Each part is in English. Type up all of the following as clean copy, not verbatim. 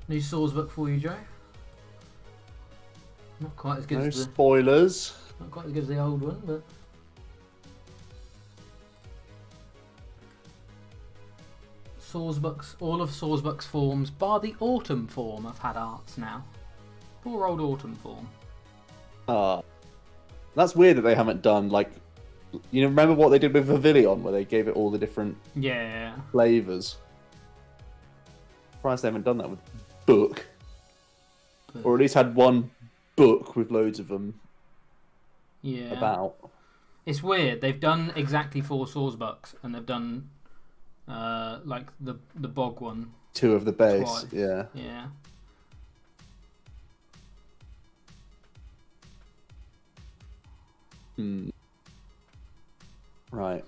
New Swords book for you, Joe. Not quite as good No as the spoilers. not quite as good as the old one, but Swordsbuck's, all of Swordsbuck's forms, bar the Autumn form, have had arts now. Poor old Autumn form. That's weird that they haven't done, like, you know, remember what they did with Pavilion, where they gave it all the different flavours? Surprised they haven't done that with Book. Or at least had one book with loads of them about. It's weird. They've done exactly 4 Swordsbucks, and they've done like the bog one. 2 of the base, twice. yeah. Yeah. Right.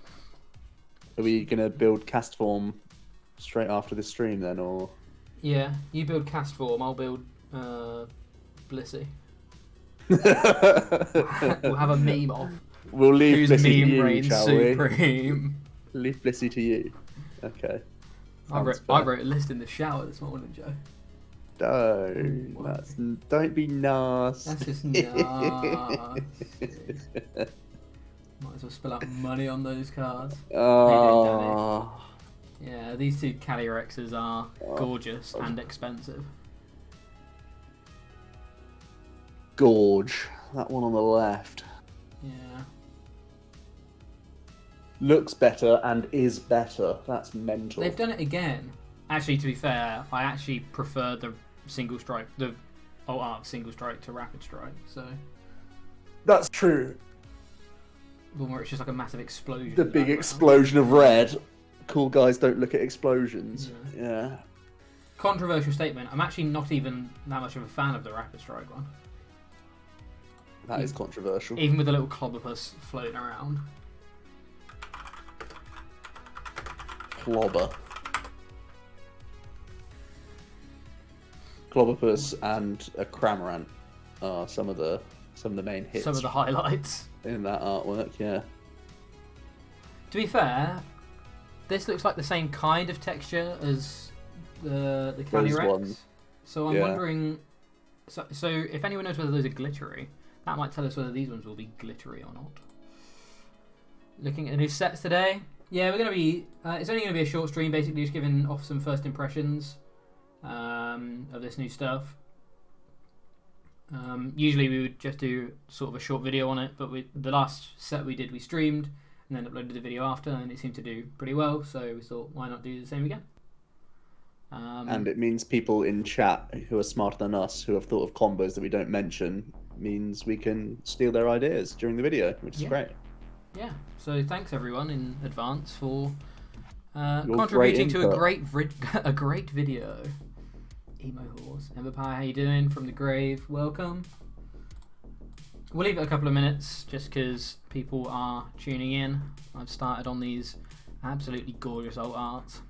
Are we gonna build cast form straight after this stream then, or? Yeah, you build cast form. I'll build Blissey. We'll have a meme of. We'll leave whose Blissey meme to you, reigns shall supreme. we? Leave Blissey to you. Okay. I wrote a list in the shower this morning, Joe. Don't be nasty. That's just nasty. Might as well spill out money on those cards. Oh. Yeah, these 2 Calirexes are gorgeous and expensive. Gorge. That one on the left. Yeah. Looks better and is better. That's mental. They've done it again. Actually, to be fair, I actually prefer the single strike, the alt art of single strike to rapid strike. So that's true. The one where it's just like a massive explosion. The big explosion of red. Cool guys don't look at explosions. Yeah. Controversial statement. I'm actually not even that much of a fan of the rapid strike one. That is controversial. Even with the little clobberpuss floating around. Clobberpuss and a Cramorant are some of the main hits. Some of the highlights in that artwork, yeah. To be fair, this looks like the same kind of texture as the Calyrex. So I'm wondering. So if anyone knows whether those are glittery, that might tell us whether these ones will be glittery or not. Looking at the new sets today. Yeah, we're going to be... it's only going to be a short stream, basically just giving off some first impressions of this new stuff. Usually we would just do sort of a short video on it, but the last set we did, we streamed and then uploaded the video after, and it seemed to do pretty well, so we thought, why not do the same again? And it means people in chat who are smarter than us, who have thought of combos that we don't mention, means we can steal their ideas during the video, which is great. Yeah, so thanks everyone in advance for contributing to a great video. Emo Horse. Everpie, how you doing? From the grave, welcome. We'll leave it a couple of minutes just because people are tuning in. I've started on these absolutely gorgeous alt arts.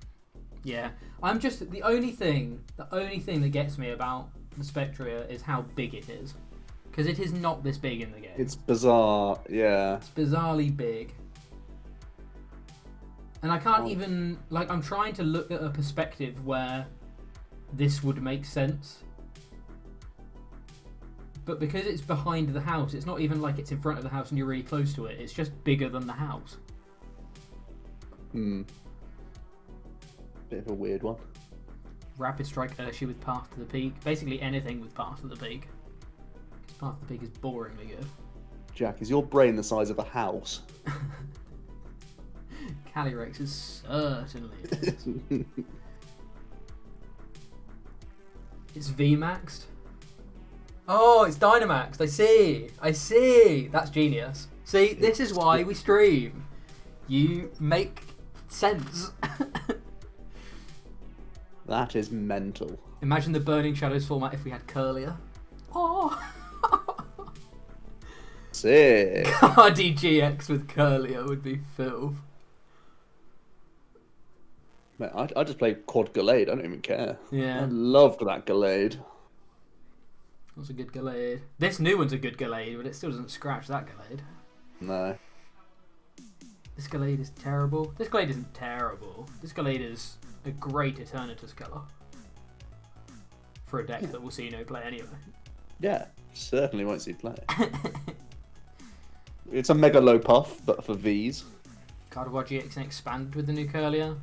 Yeah, I'm just the only thing that gets me about the Spectria is how big it is. Because it is not this big in the game. It's bizarre, yeah. It's bizarrely big. And I can't even... Like, I'm trying to look at a perspective where this would make sense. But because it's behind the house, it's not even like it's in front of the house and you're really close to it. It's just bigger than the house. Bit of a weird one. Rapid Strike Urshi with Path to the Peak. Basically anything with Path to the Peak. Path to the Peak is boringly good. Jack, is your brain the size of a house? Calyrex is certainly It's VMAXed. Oh, it's Dynamaxed. I see. That's genius. See, this is why we stream. You make sense. That is mental. Imagine the Burning Shadows format if we had Curlier. Oh. Sick. RDGX with Curlier would be filth. Mate, I just played Quad Gallade. I don't even care. Yeah. I loved that Gallade. That's a good Gallade. This new one's a good Gallade, but it still doesn't scratch that Gallade. No. This Gallade is terrible. This Gallade isn't terrible. This Gallade is a great Eternatus colour for a deck that will see no play anyway. Yeah, certainly won't see play. It's a mega low puff, but for Vs. Gardevoir GX and expanded with the new Curlier.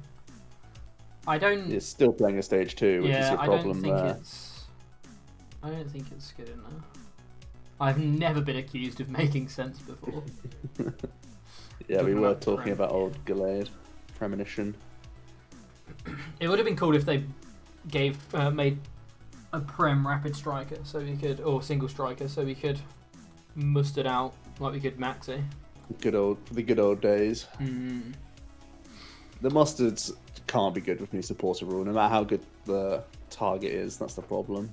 I don't. It's still playing a stage 2, which is your problem there. I don't think it's good enough. I've never been accused of making sense before. Yeah, we were talking about old Gallade Premonition. It would have been cool if they made a Prem Rapid Striker, so we could, or Single Striker, so we could mustard out like we could Maxi. The good old days. Mm. The mustards can't be good with new supporter rule, no matter how good the target is. That's the problem.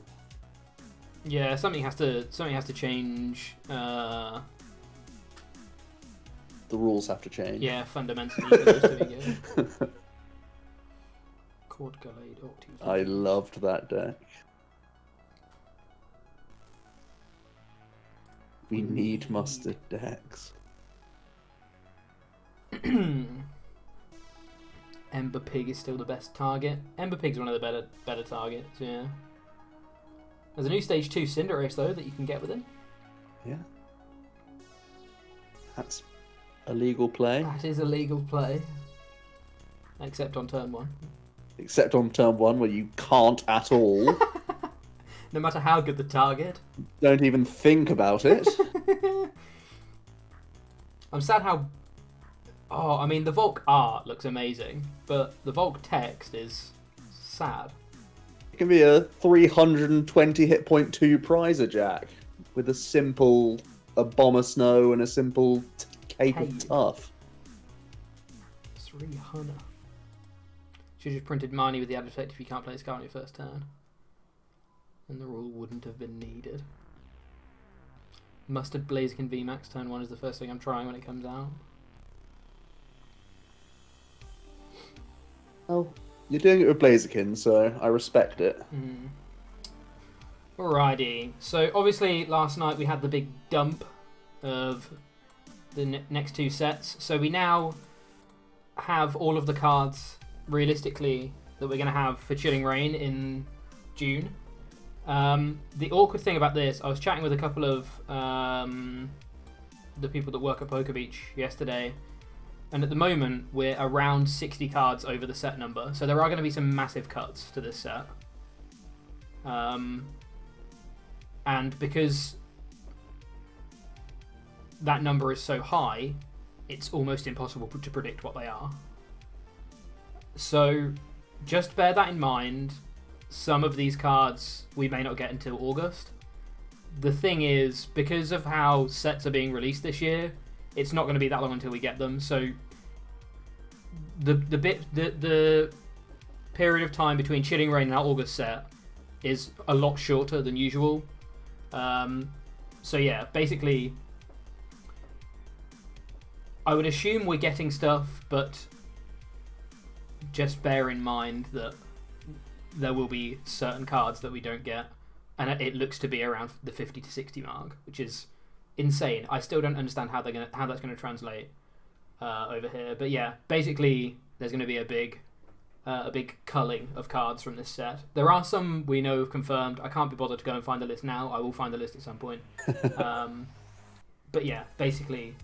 Yeah, something has to change. The rules have to change. Yeah, fundamentally for those to be good. Cord Gallade Octus. I loved that deck. We need mustard decks. Ember Pig is still the best target. Ember Pig's one of the better targets, yeah. There's a new Stage 2 Cinderace, though, that you can get with him. Yeah. That's a legal play. That is a legal play. Except on turn 1. Except on turn 1, where you can't at all. No matter how good the target. Don't even think about it. I'm sad how... Oh, I mean, the Volk art looks amazing, but the Volk text is sad. It can be a 320 hit point 2 Prizer Jack with a simple Abomasnow and a simple Cape of Tough. 300. Should have printed Marnie with the added effect if you can't play this card on your first turn. And the rule wouldn't have been needed. Mustard Blaziken VMAX turn 1 is the first thing I'm trying when it comes out. Oh, you're doing it with Blaziken, so I respect it. Mm. Alrighty, so obviously last night we had the big dump of the next 2 sets, so we now have all of the cards, realistically, that we're going to have for Chilling Reign in June. The awkward thing about this, I was chatting with a couple of the people that work at Poker Beach yesterday, and at the moment we're around 60 cards over the set number, so there are going to be some massive cuts to this set. And because that number is so high, it's almost impossible to predict what they are. So just bear that in mind. Some of these cards we may not get until August. The thing is, because of how sets are being released this year, it's not going to be that long until we get them. So the period of time between Chilling Reign and our August set is a lot shorter than usual. So yeah, basically, I would assume we're getting stuff, but just bear in mind that there will be certain cards that we don't get, and it looks to be around the 50 to 60 mark, which is insane. I still don't understand how that's going to translate over here. But yeah, basically, there's going to be a big culling of cards from this set. There are some we know confirmed. I can't be bothered to go and find the list now. I will find the list at some point. But yeah, basically,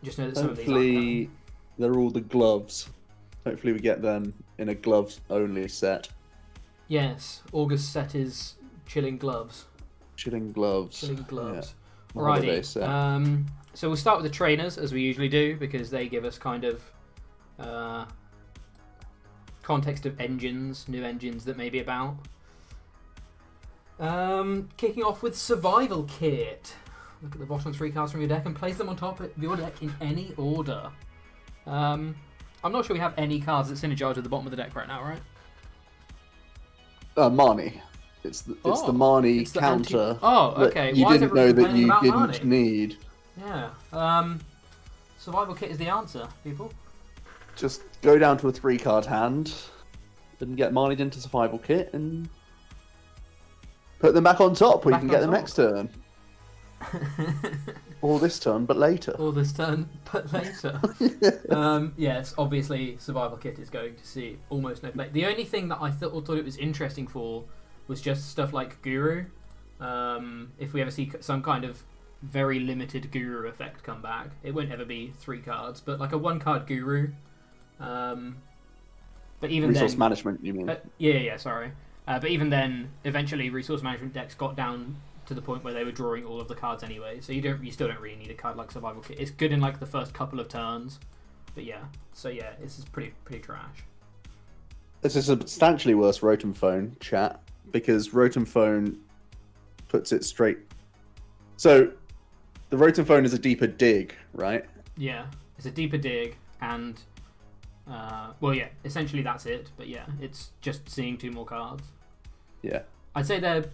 just know that some of these aren't coming. They're all the gloves. Hopefully we get them in a gloves-only set. Yes, August set is Chilling Gloves. Chilling Gloves. Chilling Gloves. Yeah. Alrighty. So we'll start with the trainers, as we usually do, because they give us kind of context of engines, new engines that may be about. Kicking off with Survival Kit. Look at the bottom 3 cards from your deck and place them on top of your deck in any order. I'm not sure we have any cards that synergize at the bottom of the deck right now, right? Marnie. It's the Marnie counter. Okay. You Why didn't know that you didn't Marnie? need. Yeah. Survival Kit is the answer, people. Just go down to a 3-card hand and get Marnied into Survival Kit and put them back on top where you can get them next turn. Or this turn, but later. Or this turn, but later. Yes, obviously, Survival Kit is going to see almost no play. The only thing that I thought it was interesting for was just stuff like Guru. If we ever see some kind of very limited Guru effect come back, it won't ever be 3 cards, but like a 1-card Guru. But even resource management, you mean? Yeah, sorry. But even then, eventually, resource management decks got down to the point where they were drawing all of the cards anyway. So you still don't really need a card like Survival Kit. It's good in like the first couple of turns, but yeah. So yeah, this is pretty trash. This is a substantially worse Rotom Phone chat because Rotom Phone puts it straight. So the Rotom Phone is a deeper dig, right? Yeah, it's a deeper dig, and well, yeah, essentially that's it. But yeah, it's just seeing 2 more cards. Yeah, I'd say there's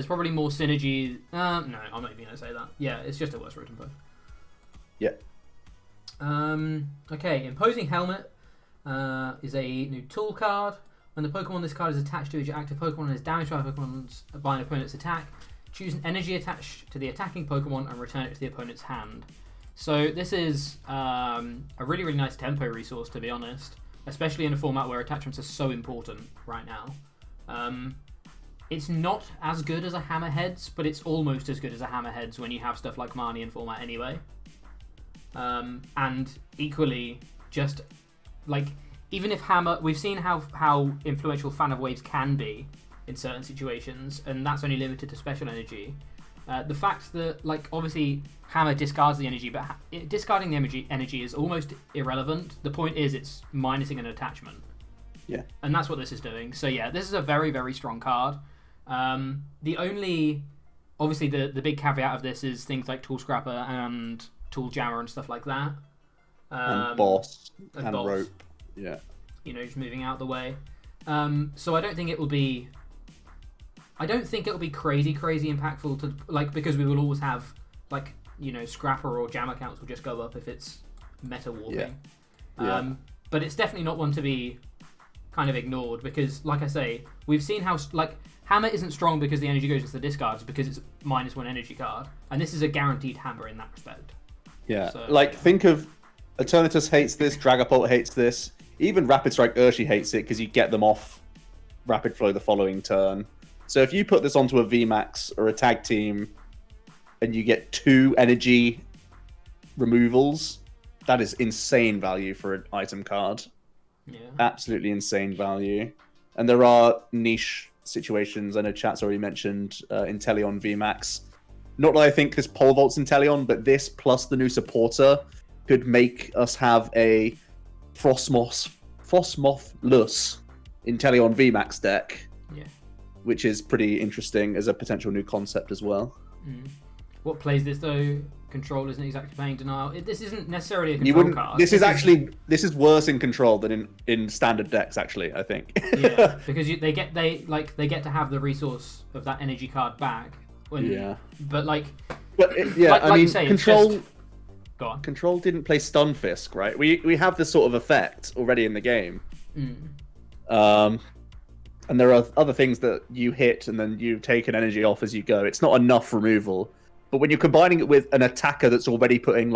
probably more synergy. No, I'm not even gonna say that. Yeah, it's just a worse Rotom Phone. Yeah. Okay, Imposing Helmet is a new tool card. When the Pokemon this card is attached to is your active Pokemon and is damaged by an opponent's attack, choose an energy attached to the attacking Pokemon and return it to the opponent's hand. So this is a really, really nice tempo resource, to be honest, especially in a format where attachments are so important right now. It's not as good as a Hammerheads, but it's almost as good as a Hammerheads when you have stuff like Marnie in format anyway. And equally, just like, even if we've seen how influential Fan of Waves can be in certain situations, and that's only limited to special energy. The fact that, like, obviously Hammer discards the energy, but discarding the energy is almost irrelevant. The point is it's minusing an attachment. Yeah. And that's what this is doing. So yeah, this is a very, very strong card. Obviously the big caveat of this is things like Tool Scrapper and Tool Jammer and stuff like that. And Boss and Rope. Yeah. You know, just moving out the way. So I don't think it will be crazy impactful to, like, because we will always have, like, you know, Scrapper or Jammer counts will just go up if it's meta warping. Yeah. But it's definitely not one to be kind of ignored because, like I say, we've seen how, like, Hammer isn't strong because the energy goes into the discards because it's -1 energy card, and this is a guaranteed Hammer in that respect. Yeah, so, like, think of Eternatus hates this, Dragapult hates this, even Rapid Strike Urshi hates it because you get them off Rapid Flow the following turn. So if you put this onto a VMAX or a tag team and you get 2 energy removals, that is insane value for an item card. Yeah. Absolutely insane value. And there are niche situations. I know chat's already mentioned Inteleon VMAX. Not that I think this pole vaults Inteleon, but this plus the new supporter could make us have a Frostmoth-less Inteleon VMAX deck. Yeah. Which is pretty interesting as a potential new concept as well. What plays this though? Control isn't exactly playing Denial. This isn't necessarily a control card. This is worse in Control than in standard decks. Actually, I think. Yeah, because they get to have the resource of that energy card back. But I mean, you say, Control. Go on. Control didn't play Stunfisk, right? We have this sort of effect already in the game. And there are other things that you hit and then you take an energy off as you go. It's not enough removal. But when you're combining it with an attacker that's already putting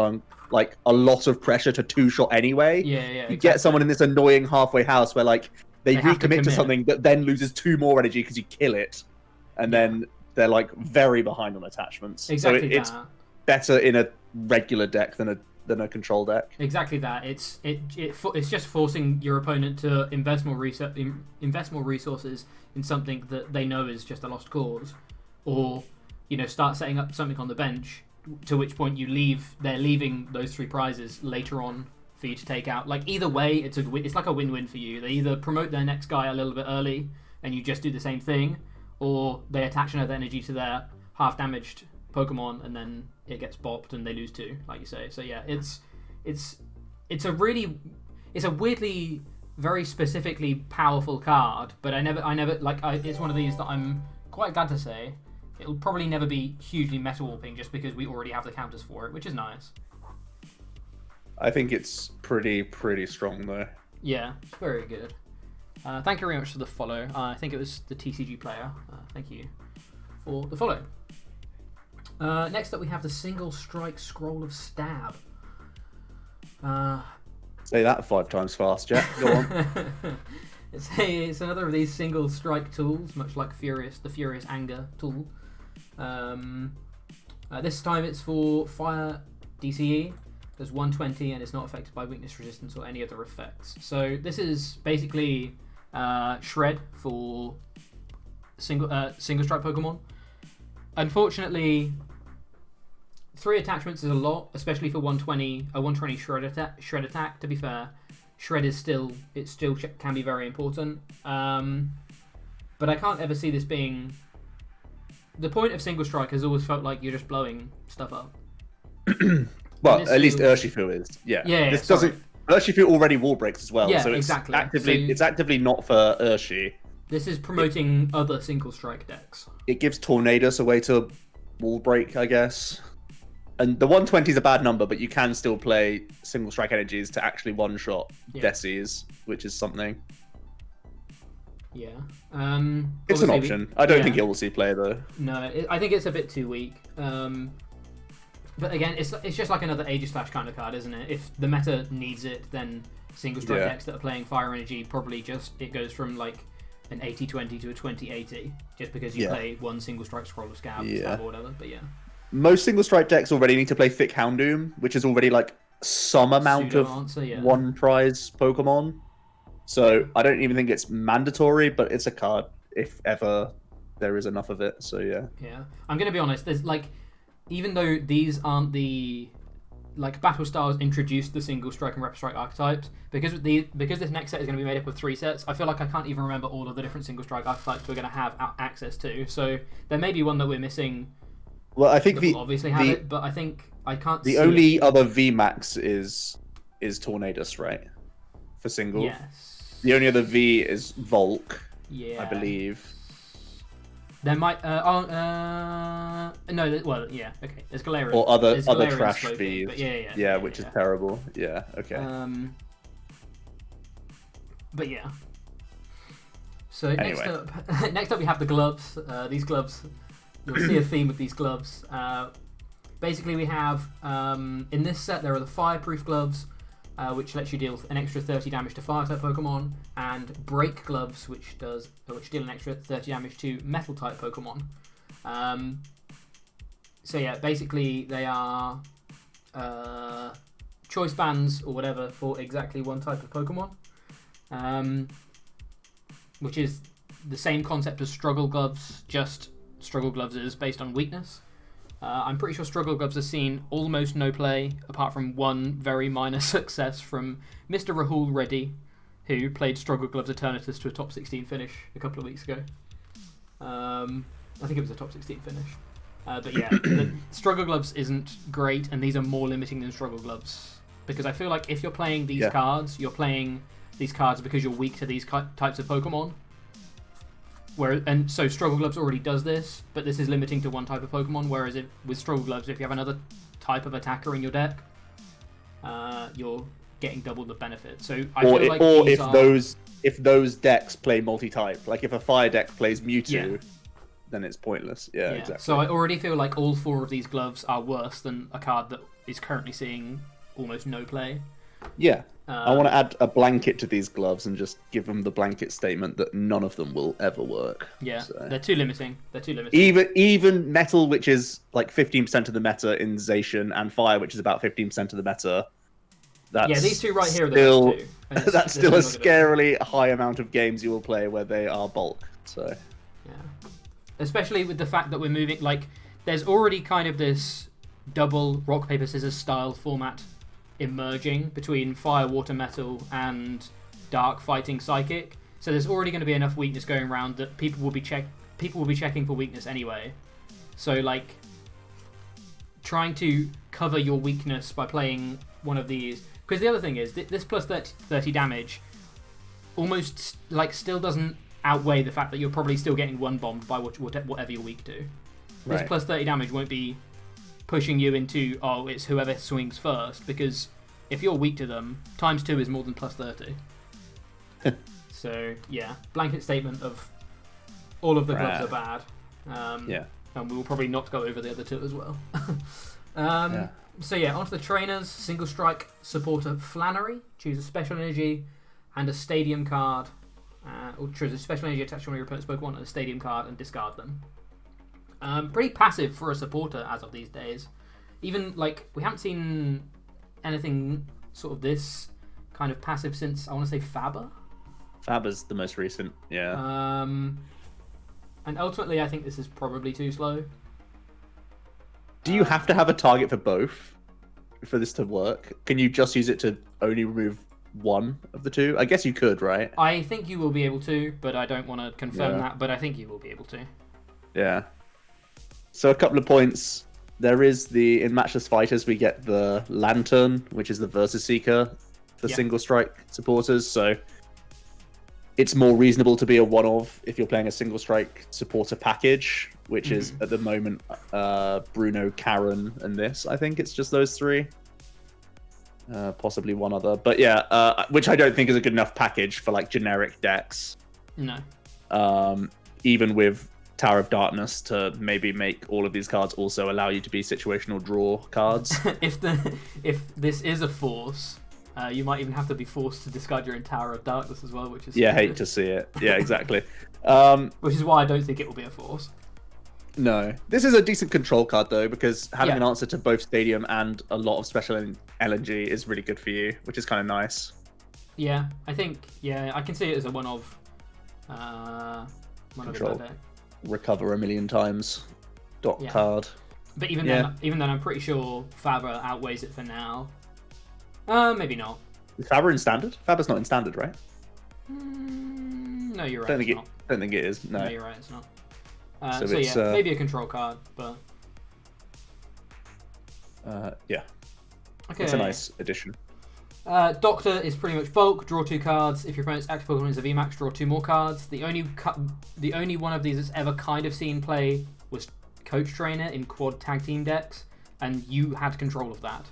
like a lot of pressure to 2-shot anyway, you get someone in this annoying halfway house where like they recommit to something that then loses 2 more energy because you kill it. And then they're like very behind on attachments. Exactly. So it's better in a regular deck than a control deck. Exactly that. It's just forcing your opponent to invest more resources in something that they know is just a lost cause, or start setting up something on the bench. To which point they're leaving those 3 prizes later on for you to take out. Like either way, it's like a win-win for you. They either promote their next guy a little bit early and you just do the same thing, or they attach another energy to their half-damaged Pokemon and then it gets bopped and they lose 2, like you say. So yeah, it's a weirdly very specifically powerful card, but it's one of these that I'm quite glad to say it'll probably never be hugely meta warping just because we already have the counters for it, which is nice. I think it's pretty strong though. Yeah, it's very good. Thank you very much for the follow. I think it was the TCG player. Thank you for the follow. Next up, we have the Single Strike Scroll of Stab. Say that 5 times fast, Jack. Go on. It's another of these single strike tools, much like the Furious Anger tool. This time it's for fire DCE. There's 120 and it's not affected by weakness resistance or any other effects. So this is basically Shred for single strike Pokemon. Unfortunately, 3 attachments is a lot, especially for 120. A 120 Shred attack. To be fair, Shred is still can be very important. But I can't ever see this being. The point of single strike has always felt like you're just blowing stuff up. Well, at least Urshifu is. Yeah. This doesn't. Urshifu already wall breaks as well. Yeah, so exactly. It's actively not for Urshi. This is promoting other single strike decks. It gives Tornadus a way to wall break, I guess. And the 120 is a bad number, but you can still play single strike energies to actually one-shot Decies, which is something. Yeah. It's an option. I don't think it will see play, though. No, I think it's a bit too weak. But again, it's just like another Aegislash kind of card, isn't it? If the meta needs it, then single strike decks that are playing Fire Energy probably it goes from like an 80-20 to a 20-80, just because you play one single strike Scroll of Stab or whatever. But yeah. Most single strike decks already need to play Thick Houndoom, which is already like some amount of one prize Pokemon. So I don't even think it's mandatory, but it's a card if ever there is enough of it. So yeah. Yeah, I'm gonna be honest. There's like, even though these aren't the Battle Stars introduced the single strike and rep strike archetypes, because this next set is going to be made up of 3 sets, I feel like I can't even remember all of the different single strike archetypes we're going to have access to. So there may be one that we're missing. Well, I think we'll obviously have it, but I think I can't. The only other VMAX is Tornadus, right? For single. Yes. The only other V is Volk. Yeah. I believe. There might. No. Well, yeah. Okay. There's Galarian. Or other Galarian trash Slowking, Vs. Yeah, which is terrible. Yeah. Okay. But yeah. So anyway. next up we have the gloves. These gloves. You'll see a theme with these gloves. Basically, we have in this set there are the fireproof gloves, which lets you deal an extra 30 damage to fire type Pokemon, and break gloves, which deal an extra 30 damage to metal type Pokemon. So yeah, basically they are choice bands or whatever for exactly one type of Pokemon, which is the same concept as struggle gloves, just struggle gloves is based on weakness. I'm pretty sure struggle gloves has seen almost no play, apart from one very minor success from Mr. Rahul Reddy, who played struggle gloves Eternatus to a top 16 finish a couple of weeks ago. I think it was a top 16 finish. But yeah, the struggle gloves isn't great, and these are more limiting than struggle gloves, because I feel like if you're playing these cards, you're playing these cards because you're weak to these types of Pokemon. And so Struggle Gloves already does this, but this is limiting to one type of Pokemon, whereas with Struggle Gloves, if you have another type of attacker in your deck, you're getting double the benefit. So I feel like if those decks play multi-type, like if a fire deck plays Mewtwo, then it's pointless. Yeah, exactly. So I already feel like all 4 of these gloves are worse than a card that is currently seeing almost no play. Yeah. I want to add a blanket to these gloves and just give them the blanket statement that none of them will ever work. Yeah, so. They're too limiting. Even metal, which is like 15% of the meta in Zacian, and fire, which is about 15% of the meta. These 2 right here are the best 2. That's still a scarily high amount of games you will play where they are bulk. So. Yeah. Especially with the fact that we're moving, there's already kind of this double rock paper scissors style format emerging between fire, water, metal, and dark fighting psychic. So there's already going to be enough weakness going around that people will be checking for weakness anyway. So trying to cover your weakness by playing one of these, because the other thing is this plus 30 damage almost still doesn't outweigh the fact that you're probably still getting one bombed by whatever you're weak to. This plus 30 damage won't be pushing you into, it's whoever swings first, because if you're weak to them, times 2 is more than plus 30. So, yeah, blanket statement of all of the gloves are bad. And we will probably not go over the other two as well. So yeah, onto the trainers. Single strike supporter Flannery. Choose a special energy and a stadium card. Or choose a special energy attached to one of your opponent's Pokemon and a stadium card and discard them. Pretty passive for a supporter as of these days. Even, like, we haven't seen anything sort of this kind of passive since, I want to say, Faber? Faber's the most recent, yeah. And ultimately, I think this is probably too slow. Do you have to have a target for both for this to work? Can you just use it to only remove one of the two? I guess you could, right? I think you will be able to, but I don't want to confirm that, but I think you will be able to. Yeah. So a couple of points. There is in Matchless Fighters, we get the Lantern, which is the Versus Seeker for single strike supporters. So it's more reasonable to be a one-of if you're playing a single strike supporter package, which is at the moment Bruno, Karen, and this. I think it's just those three. Possibly one other. But yeah, which I don't think is a good enough package for like generic decks. No. Even with Tower of Darkness to maybe make all of these cards also allow you to be situational draw cards. If this is a force, you might even have to be forced to discard your Tower of Darkness as well, which is hate to see it. Yeah, exactly. Which is why I don't think it will be a force. No, this is a decent control card though, because having an answer to both Stadium and a lot of special LNG is really good for you, which is kind of nice. Yeah, I think I can see it as a one-of. Control. Recover a million times. Card. But even then, I'm pretty sure Faber outweighs it for now. Maybe not. Is Faber in standard? Faber's not in standard, right? No, you're right. Don't think it is. No, you're right. It's not. So maybe a control card, but yeah. Okay. It's a nice addition. Doctor is pretty much bulk. Draw 2 cards. If your opponent's active Pokemon is a VMAX, draw 2 more cards. The only one of these that's ever kind of seen play was Coach Trainer in quad tag team decks, and you had control of that.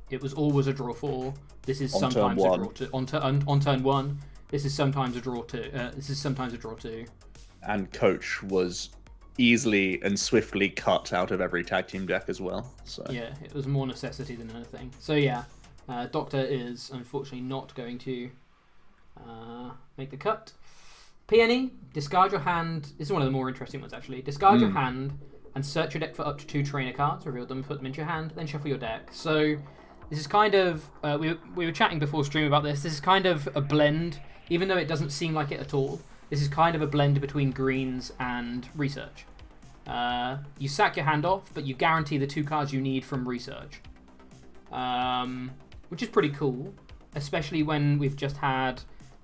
It was always a draw 4. This is sometimes a draw 2 on turn 1. This is sometimes a draw 2. This is sometimes a draw 2. And Coach was easily and swiftly cut out of every tag team deck as well. So yeah, it was more necessity than anything. So yeah. Doctor is unfortunately not going to make the cut. Peony, discard your hand. This is one of the more interesting ones, actually. Discard your hand and search your deck for up to 2 trainer cards. Reveal them, put them into your hand, then shuffle your deck. So this is kind of... we were chatting before stream about this. This is kind of a blend, even though it doesn't seem like it at all. This is kind of a blend between greens and research. You sack your hand off, but you guarantee the 2 cards you need from research. Which is pretty cool, especially when we've just had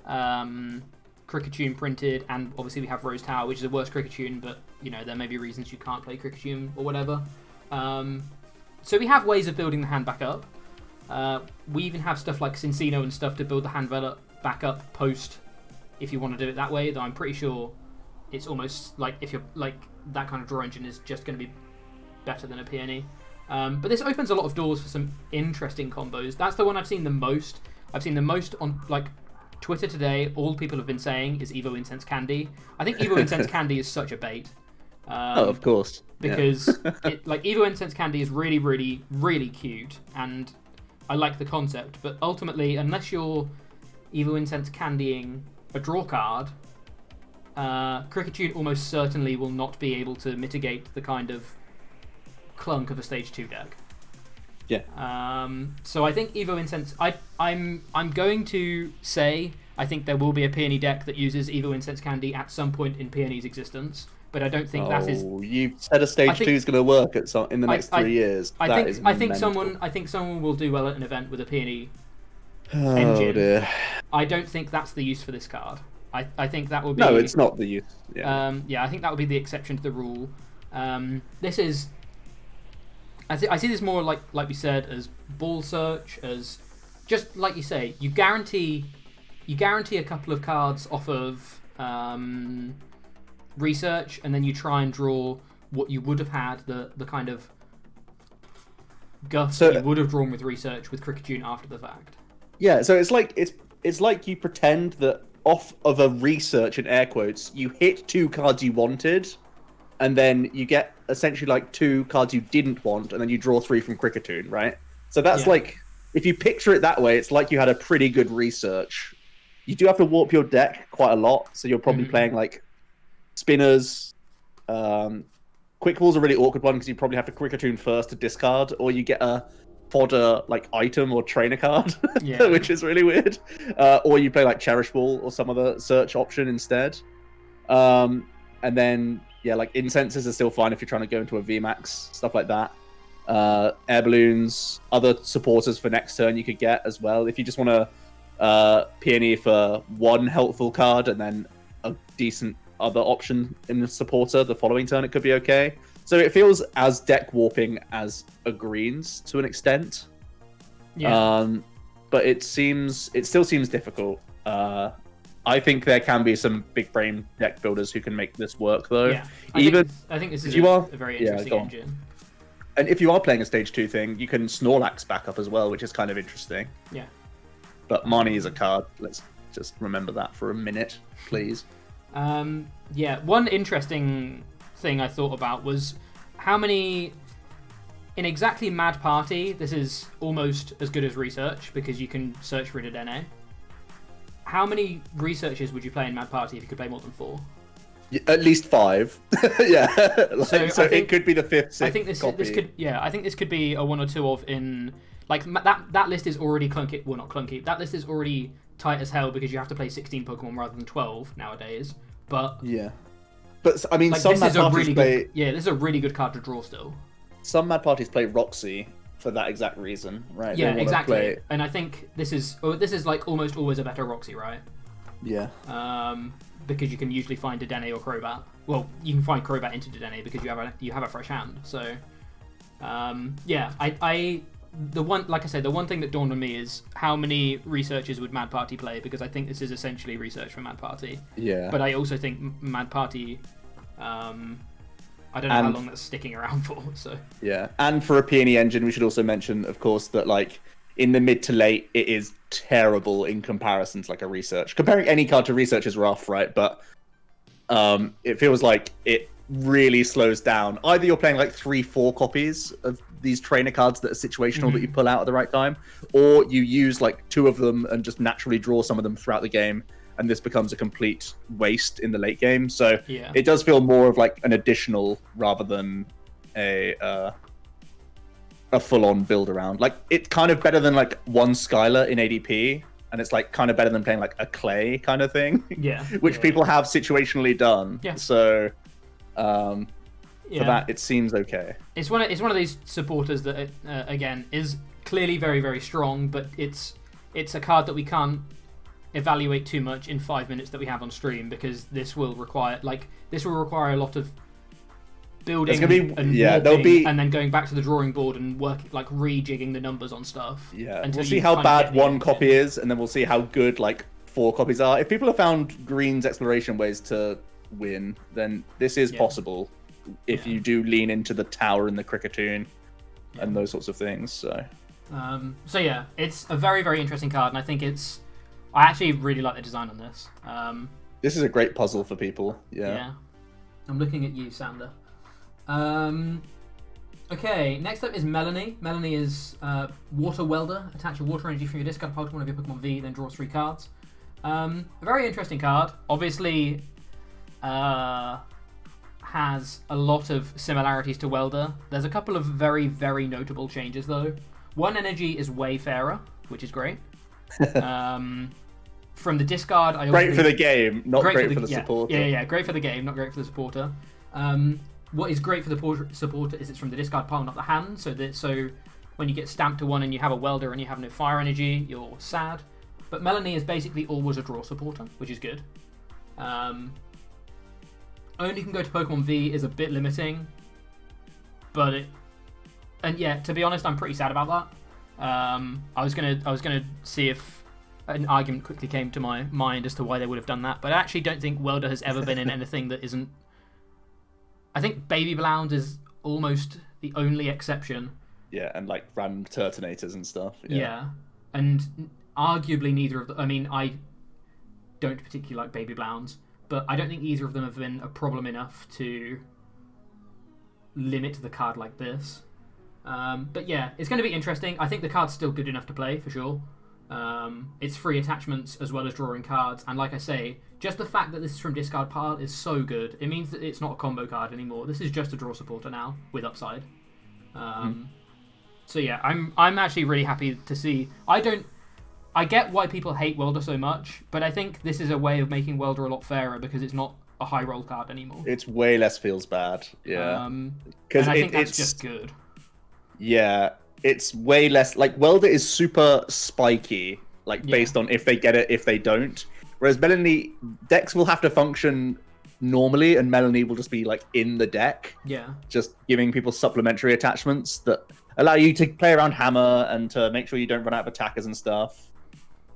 Kricketune printed, and obviously we have Rose Tower, which is a worse Kricketune, but you know there may be reasons you can't play Kricketune or whatever. So we have ways of building the hand back up. We even have stuff like Cincino and stuff to build the hand back up post, if you want to do it that way. Though I'm pretty sure it's almost like if you're like that kind of draw engine is just going to be better than a Peony. But this opens a lot of doors for some interesting combos. That's the one I've seen the most. I've seen the most on like Twitter today. All people have been saying is Evo Incense Candy. I think Evo Incense Candy is such a bait. Of course. Because Evo Incense Candy is really, really, really cute, and I like the concept. But ultimately, unless you're Evo Incense Candying a draw card, Kricketune almost certainly will not be able to mitigate the kind of clunk of a stage 2 deck. Yeah. So I think Evo Incense. I'm going to say I think there will be a Peony deck that uses Evo Incense Candy at some point in Peony's existence, but I don't think that is. You said a stage 2 is going to work in the next 3 years. I think someone will do well at an event with a Peony engine. Dear. I don't think that's the use for this card. I think that would be. No, it's not the use. Yeah. I think that would be the exception to the rule. This is. I see this more like we said as ball search, as just like you say, you guarantee a couple of cards off of research, and then you try and draw what you would have had the kind of guff you would have drawn with research with Kricketune after the fact. Yeah, so it's like you pretend that off of a research in air quotes you hit 2 cards you wanted, and then you get essentially like 2 cards you didn't want, and then you draw 3 from Cricketune, right? So that's like, if you picture it that way, it's like you had a pretty good research. You do have to warp your deck quite a lot, so you're probably playing like spinners. Quick Ball's a really awkward one because you probably have to Cricketune first to discard, or you get a fodder like item or trainer card, which is really weird. Or you play like Cherish Ball or some other search option instead. And then like Incenses are still fine if you're trying to go into a VMAX, stuff like that. Air Balloons, other supporters for next turn you could get as well. If you just want to Peony for 1 helpful card and then a decent other option in the supporter the following turn, it could be okay. So it feels as deck warping as a greens to an extent. But it still seems difficult. I think there can be some big brain deck builders who can make this work, though. Yeah, I think this is a very interesting engine. And if you are playing a stage 2 thing, you can Snorlax back up as well, which is kind of interesting. Yeah. But Marnie is a card. Let's just remember that for a minute, please. One interesting thing I thought about was how many... In exactly Mad Party, this is almost as good as Research, because you can search for Dedenne. How many researches would you play in Mad Party if you could play more than 4? At least 5. Yeah. So it could be the 5th, 6th I think this could I think this could be a 1 or 2 of in like that list is already clunky. Well, not clunky. That list is already tight as hell because you have to play 16 Pokemon rather than 12 nowadays. But but I mean, some Mad Parties play. This is a really good card to draw still. Some Mad Parties play Roxy for that exact reason, right? Yeah, exactly. And I think this is like almost always a better Roxy, right? Yeah. Because you can usually find Dedenne or Crobat. Well, you can find Crobat into Dedenne because you have a fresh hand. So, the one thing that dawned on me is how many researchers would Mad Party play, because I think this is essentially research for Mad Party. Yeah. But I also think Mad Party. I don't know how long that's sticking around for. So. Yeah, and for a Peony engine, we should also mention, of course, that like in the mid to late, it is terrible in comparison to like a research. Comparing any card to research is rough, right? But it feels like it really slows down. Either you're playing like 3-4 copies of these trainer cards that are situational that you pull out at the right time, or you use like 2 of them and just naturally draw some of them throughout the game, and this becomes a complete waste in the late game. So it does feel more of like an additional rather than a full-on build around. Like, it's kind of better than like 1 Skylar in ADP, and it's like kind of better than playing like a Clay kind of thing. Which people have situationally done. So for that, it seems okay. It's one of these supporters that again is clearly very, very strong, but it's a card that we can't evaluate too much in 5 minutes that we have on stream, because this will require a lot of building and then going back to the drawing board and working, like rejigging the numbers on stuff. We'll see how bad 1 copy is, and then we'll see how good like 4 copies are. If people have found Green's exploration ways to win, then this is possible if you do lean into the tower and the Cricketune and those sorts of things. So it's a very, very interesting card, and I think I actually really like the design on this. This is a great puzzle for people. Yeah. I'm looking at you, Sander. Okay, next up is Melanie. Melanie is Water Welder. Attach a water energy from your discard pile to one of your Pokemon V, then draw 3 cards. A very interesting card. Obviously, has a lot of similarities to Welder. There's a couple of very, very notable changes, though. 1 energy is Wayfarer, which is great. From the discard, great for the game, not great for the supporter. Yeah, great for the game, not great for the supporter. What is great for the supporter is it's from the discard pile, not the hand. So when you get stamped to 1 and you have a Welder and you have no fire energy, you're sad. But Melanie is basically always a draw supporter, which is good. Only can go to Pokemon V is a bit limiting, but to be honest, I'm pretty sad about that. I was gonna see if an argument quickly came to my mind as to why they would have done that, but I actually don't think Welder has ever been in anything that isn't. I think Baby Blound is almost the only exception. Yeah, and like random Turtonators and stuff. Yeah, and arguably neither of them. I mean, I don't particularly like Baby Blounds, but I don't think either of them have been a problem enough to limit the card like this. But yeah, it's going to be interesting. I think the card's still good enough to play, for sure. It's free attachments as well as drawing cards. And like I say, just the fact that this is from discard pile is so good. It means that it's not a combo card anymore. This is just a draw supporter now, with upside. So yeah, I'm actually really happy to see. I get why people hate Welder so much, but I think this is a way of making Welder a lot fairer because it's not a high roll card anymore. It's way less feels bad. Yeah. Because I think that's just good. Yeah. It's way less, like, Welder is super spiky, like, based on if they get it, if they don't. Whereas Melanie, decks will have to function normally, and Melanie will just be, like, in the deck. Yeah. Just giving people supplementary attachments that allow you to play around Hammer and to make sure you don't run out of attackers and stuff.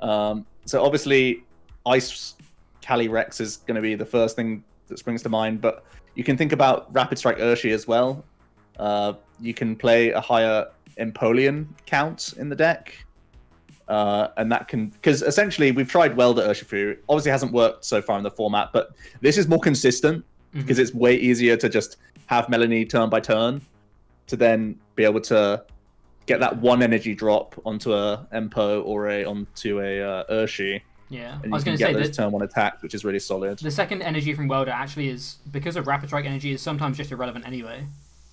So obviously, Ice Calyrex is going to be the first thing that springs to mind, but you can think about Rapid Strike Urshi as well. You can play a higher Empoleon count in the deck, and that can, because essentially we've tried Welder Urshifu. Obviously, it hasn't worked so far in the format, but this is more consistent because it's way easier to just have Melanie turn by turn to then be able to get that one energy drop onto a Empo or onto a Urshi. Yeah, and I was going to say those turn one attacks, which is really solid. The second energy from Welder actually is, because of Rapid Strike energy, is sometimes just irrelevant anyway.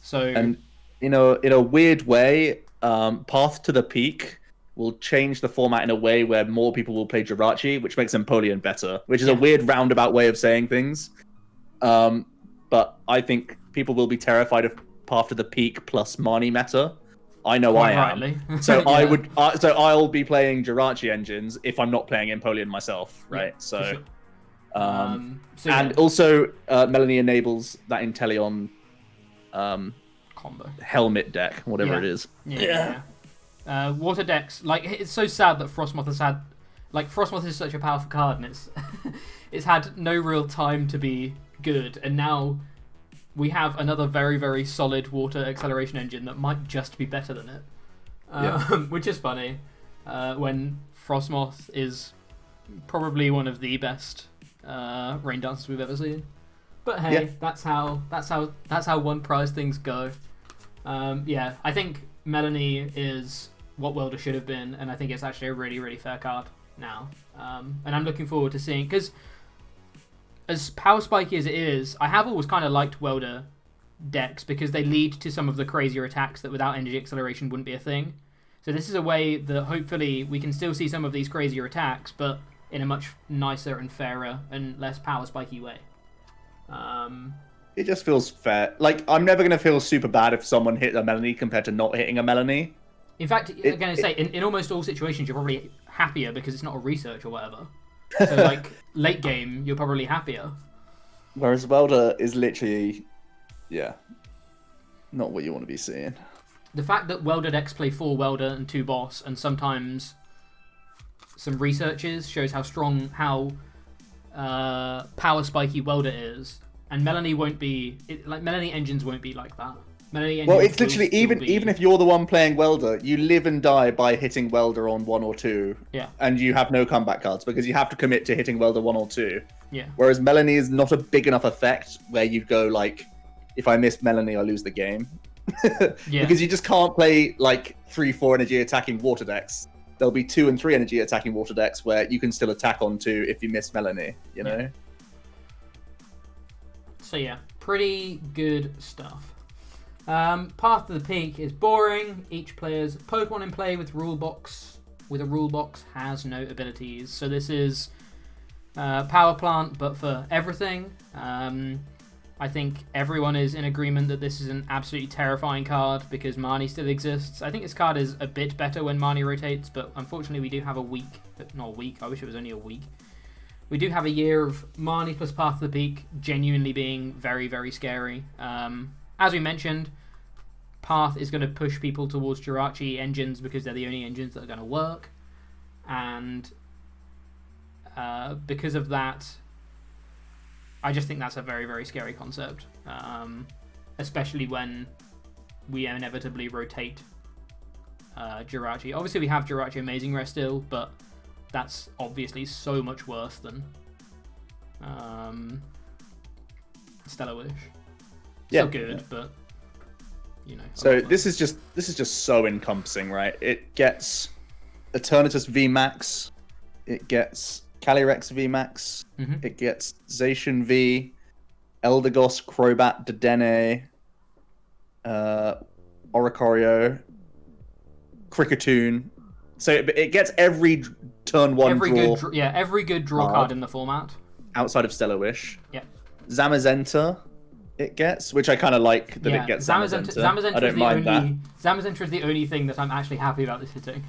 So, and in a weird way, Path to the Peak will change the format in a way where more people will play Jirachi, which makes Empoleon better, which is a weird roundabout way of saying things. But I think people will be terrified of Path to the Peak plus Marnie meta. I know I am. So so I'll be playing Jirachi engines if I'm not playing Empoleon myself, right? Yeah, sure. And also Melanie enables that Inteleon combo helmet deck, whatever it is. Yeah. Water decks, like, it's so sad that Frostmoth has had, like, Frostmoth is such a powerful card, and it's had no real time to be good, and now we have another very, very solid water acceleration engine that might just be better than it. Which is funny, when Frostmoth is probably one of the best rain dancers we've ever seen. But hey, that's how one prize things go. I think Melanie is what Welder should have been, and I think it's actually a really, really fair card now. And I'm looking forward to seeing, because as power spiky as it is, I have always kind of liked Welder decks because they lead to some of the crazier attacks that without energy acceleration wouldn't be a thing. So this is a way that hopefully we can still see some of these crazier attacks, but in a much nicer and fairer and less power spiky way. It just feels fair. Like, I'm never going to feel super bad if someone hit a Melanie compared to not hitting a Melanie. In fact, I'm going to say, in almost all situations, you're probably happier because it's not a research or whatever. So, like, late game, you're probably happier. Whereas Welder is literally, not what you want to be seeing. The fact that Welder decks play 4 Welder and 2 Boss, and sometimes some researches, shows how strong, how power spiky Welder is. And Melanie won't be, Melanie engines won't be like that. Well, it's literally, even if you're the one playing Welder, you live and die by hitting Welder on 1 or 2. Yeah. And you have no comeback cards because you have to commit to hitting Welder 1 or 2. Yeah. Whereas Melanie is not a big enough effect where you'd go, like, if I miss Melanie, I lose the game. Because you just can't play, like, 3-4 energy attacking water decks. There'll be 2 and 3 energy attacking water decks where you can still attack on 2 if you miss Melanie, you know? So yeah, pretty good stuff. Path to the Peak is boring. Each player's Pokemon in play with a rule box has no abilities. So this is Power Plant, but for everything. I think everyone is in agreement that this is an absolutely terrifying card because Marnie still exists. I think this card is a bit better when Marnie rotates, but unfortunately we do have not a week, I wish it was only a week. We do have a year of Marnie plus Path to the Peak genuinely being very, very scary. As we mentioned, Path is going to push people towards Jirachi engines because they're the only engines that are going to work. And because of that, I just think that's a very, very scary concept. Especially when we inevitably rotate Jirachi. Obviously, we have Jirachi Amazing Rare still, but that's obviously so much worse than Stellar Wish. Still good, but So this is just so encompassing, right? It gets Eternatus VMAX, it gets Calyrex VMAX, it gets Zacian V, Eldegoss, Crobat, Dedenne, Oricorio, Kricketune. So it gets every turn one draw. Every good draw card in the format. Outside of Stellar Wish. Yeah. Zamazenta it gets, which I kind of like that it gets Zamazenta. I don't mind that. Zamazenta is the only thing that I'm actually happy about this hitting.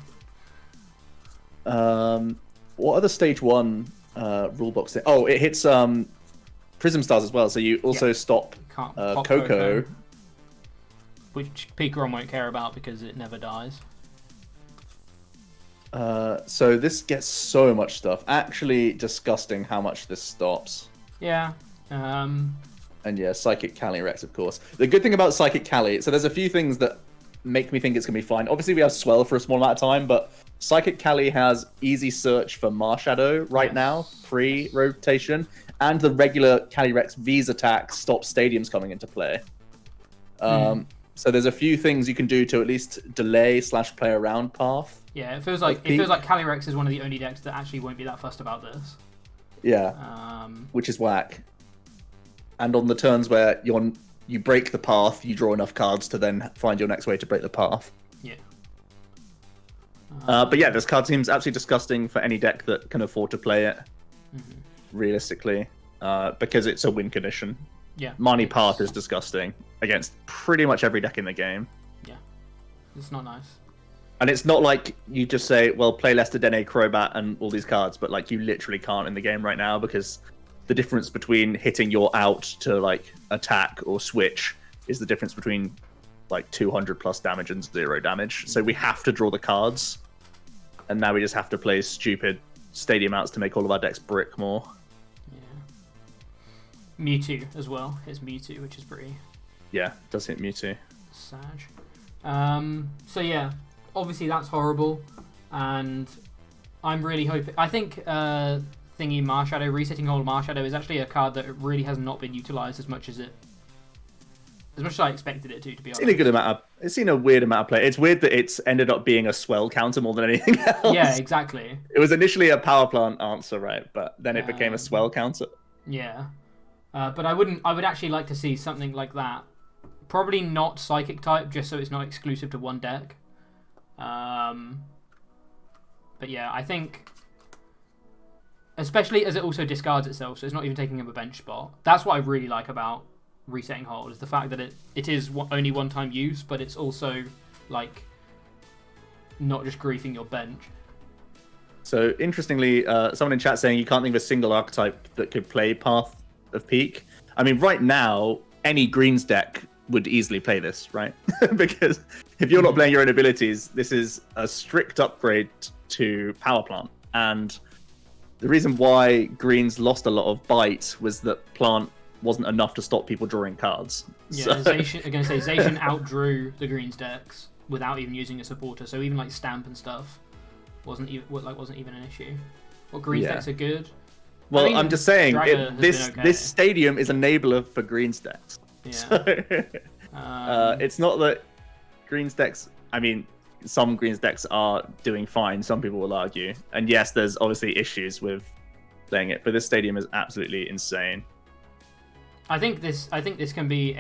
What other stage 1 rulebox thing? Oh, it hits Prism Stars as well, so you also stop Coco. Which Pikarom won't care about because it never dies. So this gets so much stuff. Actually disgusting how much this stops. Yeah. And yeah, Psychic Calyrex, of course. The good thing about Psychic Cali, so there's a few things that make me think it's going to be fine. Obviously, we have Swell for a small amount of time, but Psychic Cali has easy search for Marshadow right now, pre-rotation, and the regular Calyrex V's attack stops stadiums coming into play. So there's a few things you can do to at least delay / play around path. Yeah, it feels like Calyrex is one of the only decks that actually won't be that fussed about this. Yeah, which is whack. And on the turns where you break the path, you draw enough cards to then find your next way to break the path. Yeah. But yeah, this card seems absolutely disgusting for any deck that can afford to play it, realistically, because it's a win condition. Yeah. Marnie Path is disgusting against pretty much every deck in the game. Yeah. It's not nice. And it's not like you just say, well, play Lester Dene, Crobat, and all these cards, but like you literally can't in the game right now because the difference between hitting your out to like attack or switch is the difference between like 200 plus damage and 0 damage. So we have to draw the cards, and now we just have to play stupid stadium outs to make all of our decks brick more. Yeah. Mewtwo as well. It's Mewtwo, which is pretty. Yeah, it does hit Mewtwo. Sag. So yeah, obviously that's horrible, and I'm really hoping. I think thingy Marshadow, resetting whole Marshadow is actually a card that really has not been utilized as much as I expected it to be honest. It's seen a weird amount of play. It's weird that it's ended up being a Swell counter more than anything else. Yeah, exactly. It was initially a Power Plant answer, right? But then it became a Swell counter. Yeah. But I would actually like to see something like that. Probably not Psychic type, just so it's not exclusive to one deck. But yeah, I think, especially as it also discards itself, so it's not even taking up a bench spot. That's what I really like about resetting hold, is the fact that it is only one-time use, but it's also like not just griefing your bench. So interestingly, someone in chat saying you can't think of a single archetype that could play Path of Peak. I mean, right now, any Greens deck would easily play this, right? Because if you're not playing your own abilities, this is a strict upgrade to Power Plant. And the reason why Greens lost a lot of bite was that Plant wasn't enough to stop people drawing cards. Yeah, so... Zacian outdrew the Greens decks without even using a supporter. So even like Stamp and stuff wasn't even an issue. What Greens decks are good? Well, I mean, I'm just saying this stadium is enabler for Greens decks. Yeah. So, it's not that Greens decks. I mean, some Greens decks are doing fine. Some people will argue, and yes, there's obviously issues with playing it, but this stadium is absolutely insane. I think this can be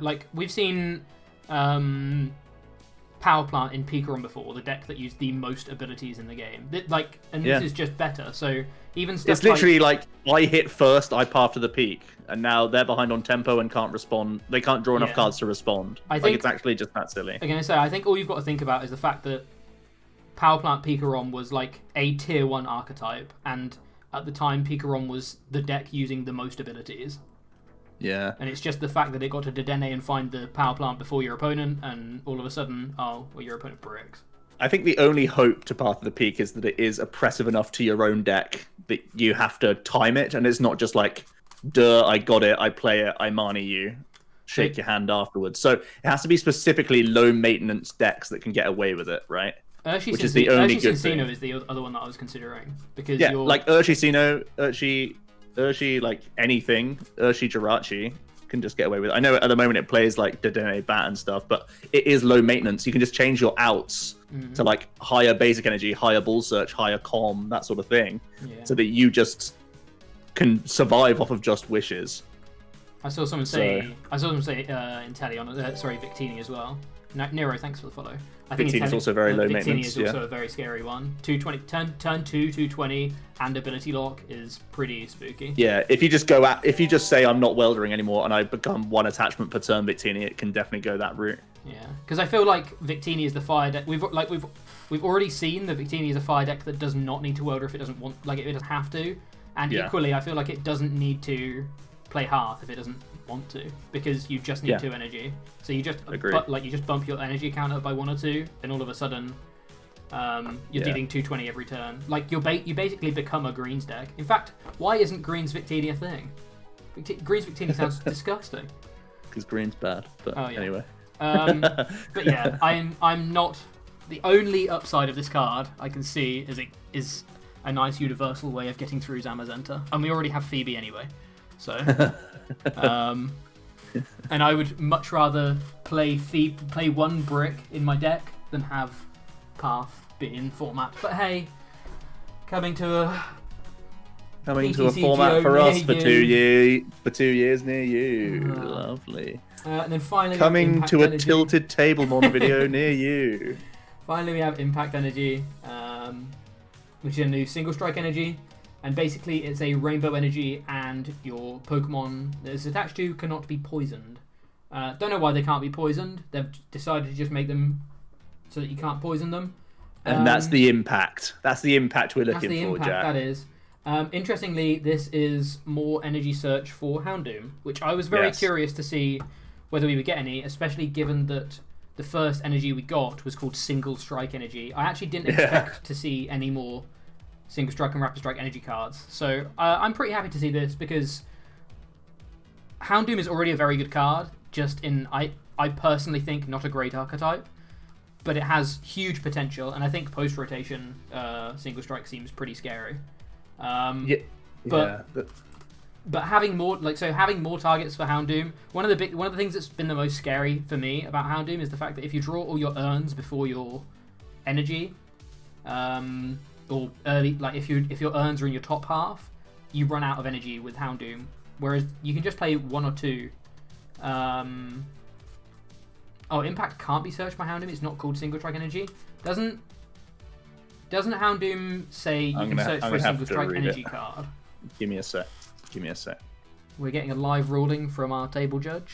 like we've seen Power Plant in Pikarom before, the deck that used the most abilities in the game. This is just better. So even stuff it's literally like I hit first, I path to the peak, and now they're behind on tempo and can't respond. They can't draw enough cards to respond. I think it's actually just that silly. I think all you've got to think about is the fact that Power Plant Pikarom was like a tier 1 archetype, and at the time Pikarom was the deck using the most abilities. Yeah. And it's just the fact that it got to Dedenne and find the Power Plant before your opponent, and all of a sudden, your opponent bricks. I think the only hope to Path of the Peak is that it is oppressive enough to your own deck that you have to time it, and it's not just like, duh, I got it, I play it, I Marnie you, shake your hand afterwards. So it has to be specifically low maintenance decks that can get away with it, right? Which is the only good thing. Is the other one that I was considering. Because like Urshicino, Urshi, like anything, Urshi Jirachi can just get away with it. I know at the moment it plays like Dedenne Bat and stuff, but it is low maintenance. You can just change your outs to like higher basic energy, higher ball search, higher comm, that sort of thing, so that you just can survive off of just wishes. I saw someone say Inteleon, sorry, Victini as well. Nero, thanks for the follow. I think Victini is also very low maintenance. Victini is also a very scary one. 220, turn 2, 220, and ability lock is pretty spooky. Yeah, if you just say I'm not weldering anymore and I become one attachment per turn Victini, it can definitely go that route. Yeah, because I feel like Victini is the fire deck. We've already seen that Victini is a fire deck that does not need to welder if it doesn't want, like it doesn't have to. And equally, I feel like it doesn't need to play Hearth if it doesn't want to, because you just need 2 energy. So you just you just bump your energy counter by 1 or 2, and all of a sudden you're dealing 220 every turn. Like you basically become a greens deck. In fact, why isn't greens Victini a thing? Greens Victini sounds disgusting. Because green's bad. But anyway. But yeah, I'm not. The only upside of this card I can see is a nice universal way of getting through Zamazenta, and we already have Phoebe anyway. So, and I would much rather play one brick in my deck than have Path be in format. But hey, coming to a format for us for 2 years near you. Lovely. And then finally, coming to a tilted table mono video near you. Finally, we have Impact Energy, which is a new single strike energy. And basically, it's a rainbow energy, and your Pokemon that it's attached to cannot be poisoned. Don't know why they can't be poisoned. They've decided to just make them so that you can't poison them. And that's the impact. That's the impact we're looking for, Jack. That is. Interestingly, this is more energy search for Houndoom, which I was very curious to see whether we would get any, especially given that the first energy we got was called Single Strike Energy. I actually didn't expect to see any more Single Strike and Rapid Strike energy cards. So I'm pretty happy to see this, because Houndoom is already a very good card, just in, I personally think, not a great archetype, but it has huge potential, and I think post-rotation Single Strike seems pretty scary. But having more having more targets for Houndoom, one of the things that's been the most scary for me about Houndoom is the fact that if you draw all your urns before your energy, or early, like if your urns are in your top half, you run out of energy with Houndoom. Whereas you can just play 1 or 2. Impact can't be searched by Houndoom. It's not called Single Strike Energy. Doesn't Houndoom say you can search for a Single Strike Energy card? Give me a sec. We're getting a live ruling from our table judge.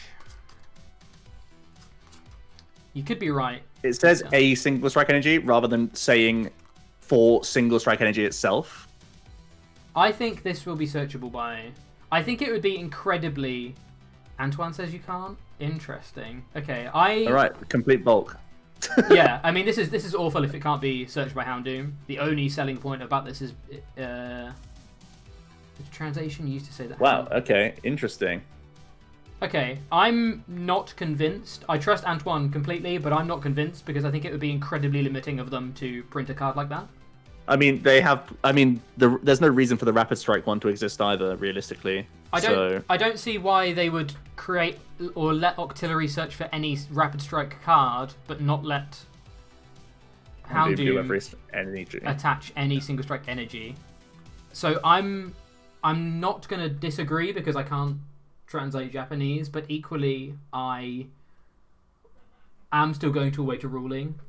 You could be right. It says a Single Strike Energy rather than saying for Single Strike Energy itself. I think this will be searchable by... I think it would be incredibly... Antoine says you can't? Interesting. Okay, Alright, complete bulk. Yeah, I mean, this is awful if it can't be searched by Houndoom. The only selling point about this is... the translation used to say that... Wow, okay, interesting. Okay, I'm not convinced. I trust Antoine completely, but I'm not convinced, because I think it would be incredibly limiting of them to print a card like that. I mean, there's no reason for the Rapid Strike one to exist either, realistically. I don't see why they would create or let Octillery search for any Rapid Strike card, but not let Houndoom attach any Single Strike energy. So I'm not going to disagree, because I can't translate Japanese, but equally I am still going to await a ruling.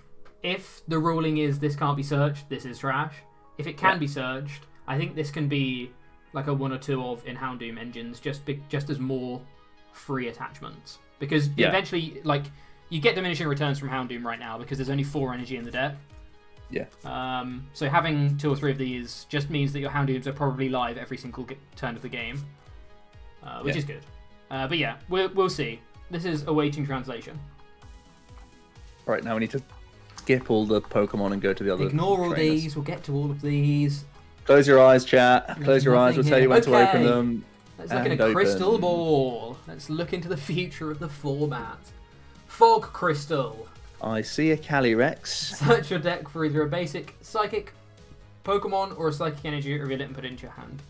If the ruling is this can't be searched, this is trash. If it can be searched, I think this can be like a 1 or 2 of in Houndoom engines, just as more free attachments. Because eventually, like, you get diminishing returns from Houndoom right now because there's only 4 energy in the deck. Yeah. So having 2 or 3 of these just means that your Houndooms are probably live every single turn of the game, which is good. But yeah, we'll see. This is awaiting translation. Right, now we need to skip all the Pokemon and go to the other Ignore all trainers. these, we'll get to all of these. Close your eyes, chat. Close your eyes, we'll tell you when to open them. Let's look at a crystal ball. Let's look into the future of the format. Fog Crystal. I see a Calyrex. Search your deck for either a basic Psychic Pokemon or a Psychic Energy, reveal it and put it into your hand.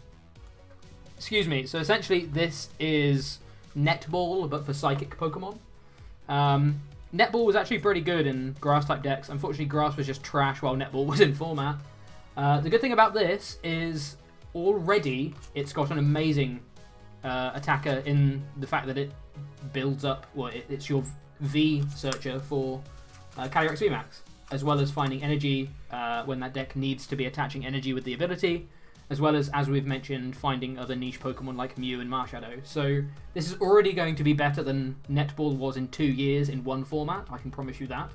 Excuse me, so essentially this is Netball, but for psychic Pokemon. Netball was actually pretty good in grass-type decks. Unfortunately, grass was just trash while Netball was in format. The good thing about this is already it's got an amazing attacker in the fact that it builds up, well, it's your V searcher for Calyrex VMAX, as well as finding energy when that deck needs to be attaching energy with the ability, as well as we've mentioned, finding other niche Pokemon like Mew and Marshadow. So this is already going to be better than Netball was in 2 years in one format, I can promise you that.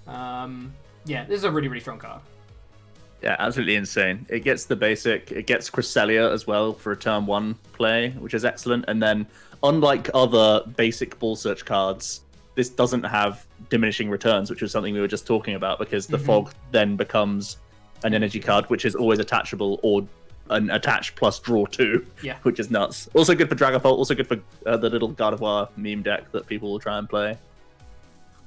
Yeah, this is a really, really strong card. Yeah, absolutely insane. It gets the basic, it gets Cresselia as well for a turn 1 play, which is excellent. And then, unlike other basic ball search cards, this doesn't have diminishing returns, which was something we were just talking about, because the fog then becomes an energy card, which is always attachable, or an attach plus draw 2, which is nuts. Also good for Dragapult, also good for the little Gardevoir meme deck that people will try and play.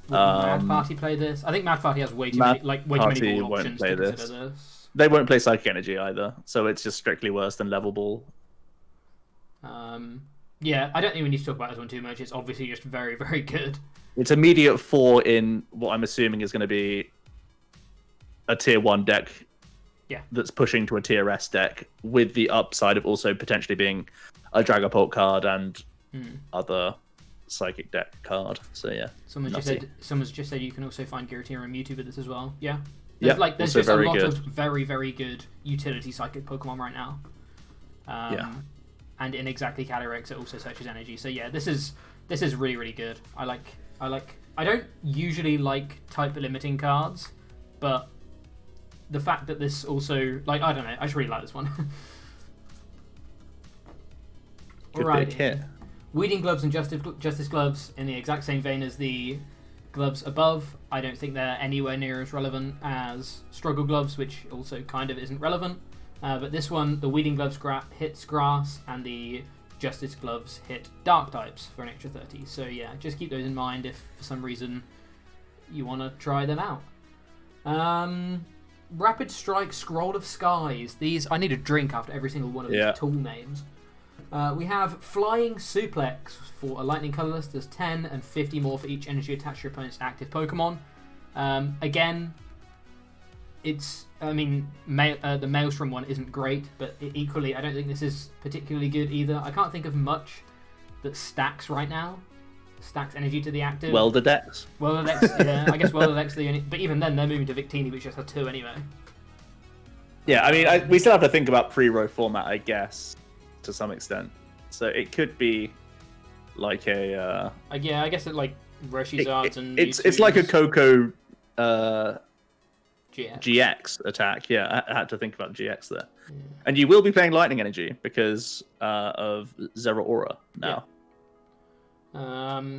Would Mad Party play this? I think Mad Party has way too many ball options to consider this. They won't play Psychic Energy either, so it's just strictly worse than Level Ball. Yeah, I don't think we need to talk about this one too much. It's obviously just very, very good. It's immediate 4 in what I'm assuming is going to be a Tier 1 deck that's pushing to a Tier S deck, with the upside of also potentially being a Dragapult card and other Psychic deck card. So yeah, someone's just said you can also find Giratina and Mewtwo with this as well. Yeah, there's just a lot of very, very good utility Psychic Pokemon right now. And in exactly Calyrex, it also searches energy. So yeah, this is really, really good. I don't usually like type limiting cards, but the fact that this also, like, I don't know, I just really like this one. Good big hit. Weeding Gloves and Justice Gloves in the exact same vein as the gloves above. I don't think they're anywhere near as relevant as Struggle Gloves, which also kind of isn't relevant. But this one, the Weeding Gloves hits grass, and the Justice Gloves hit dark types for an extra 30. So yeah, just keep those in mind if for some reason you want to try them out. Rapid Strike, Scroll of Skies. These, I need a drink after every single one of these tool names. We have Flying Suplex for a lightning colorless. There's 10 and 50 more for each energy attached to your opponent's active Pokemon. Again, it's, I mean, the Maelstrom one isn't great, but equally, I don't think this is particularly good either. I can't think of much that stacks right now. Stacks energy to the active. Welder decks. Welder decks, yeah. I guess Welder decks are the only, but even then, they're moving to Victini, which just has 2 anyway. Yeah, I mean, we still have to think about pre-row format, I guess, to some extent. So it could be like a... yeah, I guess it like Roshi's and... It's like a Coco GX attack. Yeah, I had to think about GX there. Yeah. And you will be playing Lightning Energy because of Zeraora now. Yeah.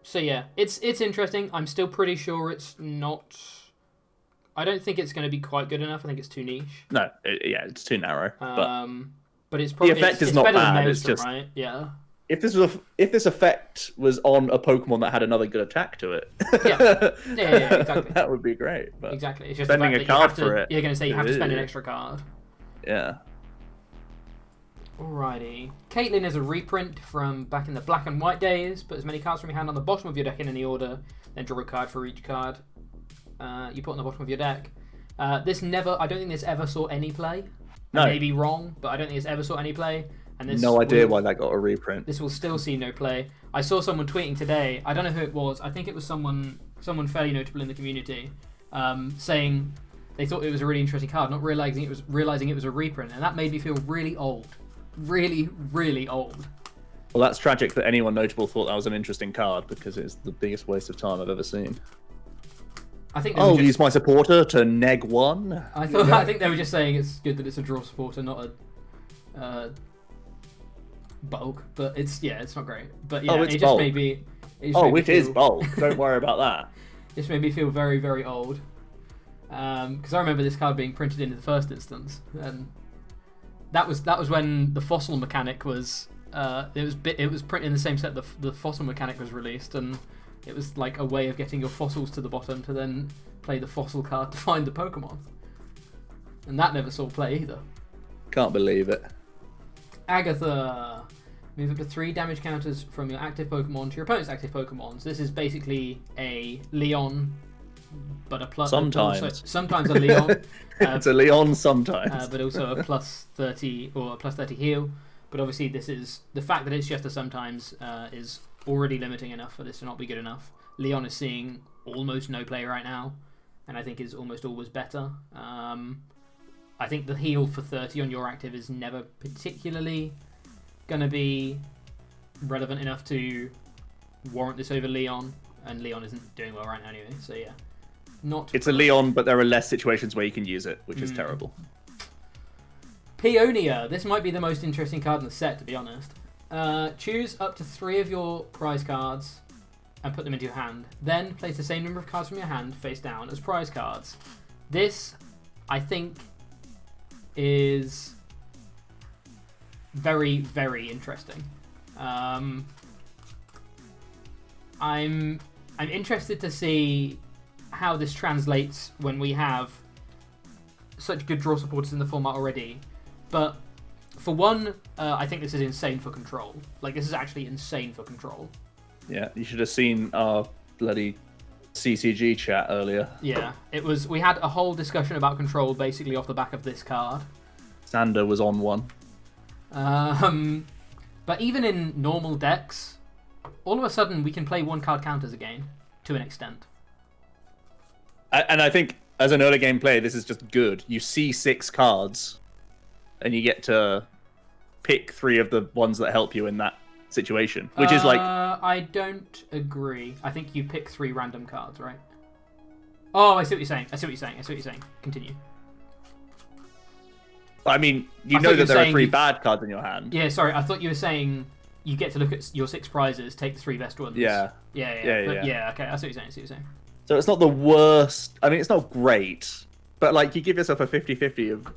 So yeah, it's interesting. I'm still pretty sure it's not... I don't think it's going to be quite good enough. I think it's too niche. No, it's too narrow. But it's probably... The effect is not bad. It's just... Right? Yeah. If this effect was on a Pokemon that had another good attack to it, yeah, exactly. That would be great. But exactly, it's just spending a card for it. You're going to say you have to spend an extra card. Yeah. Alrighty. Caitlyn is a reprint from back in the black and white days. Put as many cards from your hand on the bottom of your deck in any order, then draw a card for each card you put on the bottom of your deck. I don't think this ever saw any play. No. I may be wrong, but I don't think it's ever saw any play. And this no idea why that got a reprint. This will still see no play. I saw someone tweeting today. I don't know who it was. I think it was someone fairly notable in the community, saying they thought it was a really interesting card, not realizing it was a reprint, and that made me feel really old, really, really old. Well, that's tragic that anyone notable thought that was an interesting card, because it's the biggest waste of time I've ever seen. I think use my supporter to neg 1. I think they were just saying it's good that it's a draw supporter, not a bulk, but it's not great. But yeah, it just made me. It is bulk. Don't worry about that. It just made me feel very, very old. Because I remember this card being printed in the first instance, and that was when the fossil mechanic was. It was printed in the same set the fossil mechanic was released, and it was like a way of getting your fossils to the bottom to then play the fossil card to find the Pokemon. And that never saw play either. Can't believe it. Agatha. Move up to 3 damage counters from your active Pokemon to your opponent's active Pokemon. So this is basically a Leon, but a plus. Sometimes. Sometimes a Leon. It's a Leon sometimes. But also a plus 30 or a plus 30 heal. But obviously, this is the fact that it's just a sometimes is already limiting enough for this to not be good enough. Leon is seeing almost no play right now, and I think is almost always better. I think the heal for 30 on your active is never particularly going to be relevant enough to warrant this over Leon, and Leon isn't doing well right now anyway, so yeah. It's a Leon, but there are less situations where you can use it, which is terrible. Peonia. This might be the most interesting card in the set, to be honest. Choose up to 3 of your prize cards and put them into your hand. Then place the same number of cards from your hand face down as prize cards. This, I think, is very, very interesting. I'm interested to see how this translates when we have such good draw supporters in the format already. But for one, I think this is insane for control. Like, this is actually insane for control. Yeah, you should have seen our bloody CCG chat earlier. Yeah, it was. We had a whole discussion about control basically off the back of this card. Sander was on one. But even in normal decks, all of a sudden we can play 1-card counters again, to an extent. And I think as an early game player, this is just good. You see 6 cards, and you get to pick 3 of the ones that help you in that situation, which is like... I don't agree. I think you pick 3 random cards, right? Oh, I see what you're saying. Continue. I mean, you know that there are 3 bad cards in your hand. Yeah, sorry. I thought you were saying you get to look at your 6 prizes, take the 3 best ones. Yeah. Yeah, okay, I see what you're saying. So it's not the worst. I mean, it's not great, but like you give yourself a 50-50 of...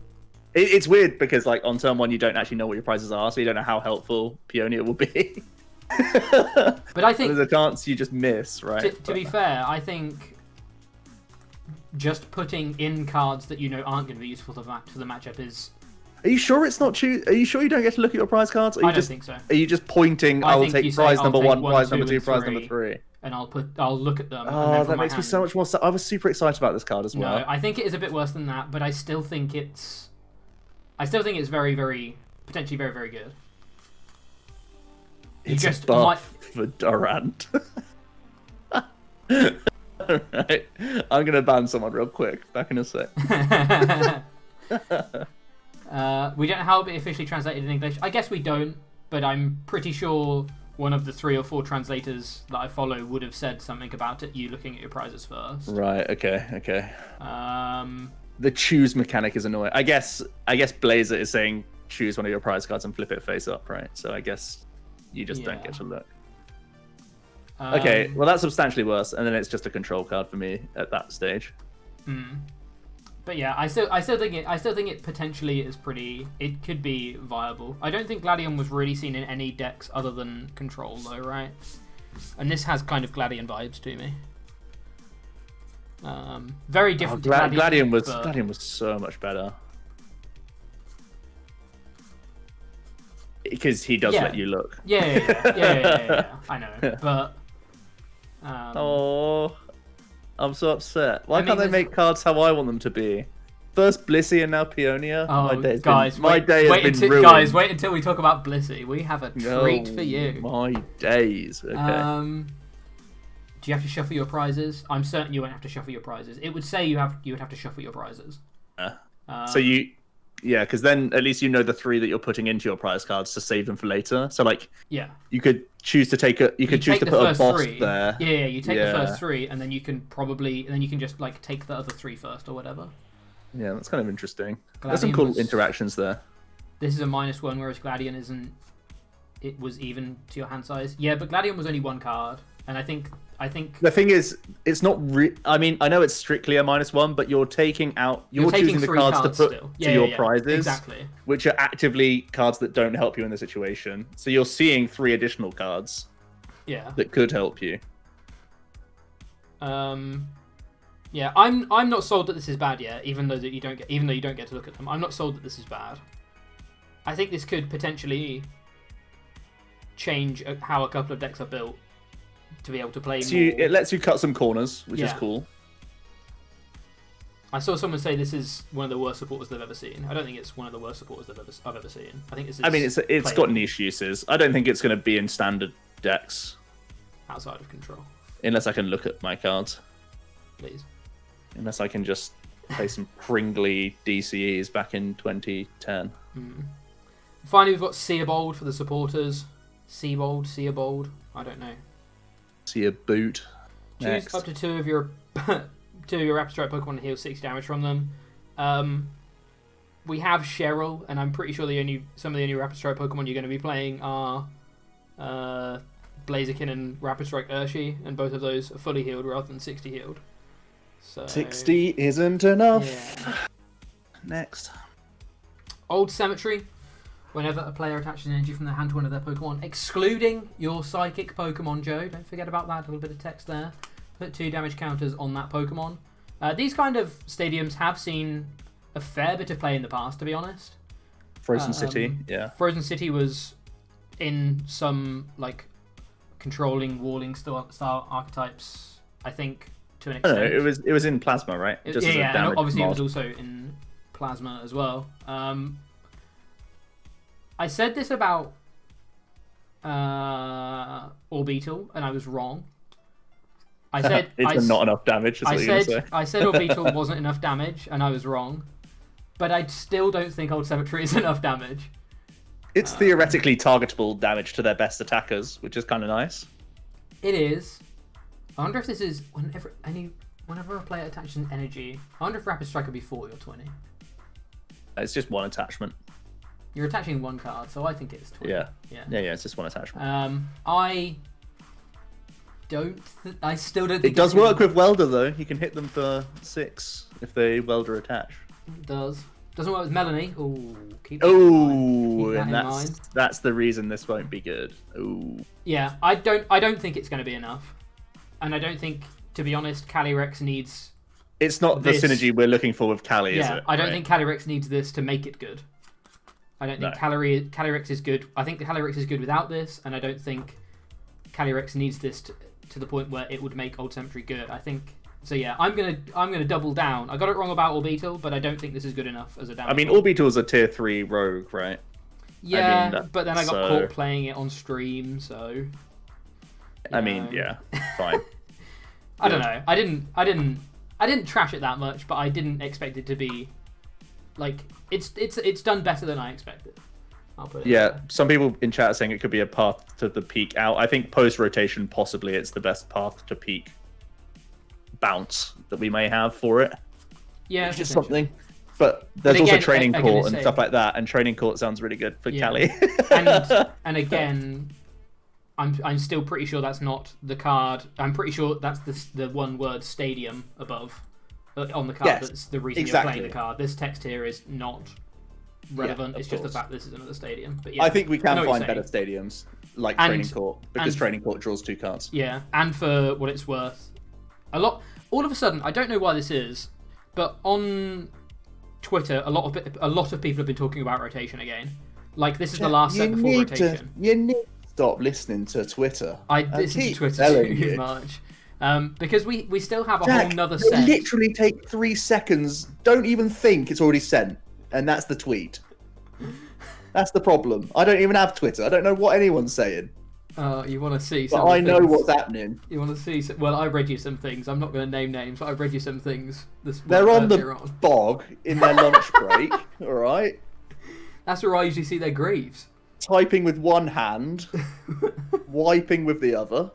It's weird because like on turn 1 you don't actually know what your prizes are, so you don't know how helpful Peonia will be. But I think... There's a chance you just miss, right? To be fair, I think... just putting in cards that you know aren't going to be useful for the matchup is... Are you sure it's not Are you sure you don't get to look at your prize cards? I don't think so. Are you just pointing, I will take prize number 1, prize number 2, prize number 3? And I'll look at them. Oh, that makes me so much more... I was super excited about this card as well. No, I think it is a bit worse than that, but I still think it's very, very... potentially very, very good. It's just a buff for Durant. Alright, I'm going to ban someone real quick. Back in a sec. We don't know how it'll be officially translated in English. I guess we don't, but I'm pretty sure one of the 3 or 4 translators that I follow would have said something about it, you looking at your prizes first. Right, okay. The choose mechanic is annoying. I guess Blazer is saying choose one of your prize cards and flip it face up, right? So I guess you just don't get to look. Okay, well that's substantially worse, and then it's just a control card for me at that stage. But yeah, I still think it potentially is pretty. It could be viable. I don't think Gladion was really seen in any decks other than control, though, right? And this has kind of Gladion vibes to me. Very different. Gladion was so much better because he does let you look. Yeah. I know, but. I'm so upset. Why can't they make cards how I want them to be? First Blissey and now Peonia. Oh, my day has been ruined. Guys, wait until we talk about Blissey. We have a treat for you. My days. Okay. Do you have to shuffle your prizes? I'm certain you won't have to shuffle your prizes. It would say you would have to shuffle your prizes. Because then at least you know the 3 that you're putting into your prize cards to save them for later. So like, you could choose to take put a boss 3. There. Yeah, you take the first 3, and then you can just like take the other 3 first or whatever. Yeah, that's kind of interesting. There's some cool interactions there. This is a -1, whereas Gladion isn't. It was even to your hand size. Yeah, but Gladion was only 1 card, and I think the thing is, it's not. I mean, I know it's strictly a -1, but you're choosing the cards to put to your prizes, exactly, which are actively cards that don't help you in the situation. So you're seeing 3 additional cards, that could help you. Yeah, I'm not sold that this is bad yet, even though you don't get to look at them. I'm not sold that this is bad. I think this could potentially change how a couple of decks are built to be able to play more. It lets you cut some corners, which is cool. I saw someone say this is one of the worst supporters they've ever seen. I don't think it's one of the worst supporters I've ever seen. I think it's got niche uses. I don't think it's going to be in standard decks. Outside of control. Unless I can look at my cards. Please. Unless I can just play some Pringly DCEs back in 2010. Finally, we've got Seabold for the supporters. Seabold. I don't know. See a boot. Choose up to two of your Rapid Strike Pokemon and heal 60 damage from them. We have Cheryl, and I'm pretty sure some of the only Rapid Strike Pokemon you're going to be playing are Blaziken and Rapid Strike Urshi, and both of those are fully healed rather than 60 healed. So 60 isn't enough. Yeah. Next. Old Cemetery. Whenever a player attaches an energy from their hand to one of their Pokemon, excluding your Psychic Pokemon, Joe, don't forget about that, a little bit of text there. Put 2 damage counters on that Pokemon. These kind of stadiums have seen a fair bit of play in the past, to be honest. Frozen City, yeah. Frozen City was in some like controlling walling style archetypes, I think, to an extent. No, it was in Plasma, right? And obviously it was also in Plasma as well. I said this about Orbeetle, and I was wrong. I said it's not enough damage. I said Orbeetle wasn't enough damage, and I was wrong. But I still don't think Old Cemetery is enough damage. It's theoretically targetable damage to their best attackers, which is kind of nice. It is. I wonder if this is whenever a player attaches an energy. I wonder if Rapid Strike would be 40 or 20. It's just one attachment. You're attaching one card, so I think it's 20. Yeah. It's just one attachment. I still don't think it does work with Welder though. You can hit them for 6 if they Welder attach. It does. Doesn't work with Melanie. That's the reason this won't be good. Ooh. Yeah, I don't think it's going to be enough, and I don't think, to be honest, Calyrex needs. It's not the synergy we're looking for with Cali, is it? I don't think Calyrex needs this to make it good. I don't think Calyrex is good. I think the Calyrex is good without this, and I don't think Calyrex needs this to the point where it would make Old Cemetery good. I think so. Yeah, I'm gonna double down. I got it wrong about Orbeetle, but I don't think this is good enough as a damage. I mean, Orbeetle's a tier 3 rogue, right? Yeah, but then I got caught playing it on stream, so. Yeah, fine. I don't know. I didn't trash it that much, but I didn't expect it to be like it's done better than I expected. I'll put it. Yeah, some people in chat are saying it could be a path to the peak out. I think post rotation, possibly it's the best path to peak bounce that we may have for it. Yeah, it's just something. But there's also training court and stuff like that, and training court sounds really good for Cali. and again, I'm still pretty sure that's not the card. I'm pretty sure that's the one word stadium above on the card. Yes, that's the reason you're playing the card. This text here is not relevant. It's just the fact this is another stadium. But yeah, I think we can find better stadiums like training court, because training court draws 2 cards. Yeah, and for what it's worth, all of a sudden, I don't know why this is, but on Twitter, a lot of people have been talking about rotation again. Like, this is the last set before rotation. You need to stop listening to Twitter. I listen to Twitter too much. Because we still have a whole nother set. Literally take 3 seconds. Don't even think it's already sent, and that's the tweet. That's the problem. I don't even have Twitter. I don't know what anyone's saying. You want to see? But I know what's happening. You want to see? Well, I read you some things. I'm not going to name names, but I read you some things. They're on the bog in their lunch break. All right. That's where I usually see their graves. Typing with one hand, wiping with the other.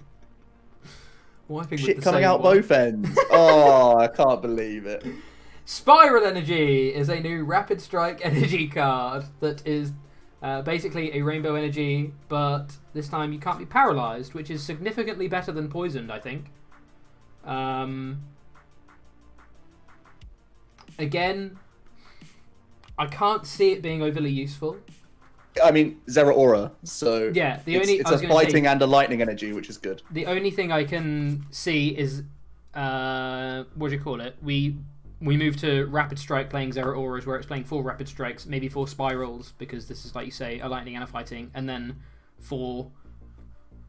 Shit coming out both ends. Oh, I can't believe it. Spiral Energy is a new Rapid Strike energy card that is basically a rainbow energy, but this time you can't be paralyzed, which is significantly better than poisoned, I think. Again, I can't see it being overly useful. I mean, Zeraora, so yeah, it's a fighting and a lightning energy, which is good. The only thing I can see is, what do you call it? We move to Rapid Strike playing Zeraoras, where it's playing 4 Rapid Strikes, maybe 4 Spirals, because this is, like you say, a lightning and a fighting, and then 4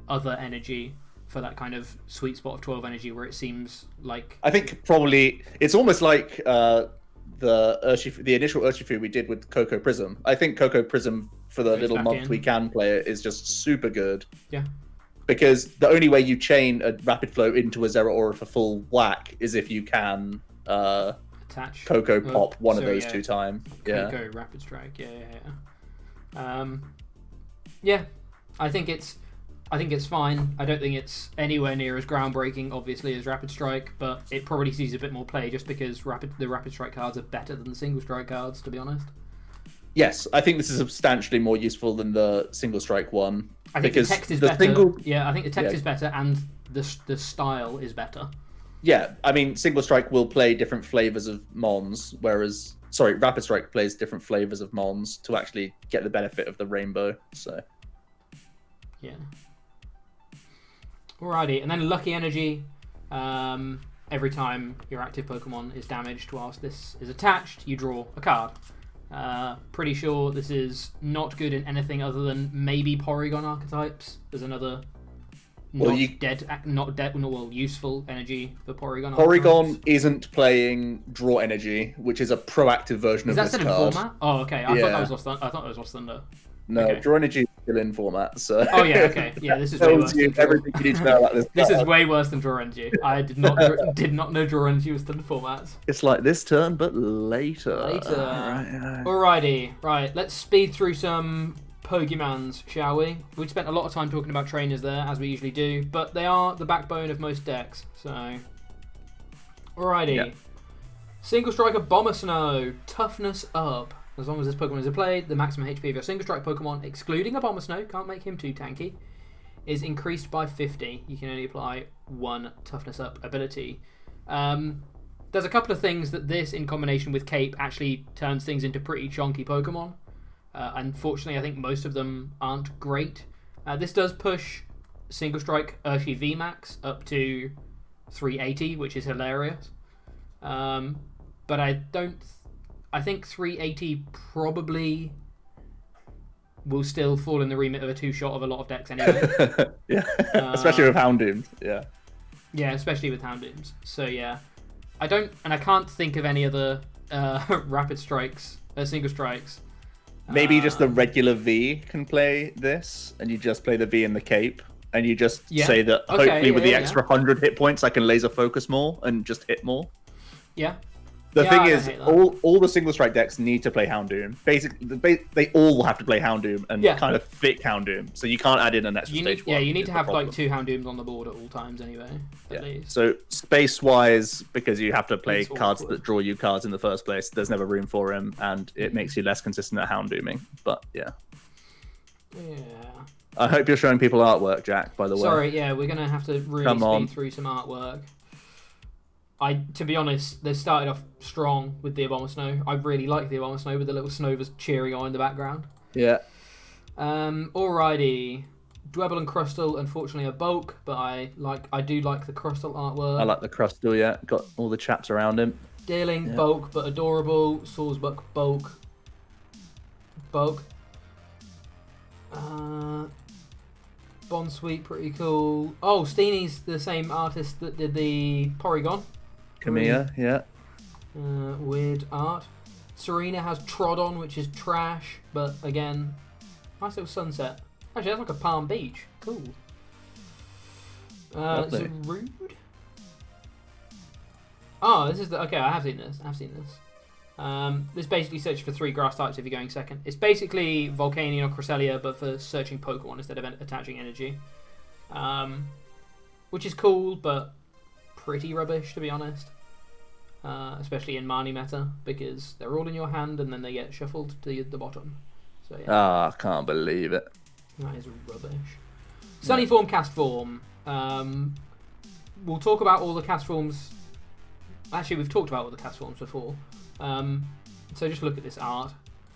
other energy for that kind of sweet spot of 12 energy where it seems like... I think probably it's almost like the initial Urshifu we did with Coco Prism. I think Coco Prism, for the little month we can play it, is just super good. Yeah. Because the only way you chain a Rapid Flow into a Zeraora for full whack is if you can attach Coco Pop of those 2 times. Coco Rapid Strike, yeah. I think it's fine. I don't think it's anywhere near as groundbreaking, obviously, as Rapid Strike, but it probably sees a bit more play just because the Rapid Strike cards are better than the Single Strike cards, to be honest. Yes, I think this is substantially more useful than the Single Strike one. I think the text is better. Yeah, I think the text is better, and the style is better. Yeah, I mean, Single Strike will play different flavors of Mons, whereas Rapid Strike plays different flavors of Mons to actually get the benefit of the rainbow. So, yeah. Alrighty, and then Lucky Energy. Every time your active Pokemon is damaged whilst this is attached, you draw a card. Pretty sure this is not good in anything other than maybe Porygon archetypes. There's another useful energy for Porygon. Porygon archetypes. Isn't playing Draw Energy, which is a proactive version of this card. Is that still in format? Oh, okay. I thought that was Lost Thunder. No, okay. Draw Energy is still in format. So. Oh yeah, okay. Yeah, this is way worse. Everything you need to know about this. This is way worse than Draw Energy. I did not know Draw Energy was still in formats. It's like this turn, but later. Alrighty, right. Let's speed through some Pokemons, shall we? We've spent a lot of time talking about trainers there, as we usually do, but they are the backbone of most decks. So, alrighty. Yep. Single Striker Abomasnow, toughness up. As long as this Pokemon is played, the maximum HP of your Single Strike Pokemon, excluding Abomasnow, can't make him too tanky, is increased by 50. You can only apply 1 toughness up ability. There's a couple of things that this, in combination with Cape, actually turns things into pretty chonky Pokemon. Unfortunately, I think most of them aren't great. This does push Single Strike Urshifu VMAX up to 380, which is hilarious. But I think 380 probably will still fall in the remit of a 2-shot of a lot of decks anyway. Yeah, especially with Houndooms. Yeah. Yeah, especially with Houndooms. So yeah, I can't think of any other Rapid Strikes, Single Strikes. Maybe just the regular V can play this, and you just play the V and the Cape, and you just say that hopefully with the extra 100 hit points, I can laser focus more and just hit more. Yeah. The thing is, all the Single Strike decks need to play Houndoom. Basically, they all have to play Houndoom and kind of fit Houndoom. So you can't add in an extra stage 1. Yeah, you need to have like 2 Houndooms on the board at all times anyway. At least. So space-wise, because you have to play cards that draw you cards in the first place, there's never room for him, and it makes you less consistent at Houndooming. But yeah. Yeah. I hope you're showing people artwork, Jack, by the way. Sorry, yeah, we're going to have to really speed through some artwork. To be honest, they started off strong with the Abomasnow. I really like the Abomasnow with the little Snovas cheering on in the background. Yeah. Alrighty. Dwebble and Crustle, unfortunately, are bulk, but I do like the Crustle artwork. I like the Crustle, yeah. Got all the chaps around him. Dealing, bulk, but adorable. Sawsbuck, bulk. Bulk. Bonsweet, pretty cool. Oh, Steenie's the same artist that did the Porygon. Kamiya, yeah. Weird art. Serena has Troodon, which is trash, but again, nice little sunset. Actually, that's like a Palm Beach. Cool. Is it rude? Oh, this is the... Okay, I have seen this. This basically searches for 3 grass types if you're going second. It's basically Volcanion or Cresselia, but for searching Pokemon instead of attaching energy. Which is cool, but pretty rubbish, to be honest. Especially in Marnie meta, because they're all in your hand and then they get shuffled to the bottom. So yeah. I can't believe it. That is rubbish. Sunny Form, Cast Form. We'll talk about all the cast forms. Actually, we've talked about all the cast forms before. So just look at this art.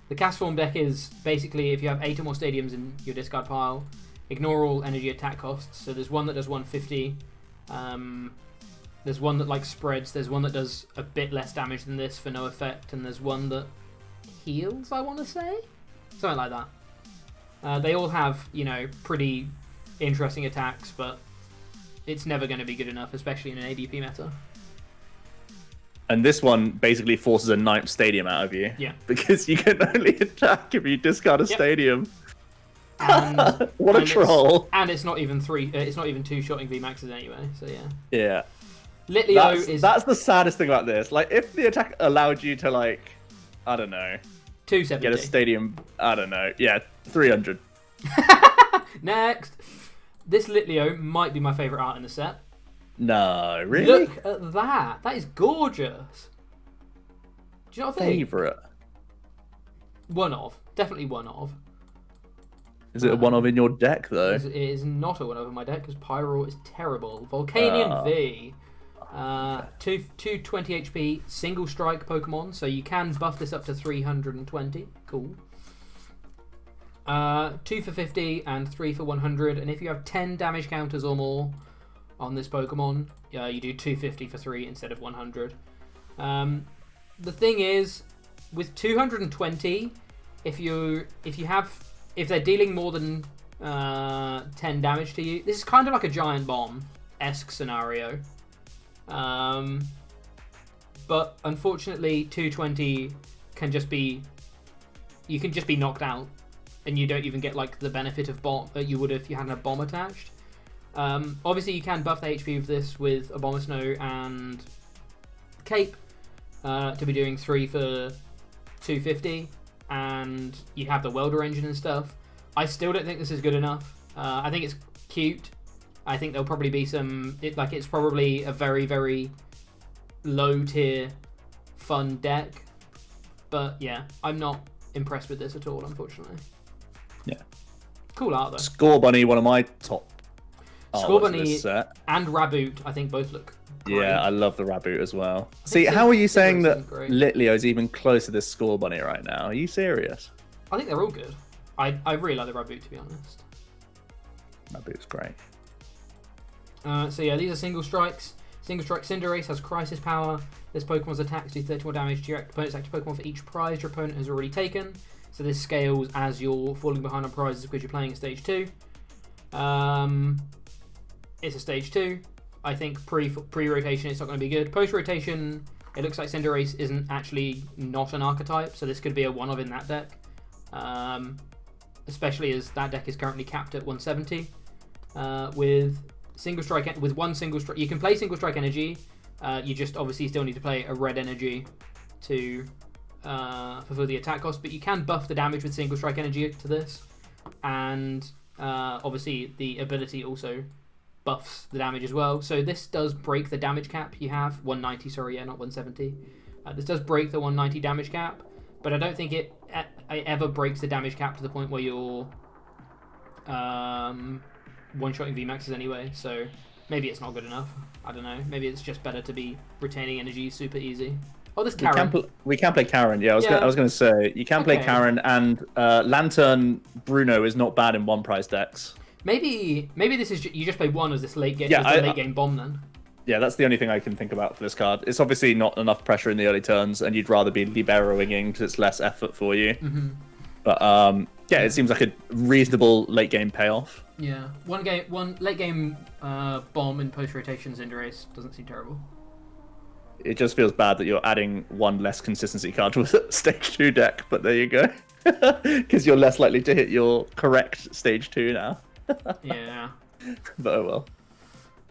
The cast form deck is basically if you have 8 or more stadiums in your discard pile, ignore all energy attack costs. So there's one that does 150. There's one that like spreads. There's one that does a bit less damage than this for no effect, and there's one that heals. I want to say something like that. They all have pretty interesting attacks, but it's never going to be good enough, especially in an ADP meta. And this one basically forces a ninth stadium out of you. Yeah. Because you can only attack if you discard a stadium. And, what a troll! And it's not even it's not even 2-shotting VMAXs anyway. So yeah. Yeah. Litleo that's the saddest thing about this. Like, if the attack allowed you to, like, I don't know, 270. get a stadium. I don't know. Yeah, 300. Next, this Litleo might be my favorite art in the set. No, really? Look at that. That is gorgeous. Do you not think? Favorite? One of. Definitely one of. Is it a one of in your deck, though? It is not a one of in my deck, because Pyro is terrible. Volcanion V. 220 HP, single strike Pokemon, so you can buff this up to 320. Cool. 2 for 50 and 3 for 100, and if you have 10 damage counters or more on this Pokemon, you do 250 for 3 instead of 100. The thing is, with 220, if they're dealing more than 10 damage to you, this is kind of like a giant bomb-esque scenario. But unfortunately, 220 can just be, you can just be knocked out, and you don't even get like the benefit of bomb that you would if you hadn't a bomb attached. Obviously, you can buff the HP of this with Abomasnow and Cape to be doing 3 for 250, and you have the Welder engine and stuff. I still don't think this is good enough. I think it's cute. I think there'll probably be some... It's probably a very, very low-tier fun deck. But, yeah, I'm not impressed with this at all, unfortunately. Yeah. Cool art, though. Score Bunny, one of my top Score Bunny and Raboot, I think, both look great. Yeah, I love the Raboot as well. See, how are you saying that Litleo is even close to this Score Bunny right now? Are you serious? I think they're all good. I really like the Raboot, to be honest. Raboot's great. So yeah, these are single strikes. Single strike Cinderace has Crisis Power. This Pokemon's attacks do 30 more damage to your opponent's active Pokemon for each prize your opponent has already taken. So this scales as you're falling behind on prizes because you're playing a Stage 2. It's a Stage 2. I think pre-rotation it's not going to be good. Post-rotation, it looks like Cinderace isn't actually not an archetype, so this could be a one-of in that deck. Especially as that deck is currently capped at 170. With single strike, with one single strike, you can play single strike energy. You just obviously still need to play a red energy to fulfill the attack cost, but you can buff the damage with single strike energy to this, and obviously the ability also buffs the damage as well. So this does break the damage cap you have. 190, sorry, yeah, not 170. This does break the 190 damage cap, but I don't think it ever breaks the damage cap to the point where you're one-shotting VMAXs anyway, so maybe it's not good enough. I don't know. Maybe it's just better to be retaining energy super easy. Oh, this Karen. We can play Karen. Yeah, I was going to say you can play Karen, and Lantern Bruno is not bad in one prize decks. Maybe this is you just play one as this late game. Yeah, late game bomb then. Yeah, that's the only thing I can think about for this card. It's obviously not enough pressure in the early turns, and you'd rather be Liberoing because it's less effort for you. Mm-hmm. But yeah, it seems like a reasonable late game payoff. Yeah, one late game bomb in post rotation Cinderace doesn't seem terrible. It just feels bad that you're adding one less consistency card to a stage 2 deck, but there you go. Because you're less likely to hit your correct stage 2 now. Yeah. But oh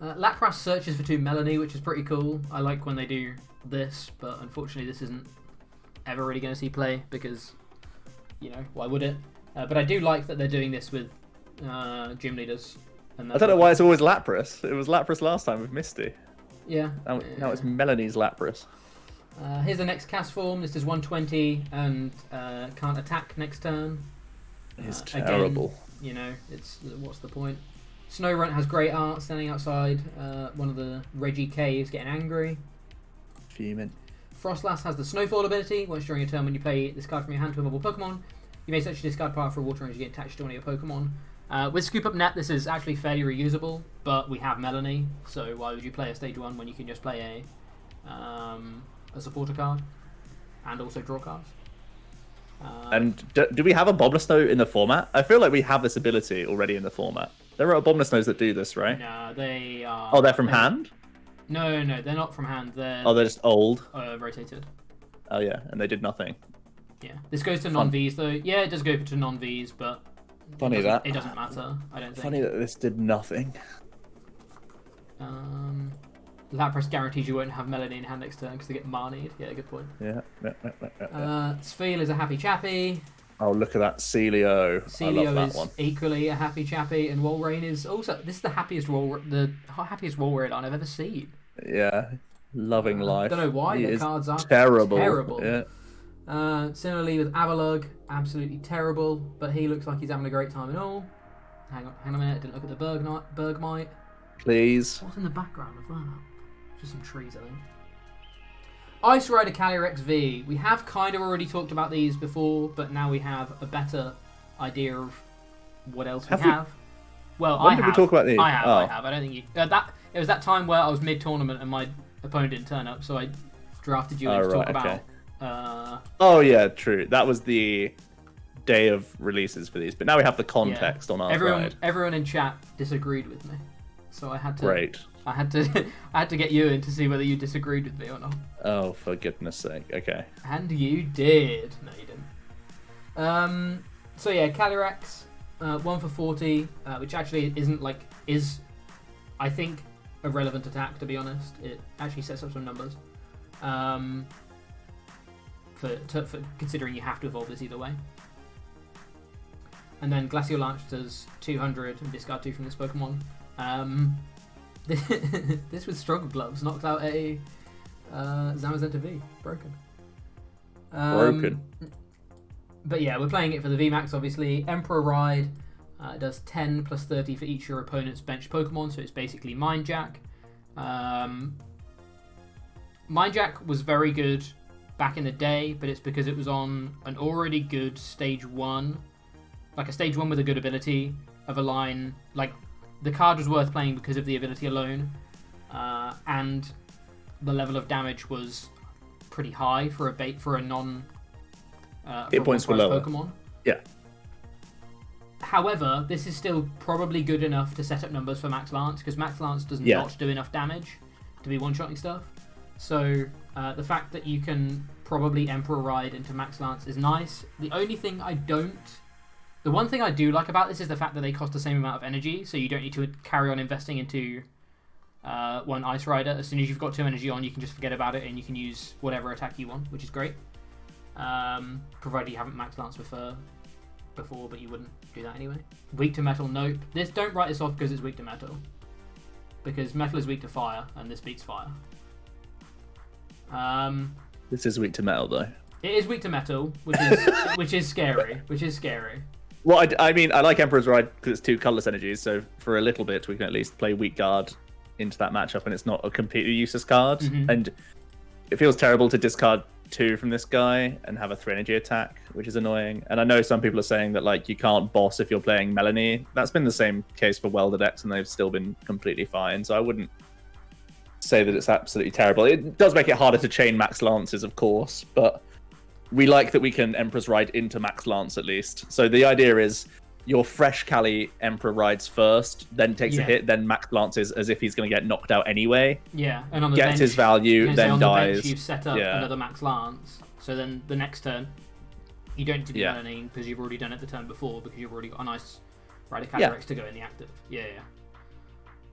well. Lapras searches for 2 Melanie, which is pretty cool. I like when they do this, but unfortunately this isn't ever really going to see play because, you know, why would it? But I do like that they're doing this with gym leaders. And I don't know why it's always Lapras. It was Lapras last time with Misty. Yeah. Now it's Melanie's Lapras. Here's the next cast form. This is 120 and can't attack next turn. It's terrible. Again, you know, what's the point? Snorunt has great art, standing outside one of the Reggie caves, getting angry. Fuming. Frostlass has the Snowfall ability. Once during a turn, when you play this card from your hand to a mobile Pokemon, you may search your discard pile for a water energy get attached to one of your Pokemon. With Scoop Up Net, this is actually fairly reusable, but we have Melanie, so why would you play a Stage 1 when you can just play a supporter card and also draw cards? And do we have a Abomasnow in the format? I feel like we have this ability already in the format. There are Abominus that do this, right? No, they are... Oh, they're from hand? No, they're not from hand. They're just old? Rotated. Oh, yeah, and they did nothing. Yeah, this goes to non-Vs, though. Yeah, it does go to non-Vs, but... Funny it that. It doesn't matter, I don't think. Funny that this did nothing. Lapras guarantees you won't have Melanie in hand next turn because they get Marnied. Yeah, good point. Yeah. Sfeel is a happy chappy. Oh, look at that Celio. Celio I love that is one. equally a happy chappy, and Walrein is also... This is the happiest Walrein line I've ever seen. Yeah, loving life. I don't know why the cards are terrible. Yeah. Similarly with Avalugg, absolutely terrible, but he looks like he's having a great time and all. Hang on a minute, didn't look at the Bergmite. Please. What's in the background of that? Just some trees, I think. Ice Rider Calyrex V. We have kind of already talked about these before, but now we have a better idea of what else we have. Well, when did we talk about these? I have. I don't think you... it was that time where I was mid-tournament and my opponent didn't turn up, so I drafted you in to talk about... Oh, yeah, true. That was the day of releases for these, but now we have the context on our side. Everyone in chat disagreed with me, so I had to... Great. I had to get you in to see whether you disagreed with me or not. Oh, for goodness sake. Okay. And you did. No, you didn't. So yeah, Calyrex, 1 for 40, which actually is, I think, a relevant attack, to be honest. It actually sets up some numbers. For considering you have to evolve this either way. And then Glacial Launch does 200 and discard 2 from this Pokemon. This with Struggle Gloves knocks out a Zamazenta V. Broken. But yeah, we're playing it for the VMAX, obviously. Emperor Ride does 10 plus 30 for each of your opponent's bench Pokemon, so it's basically Mind Jack. Mind Jack was very good back in the day, but it's because it was on an already good stage 1. Like a stage 1 with a good ability of a line, like... The card was worth playing because of the ability alone, and the level of damage was pretty high for a non hit points were lower. Pokemon. Yeah. However, this is still probably good enough to set up numbers for Max Lance because Max Lance does not do enough damage to be one-shotting stuff. So the fact that you can probably Emperor Ride into Max Lance is nice. The one thing I do like about this is the fact that they cost the same amount of energy, so you don't need to carry on investing into one Ice Rider. As soon as you've got 2 energy on, you can just forget about it and you can use whatever attack you want, which is great. Provided you haven't Max Lance before, but you wouldn't do that anyway. Weak to Metal, nope. Don't write this off because it's weak to Metal. Because Metal is weak to Fire, and this beats Fire. This is weak to Metal, though. It is weak to Metal, which is scary. Well, I mean, I like Emperor's Ride because it's 2 colourless energies, so for a little bit we can at least play Weak Guard into that matchup, and it's not a completely useless card. Mm-hmm. And it feels terrible to discard 2 from this guy and have a 3 energy attack, which is annoying. And I know some people are saying that like you can't boss if you're playing Melanie. That's been the same case for Welder decks, and they've still been completely fine. So I wouldn't say that it's absolutely terrible. It does make it harder to chain Max Lances, of course, but we like that we can Emperor's Ride into Max Lance at least. So the idea is your fresh Cali Emperor rides first, then takes a hit, then Max Lances as if he's going to get knocked out anyway. Yeah, and on the gets bench, his value, then dies. The bench, you've set up another Max Lance, so then the next turn you don't need to do anything because you've already done it the turn before because you've already got a nice Rider Calyrex to go in the active.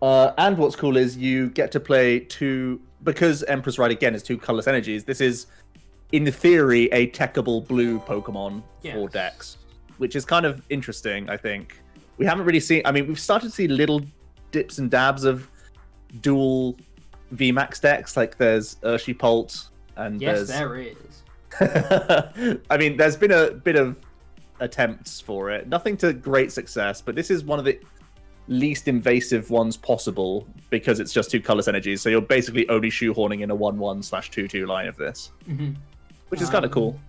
And what's cool is you get to play 2 because Emperor's Ride again is 2 colorless energies. This is in theory a techable blue Pokemon for decks, which is kind of interesting. I think we haven't really seen. I mean, we've started to see little dips and dabs of dual VMAX decks. Like there's Urshipult and there is. I mean, there's been a bit of attempts for it. Nothing to great success, but this is one of the least invasive ones possible because it's just 2 colorless energies. So you're basically only shoehorning in a 1/1/2/2 line of this, which is kind of cool.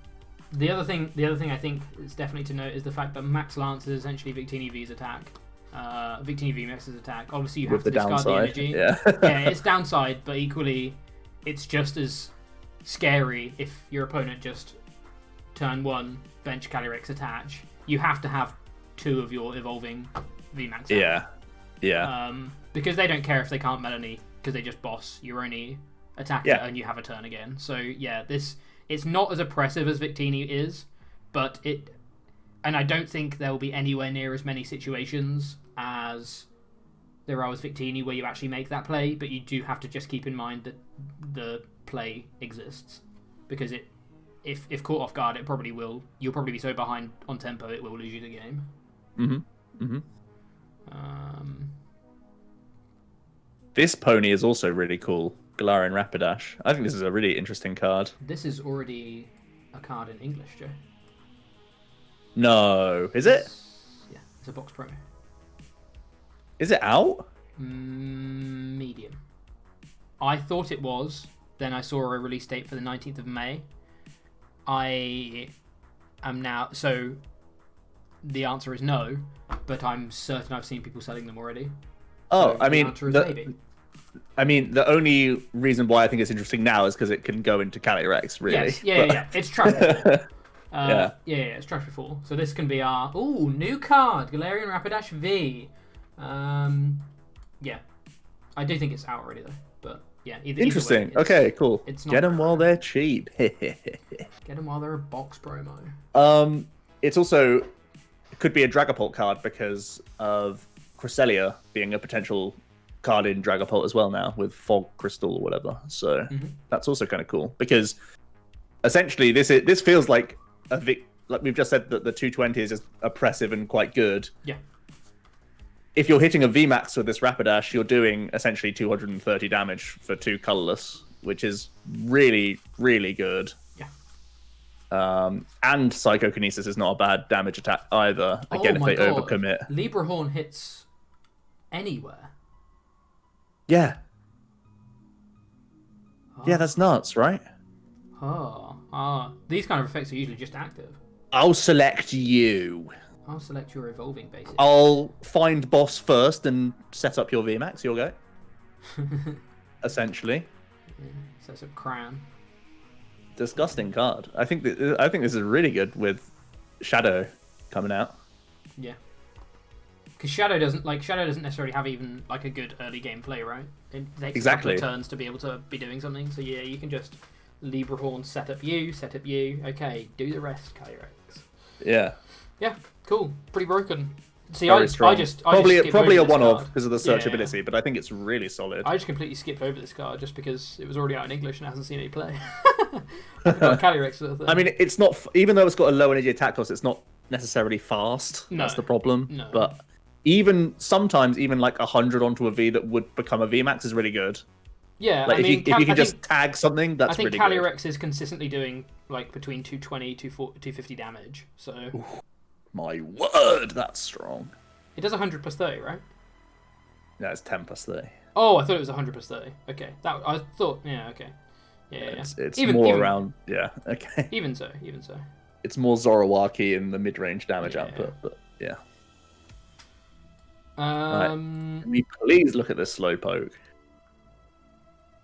The other thing I think is definitely to note is the fact that Max Lance is essentially Victini V's attack. Victini V Max's attack. Obviously, you have to discard the energy. Yeah, it's downside, but equally, it's just as scary if your opponent just turn 1 bench Calyrex attach. You have to have 2 of your evolving VMAX. Yeah. Because they don't care if they can't Melanie, because they just boss your only attacker and you have a turn again. So yeah, it's not as oppressive as Victini is, but and I don't think there will be anywhere near as many situations as there are with Victini where you actually make that play, but you do have to just keep in mind that the play exists, because if caught off guard, you'll probably be so behind on tempo it will lose you the game. This pony is also really cool. Galarian Rapidash. I think this is a really interesting card. This is already a card in English, Joe. No. Is it? Yeah, it's a box promo. Is it out? Medium. I thought it was. Then I saw a release date for the 19th of May. I am now... So, the answer is no, but I'm certain I've seen people selling them already. Oh, so I mean... The answer is maybe. I mean, the only reason why I think it's interesting now is because it can go into Calyrex, really. Yes, yeah. It's trash. It's trash before. So this can be our... Ooh, new card. Galarian Rapidash V. Yeah. I do think it's out already, though. But, yeah. Interesting. Either way, okay, cool. It's not Get them while they're cheap. Get them while they're a box promo. It's also... It could be a Dragapult card because of Cresselia being a potential card in Dragapult as well now with Fog Crystal or whatever. So that's also kind of cool because essentially this feels like like we've just said that the 220 is just oppressive and quite good. Yeah. If you're hitting a VMAX with this Rapidash, you're doing essentially 230 damage for 2 colorless, which is really, really good. Yeah. And Psychokinesis is not a bad damage attack either. Again, if they overcommit. Librahorn hits anywhere. Yeah. Yeah, that's nuts, right? These kind of effects are usually just active. I'll select you. I'll select your evolving, basically. I'll find boss first and set up your VMAX. You'll go. Essentially. Yeah, sets up Cram. Disgusting card. I think this is really good with Shadow coming out. Yeah. Because Shadow doesn't necessarily have even like a good early game play, right? It takes a couple of turns to be able to be doing something. So yeah, you can just Librahorn set up you. Okay, do the rest, Calyrex. Yeah. Yeah, cool. Pretty broken. See, Very I strong. just probably a one-off because of the searchability, but I think it's really solid. I just completely skipped over this card just because it was already out in English and hasn't seen any play. I forgot Calyrex sort of thing. I mean, it's not even though it's got a low energy attack cost, it's not necessarily fast. No, that's the problem. No. But sometimes like 100 onto a V that would become a VMAX is really good. Yeah, like if you can just tag something, that's really good. I think Calyrex is consistently doing like between 220 250 damage. So. Ooh, my word, that's strong. It does 100 plus 30, right? No, it's 10 plus 30. Oh, I thought it was 100 plus 30. Okay, I thought. Yeah, okay. Yeah. It's more around. Yeah, okay. Even so. It's more Zoroark in the mid-range damage output, but yeah. Right. Can we please look at this Slowpoke?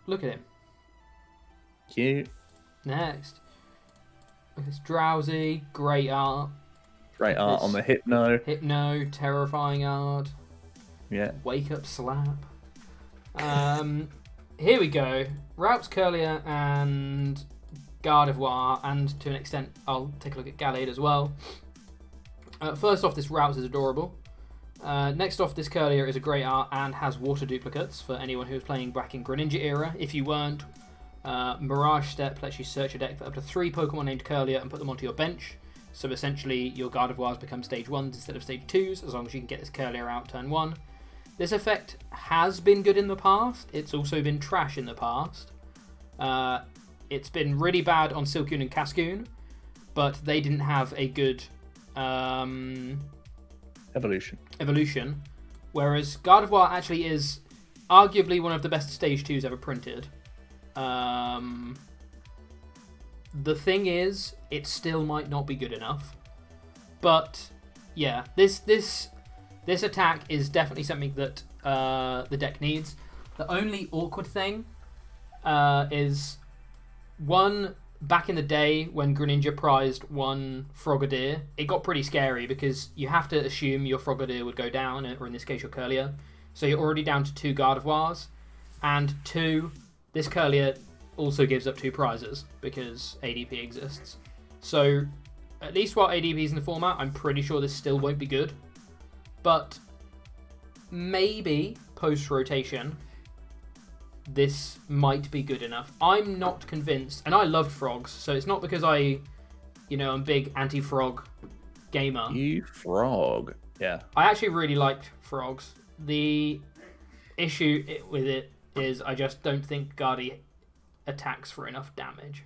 Look at him. Cute. Next. It's Drowsy. Great art. Great art on the Hypno. Hypno. Terrifying art. Yeah. Wake up slap. Here we go. Routes Curlier and Gardevoir, and to an extent, I'll take a look at Gallade as well. First off, this Routes is adorable. Next off, this Curlier is a great art and has water duplicates for anyone who's playing back in Greninja era. If you weren't, Mirage Step lets you search a deck for up to 3 Pokemon named Curlier and put them onto your bench. So essentially, your Gardevoirs become stage 1s instead of stage 2s, as long as you can get this Curlier out turn 1. This effect has been good in the past. It's also been trash in the past. It's been really bad on Silcoon and Cascoon, but they didn't have a good evolution. Whereas Gardevoir actually is arguably one of the best stage 2s ever printed. The thing is, it still might not be good enough. But yeah, this attack is definitely something that the deck needs. The only awkward thing is back in the day when Greninja prized one Frogadier, it got pretty scary because you have to assume your Frogadier would go down, or in this case your Curlier. So you're already down to 2 Gardevoirs, and 2, this Curlier also gives up 2 prizes because ADP exists. So at least while ADP is in the format, I'm pretty sure this still won't be good. But maybe post-rotation, this might be good enough. I'm not convinced, and I loved frogs, so it's not because I'm a big anti-frog gamer. You frog. Yeah. I actually really liked frogs. The issue with it is I just don't think Guardy attacks for enough damage.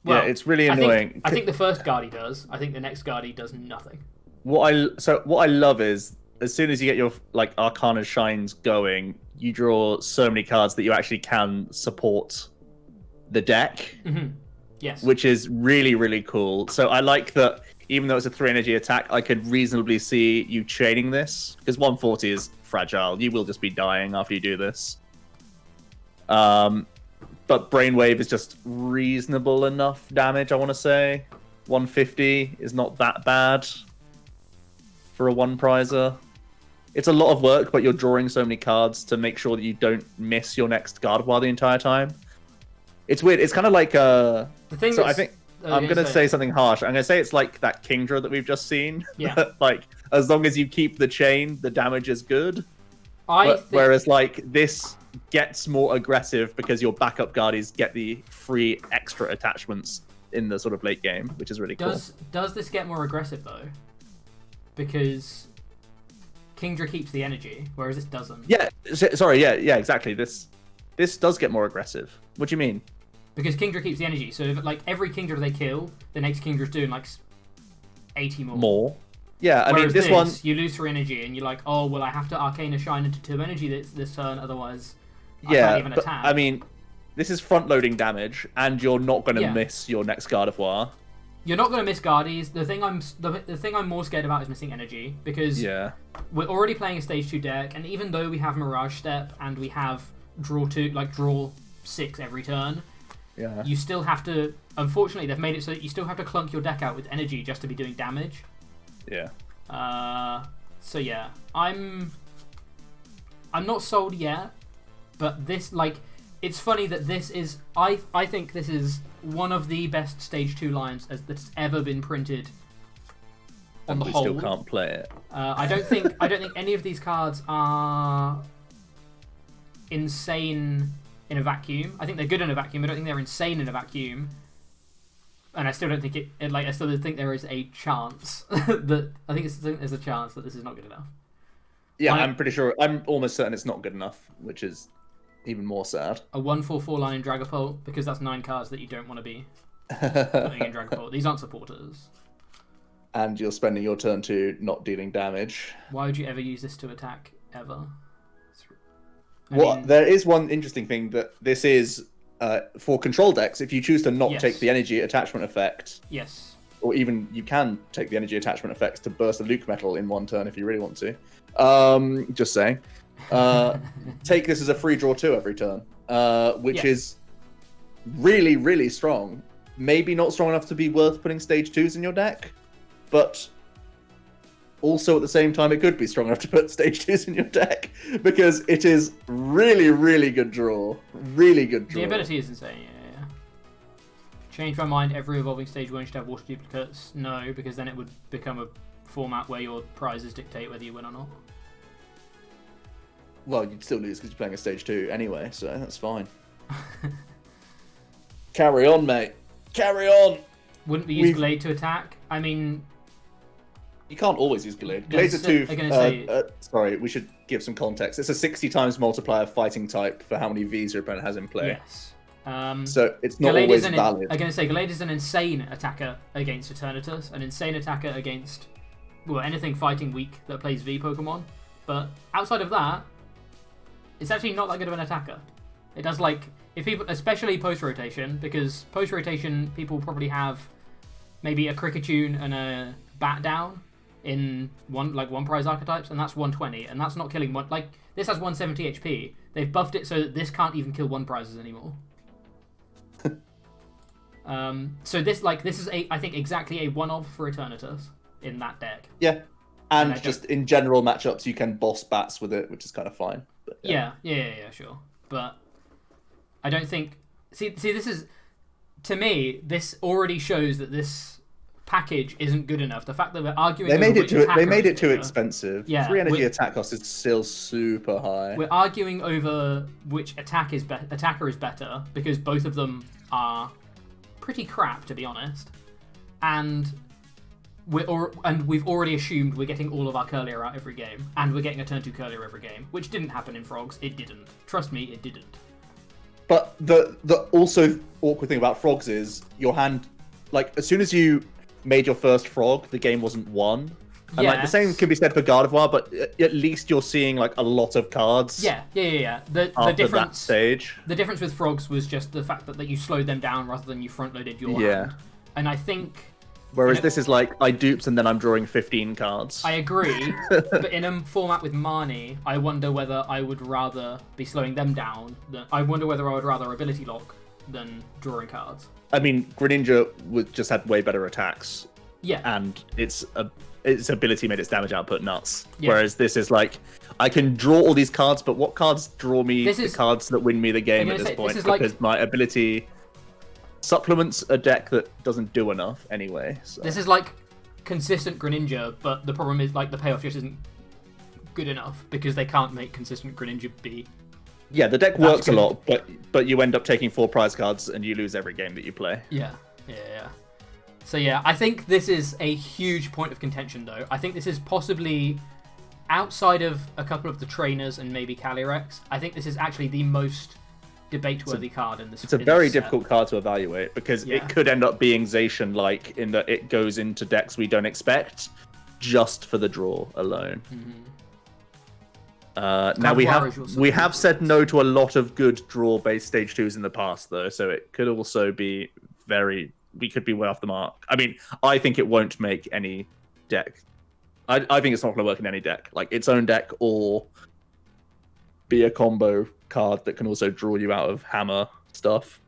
Well, yeah, it's really annoying. I think the first Guardy does. I think the next Guardy does nothing. What I love is as soon as you get your Arcana Shines going, you draw so many cards that you actually can support the deck. Mm-hmm. Yes. Which is really, really cool. So I like that even though it's a 3 energy attack, I could reasonably see you chaining this. Because 140 is fragile. You will just be dying after you do this. But Brainwave is just reasonable enough damage, I want to say. 150 is not that bad for a 1-prizer. It's a lot of work, but you're drawing so many cards to make sure that you don't miss your next Gardevoir the entire time. It's weird. It's kind of like I think I'm going to say something harsh. I'm going to say it's like that Kingdra that we've just seen. Yeah. Like, as long as you keep the chain, the damage is good. Whereas, like, this gets more aggressive because your backup guardies get the free extra attachments in the sort of late game, which is really cool. Does this get more aggressive, though? Because Kingdra keeps the energy, whereas this doesn't. Yeah, sorry, yeah, exactly. This does get more aggressive. What do you mean? Because Kingdra keeps the energy, so if, like, every Kingdra they kill, the next Kingdra's doing, like, 80 more. More? Yeah, I whereas mean, this one... you lose 3 energy, and you're like, oh, well, I have to Arcana Shine into 2 energy this turn, otherwise I can't even attack. I mean, this is front-loading damage, and you're not going to miss your next Gardevoir. You're not going to miss Guardies. The thing I'm more scared about is missing energy, because we're already playing a stage 2 deck, and even though we have Mirage Step and we have draw 6 every turn, you still have to. Unfortunately, they've made it so that you still have to clunk your deck out with energy just to be doing damage. Yeah. So yeah, I'm not sold yet, but this, like, it's funny that this is. I think this is one of the best stage 2 lines that's ever been printed. On the whole, we still can't play it. I don't think any of these cards are insane in a vacuum. I think they're good in a vacuum. I don't think they're insane in a vacuum. And I still don't think I still think there is a chance that there's a chance that this is not good enough. Yeah, I'm pretty sure. I'm almost certain it's not good enough, which is even more sad. A 1/4/4 line in Dragapult, because that's 9 cards that you don't want to be putting in Dragapult. These aren't supporters. And you're spending your turn 2 not dealing damage. Why would you ever use this to attack ever? There is one interesting thing that this is for control decks. If you choose to not take the energy attachment effect, or even you can take the energy attachment effects to burst a Luke Metal in 1 turn if you really want to. Just saying. Take this as a free draw 2 every turn, which is really, really strong. Maybe not strong enough to be worth putting stage 2s in your deck, but also at the same time it could be strong enough to put stage 2s in your deck, because it is really, really good draw. Really good draw. The ability is insane, yeah. Change my mind, every evolving stage 1 should have water duplicates. No, because then it would become a format where your prizes dictate whether you win or not. Well, you'd still lose because you're playing a stage 2 anyway, so that's fine. Carry on, mate. Carry on! Wouldn't we use Glade to attack? I mean... You can't always use Glade. Glade's a 2... sorry, we should give some context. It's a 60 times multiplier fighting type for how many Vs your opponent has in play. Yes. So it's not always valid. I'm going to say Glade is an insane attacker against Eternatus, an insane attacker against anything fighting weak that plays V Pokemon. But outside of that, it's actually not that good of an attacker. It does, like, if people, especially post-rotation, because post-rotation people probably have maybe a Kricketune and a Bat down in one prize archetypes, and that's 120, and that's not killing one. Like, this has 170 HP. They've buffed it so that this can't even kill 1 prizes anymore. So this is I think exactly a 1-of for Eternatus in that deck. Yeah. And just in general matchups, you can boss bats with it, which is kind of fine. But, yeah, sure. But I don't think... See, this is... To me, this already shows that this package isn't good enough. The fact that we're arguing They made it too expensive. Yeah, 3 energy attack cost is still super high. We're arguing over which attacker is better because both of them are pretty crap, to be honest. And we've already assumed we're getting all of our Curlier out every game, and we're getting a turn 2 Curlier every game, which didn't happen in Frogs. It didn't. Trust me, it didn't. But the also awkward thing about Frogs is your hand, like, as soon as you made your first Frog, the game wasn't won. And like the same can be said for Gardevoir, but at least you're seeing like a lot of cards. Yeah. The difference that stage. The difference with Frogs was just the fact that you slowed them down rather than you front loaded your hand. And I think. Whereas this is like I dupes and then I'm drawing 15 cards. I agree, but in a format with Marnie, I wonder whether I would rather be slowing them down. I wonder whether I would rather ability lock than drawing cards. I mean, Greninja just had way better attacks. Yeah. And its ability made its damage output nuts. Yeah. Whereas this is like, I can draw all these cards, but what cards draw me the cards that win me the game at this point? Because my ability supplements a deck that doesn't do enough anyway. So. This is like consistent Greninja, but the problem is like the payoff just isn't good enough because they can't make consistent Greninja be. Yeah, the deck works a lot, but you end up taking 4 prize cards and you lose every game that you play. Yeah. So yeah, I think this is a huge point of contention though. I think this is possibly, outside of a couple of the trainers and maybe Calyrex, I think this is actually the most debate-worthy card in this. It's a very difficult card to evaluate because it could end up being Zacian-like in that it goes into decks we don't expect just for the draw alone. Now we have said no to a lot of good draw-based stage 2s in the past though, so it could also be we could be way off the mark. I mean, I think it won't make any deck. I think it's not going to work in any deck, like its own deck or be a combo card that can also draw you out of hammer stuff.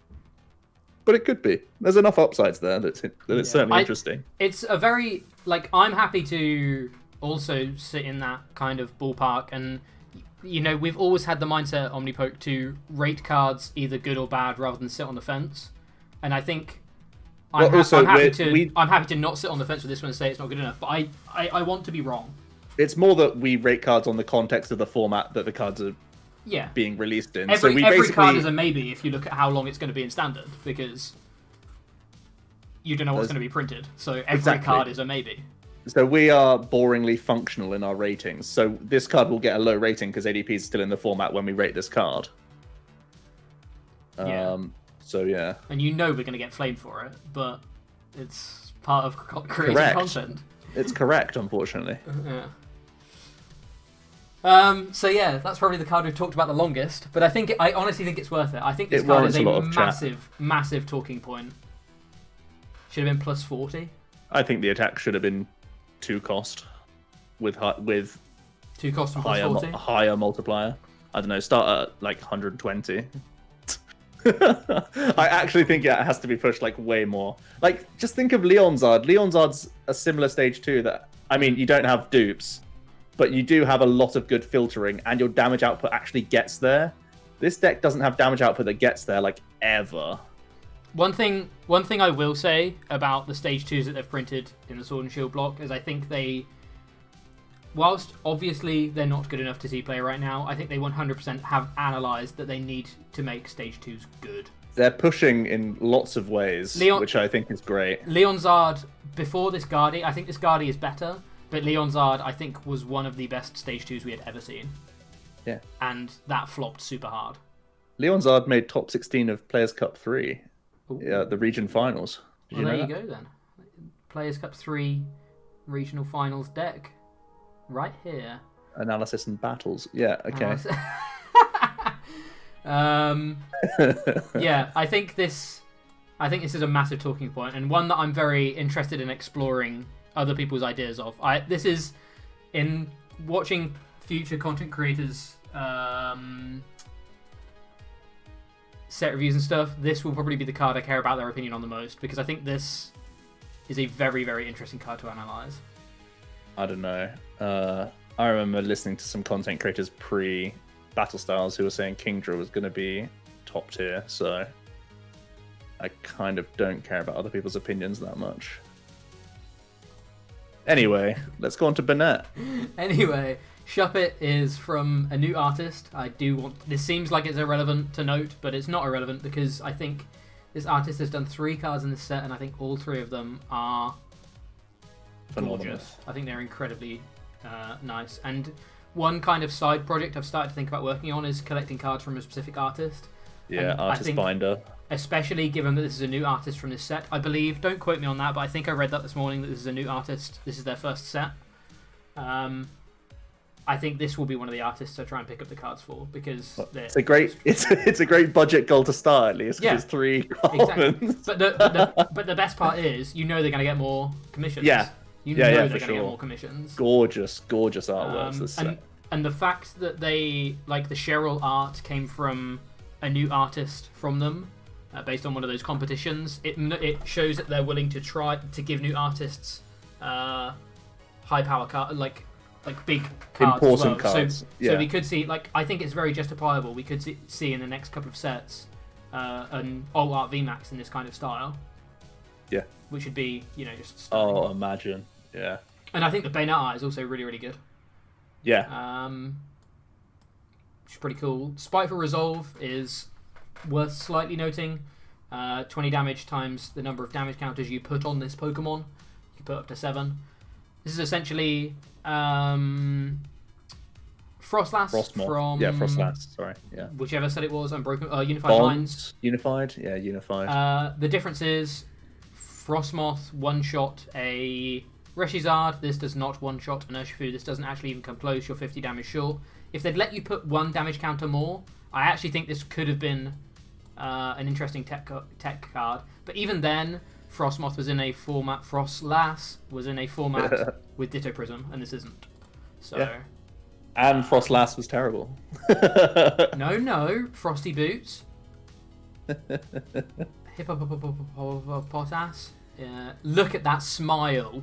But it could be. There's enough upsides there that it's certainly interesting. It's a very, like, I'm happy to also sit in that kind of ballpark. And, you know, we've always had the mindset, Omnipoke, to rate cards either good or bad rather than sit on the fence. And I think I'm happy to not sit on the fence with this one and say it's not good enough. But I want to be wrong. It's more that we rate cards on the context of the format that the cards are being released in. Every card is a maybe if you look at how long it's going to be in standard, because you don't know what's going to be printed. So every card is a maybe. So we are boringly functional in our ratings. So this card will get a low rating because ADP is still in the format when we rate this card. So yeah. And you know we're going to get flamed for it, but it's part of creating content. It's correct, unfortunately. So yeah, that's probably the card we've talked about the longest, but I honestly think it's worth it. I think this card is a massive talking point. Should have been plus 40. I think the attack should have been 2 cost with 2 cost and plus 40. Higher multiplier. I don't know, start at like 120. I actually think it has to be pushed like way more. Like, just think of Leonzard. Leonzard's a similar stage 2 that, I mean, you don't have dupes, but you do have a lot of good filtering, and your damage output actually gets there. This deck doesn't have damage output that gets there, like, ever. One thing I will say about the stage 2s that they've printed in the Sword and Shield block is I think they, whilst obviously they're not good enough to Z-play right now, I think they 100% have analysed that they need to make stage 2s good. They're pushing in lots of ways, which I think is great. Leonzard, before this Guardi, I think this Guardi is better, but Leonzard, I think, was one of the best stage 2s we had ever seen. Yeah. And that flopped super hard. Leonzard made top 16 of Players' Cup 3. Yeah, the region finals. Well, there you go then. Players' Cup 3 regional finals deck. Right here. Analysis and battles. Yeah, okay. Yeah, I think this is a massive talking point, and one that I'm very interested in exploring other people's ideas of. This is, in watching future content creators set reviews and stuff, this will probably be the card I care about their opinion on the most, because I think this is a very, very interesting card to analyze. I don't know. I remember listening to some content creators pre-Battle Styles who were saying Kingdra was going to be top tier, so I kind of don't care about other people's opinions that much. Anyway, let's go on to Bennett. Anyway, Shuppet is from a new artist. This seems like it's irrelevant to note, but it's not irrelevant because I think this artist has done 3 cards in this set, and I think all 3 of them are gorgeous. I think they're incredibly nice. And one kind of side project I've started to think about working on is collecting cards from a specific artist. Yeah, artist binder. Especially given that this is a new artist from this set, I believe. Don't quote me on that, but I think I read that this morning that this is a new artist. This is their first set. I think this will be one of the artists I try and pick up the cards for because it's a great budget goal to start at least. Yeah, it's 3 commons. Exactly. But the best part is they're going to get more commissions. Yeah. They're going to get more commissions. Gorgeous artworks. This set. And the fact that they the Cheryl art came from a new artist from them, based on one of those competitions, it shows that they're willing to try to give new artists high power card like big cards, important cards. So we could see I think it's very justifiable. We could see in the next couple of sets an alt art VMAX in this kind of style. Yeah, which would be just stunning. Oh, imagine. Yeah. And I think the Bennett art is also really, really good. Yeah. Which is pretty cool. Spiteful Resolve is worth slightly noting. 20 damage times the number of damage counters you put on this Pokemon. You can put up to 7. This is essentially Frostlass from... Yeah, Frostlass, sorry. Yeah. Whichever set it was, Unbroken... Unified Bonds. Minds. Unified? Yeah, Unified. The difference is Frostmoth one-shot a Reshizard. This does not one-shot an Urshifu. This doesn't actually even come close. You're 50 damage short. If they'd let you put 1 damage counter more, I actually think this could have been an interesting tech card. But even then, Frostmoth was in a format. Frostlass was in a format with Ditto Prism, and this isn't. So. Yeah. And Frostlass was terrible. No, Frosty Boots. Hippopotass. Look at that smile.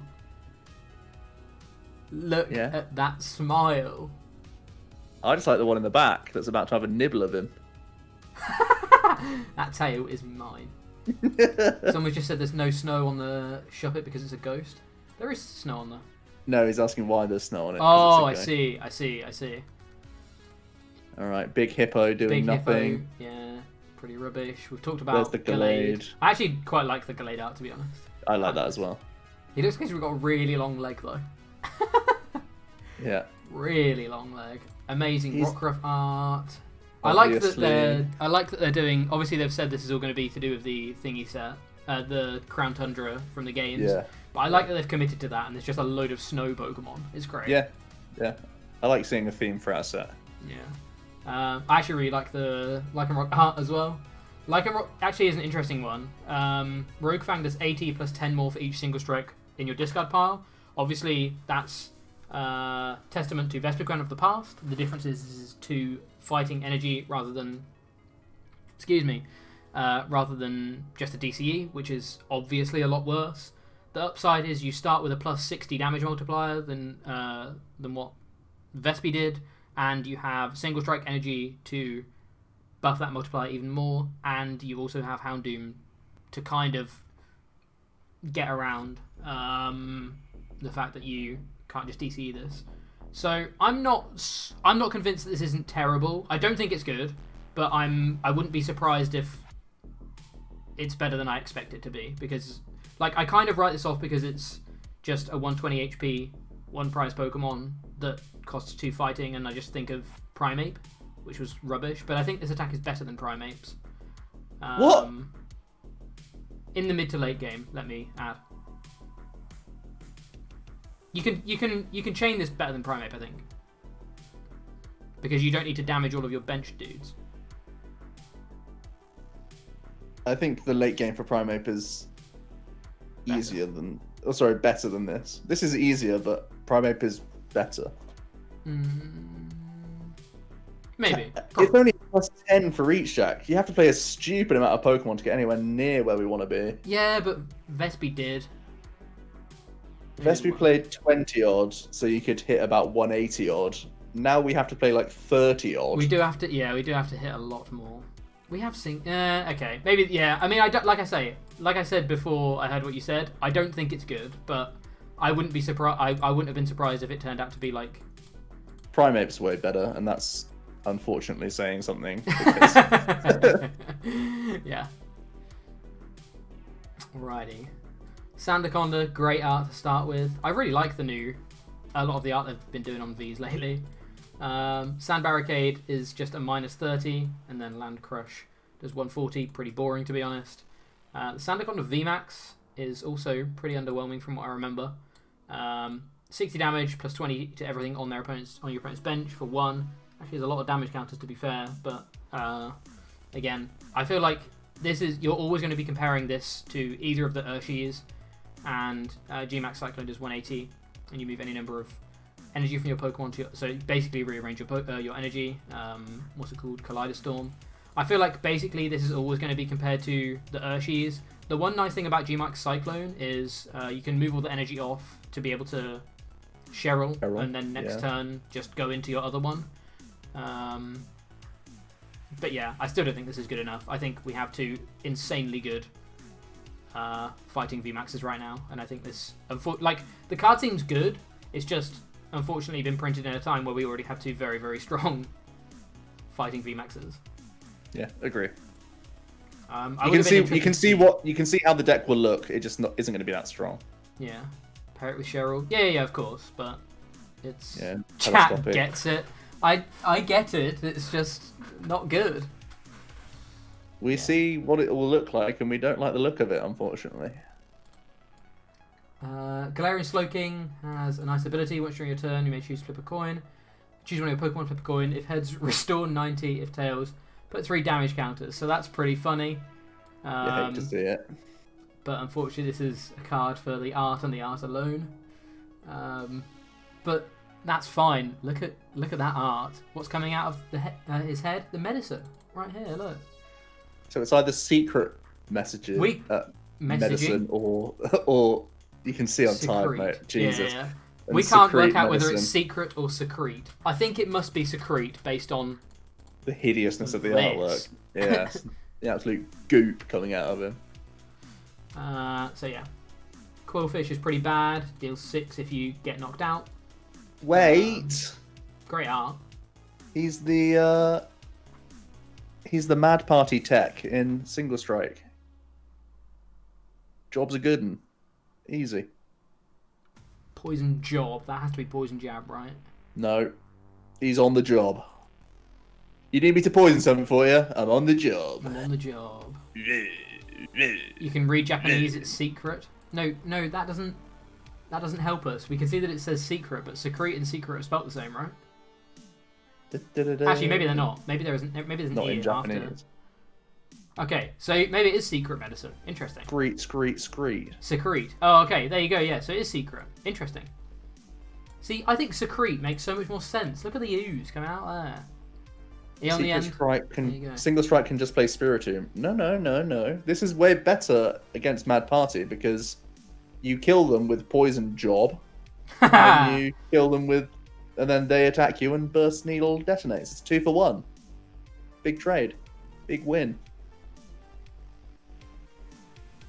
Look at that smile. I just like the one in the back that's about to have a nibble of him. That tail is mine. Someone just said there's no snow on the Shuppet because it's a ghost. There is snow on there. No, he's asking why there's snow on it. Oh, I see. Alright, Big Hippo doing nothing. Hippo, yeah, pretty rubbish. We've talked about the Gallade. I actually quite like the Gallade art, to be honest. I like that as well. He looks like he's got a really long leg, though. Yeah. Really long leg. Amazing Rockruff art. I like that they're doing. Obviously, they've said this is all going to be to do with the thingy set, the Crown Tundra from the games. Yeah. But I like that they've committed to that, and there's just a load of snow Pokemon. It's great. Yeah. I like seeing a theme for our set. Yeah. I actually really like the Lycanroc art as well. Lycanroc actually is an interesting one. Rogue Fang does 80 plus 10 more for each single strike in your discard pile. Obviously, that's testament to Vespiquen of the past. The difference is to fighting energy rather than just a DCE, which is obviously a lot worse. The upside is you start with a plus 60 damage multiplier than what Vespi did, and you have single strike energy to buff that multiplier even more, and you also have Houndoom to kind of get around the fact that you can't just DCE this. So I'm not convinced that this isn't terrible. I don't think it's good, but I wouldn't be surprised if it's better than I expect it to be, because I kind of write this off because it's just a 120 HP, 1 prize Pokemon that costs 2 fighting, and I just think of Primeape, which was rubbish. But I think this attack is better than Primeape's. What? In the mid to late game, let me add. You can chain this better than Primeape, I think, because you don't need to damage all of your bench dudes. I think the late game for Primeape is better than this. This is easier, but Primeape is better. Maybe. It's only plus 10 for each, Jack. You have to play a stupid amount of Pokemon to get anywhere near where we want to be. Yeah, but Vespi did. First we played 20 odd, so you could hit about 180 odd. Now we have to play like 30 odd. We do have to, yeah, we do have to hit a lot more. We have seen, okay, maybe, yeah. I mean, like I said before, I heard what you said. I don't think it's good, but I wouldn't be surprised. I wouldn't have been surprised if it turned out to be like. Primate's way better, and that's unfortunately saying something. Yeah. Alrighty. Sandaconda, great art to start with. I really like a lot of the art they've been doing on these lately. Sand Barricade is just a -30, and then Land Crush does 140. Pretty boring, to be honest. The Sandaconda VMAX is also pretty underwhelming from what I remember. 60 damage plus 20 to everything on your opponent's bench for 1. Actually, there's a lot of damage counters, to be fair, but again, I feel like you're always going to be comparing this to either of the Urshis, and Gmax Cyclone does 180, and you move any number of energy from your Pokemon to so basically rearrange your energy. What's it called? Kaleidostorm. I feel like basically this is always going to be compared to the Urshis. The one nice thing about Gmax Cyclone is you can move all the energy off to be able to Cheryl, and then next turn just go into your other one. But yeah, I still don't think this is good enough. I think we have two insanely good fighting VMAXs right now, and I think this, like, the card seems good. It's just unfortunately been printed in a time where we already have two very, very strong fighting VMAXs. Yeah, agree. You can see how the deck will look. It just isn't going to be that strong. Yeah, pair it with Cheryl. Yeah, of course, but it's chat gets it. I get it. It's just not good. We see what it will look like, and we don't like the look of it, unfortunately. Galarian Slowking has a nice ability. Once during your turn, you may choose to flip a coin. Choose one of your Pokemon, flip a coin. If heads, restore 90. If tails, put 3 damage counters. So that's pretty funny. I hate to see it. But unfortunately, this is a card for the art and the art alone. But that's fine. Look at that art. What's coming out of his head? The medicine right here. Look. So it's either secret messages, medicine, or you can see on time, mate. Jesus. Yeah. We can't work out whether it's secret or secrete. I think it must be secrete based on the hideousness of the artwork. Yeah, the absolute goop coming out of him. So yeah, Quillfish is pretty bad. Deals 6 if you get knocked out. Wait. Great art. He's the Mad Party tech in Single Strike. Job's a good one. Easy. Poison Job. That has to be Poison Jab, right? No. He's on the job. You need me to poison something for you? I'm on the job. I'm on the job. You can read Japanese, it's secret. No, that doesn't help us. We can see that it says secret, but secrete and secret are spelled the same, right? Actually, maybe they're not. Maybe there's an not E in Japanese. After. Okay, so maybe it is secret medicine. Interesting. Secrete. Secrete. Oh, okay, there you go. Yeah, so it is secret. Interesting. See, I think secrete makes so much more sense. Look at the U's coming out there. Single Strike can just play Spiritomb. No. This is way better against Mad Party because you kill them with Poison Job, and you kill them with, and then they attack you and Burst Needle detonates. It's 2 for 1. Big trade, big win.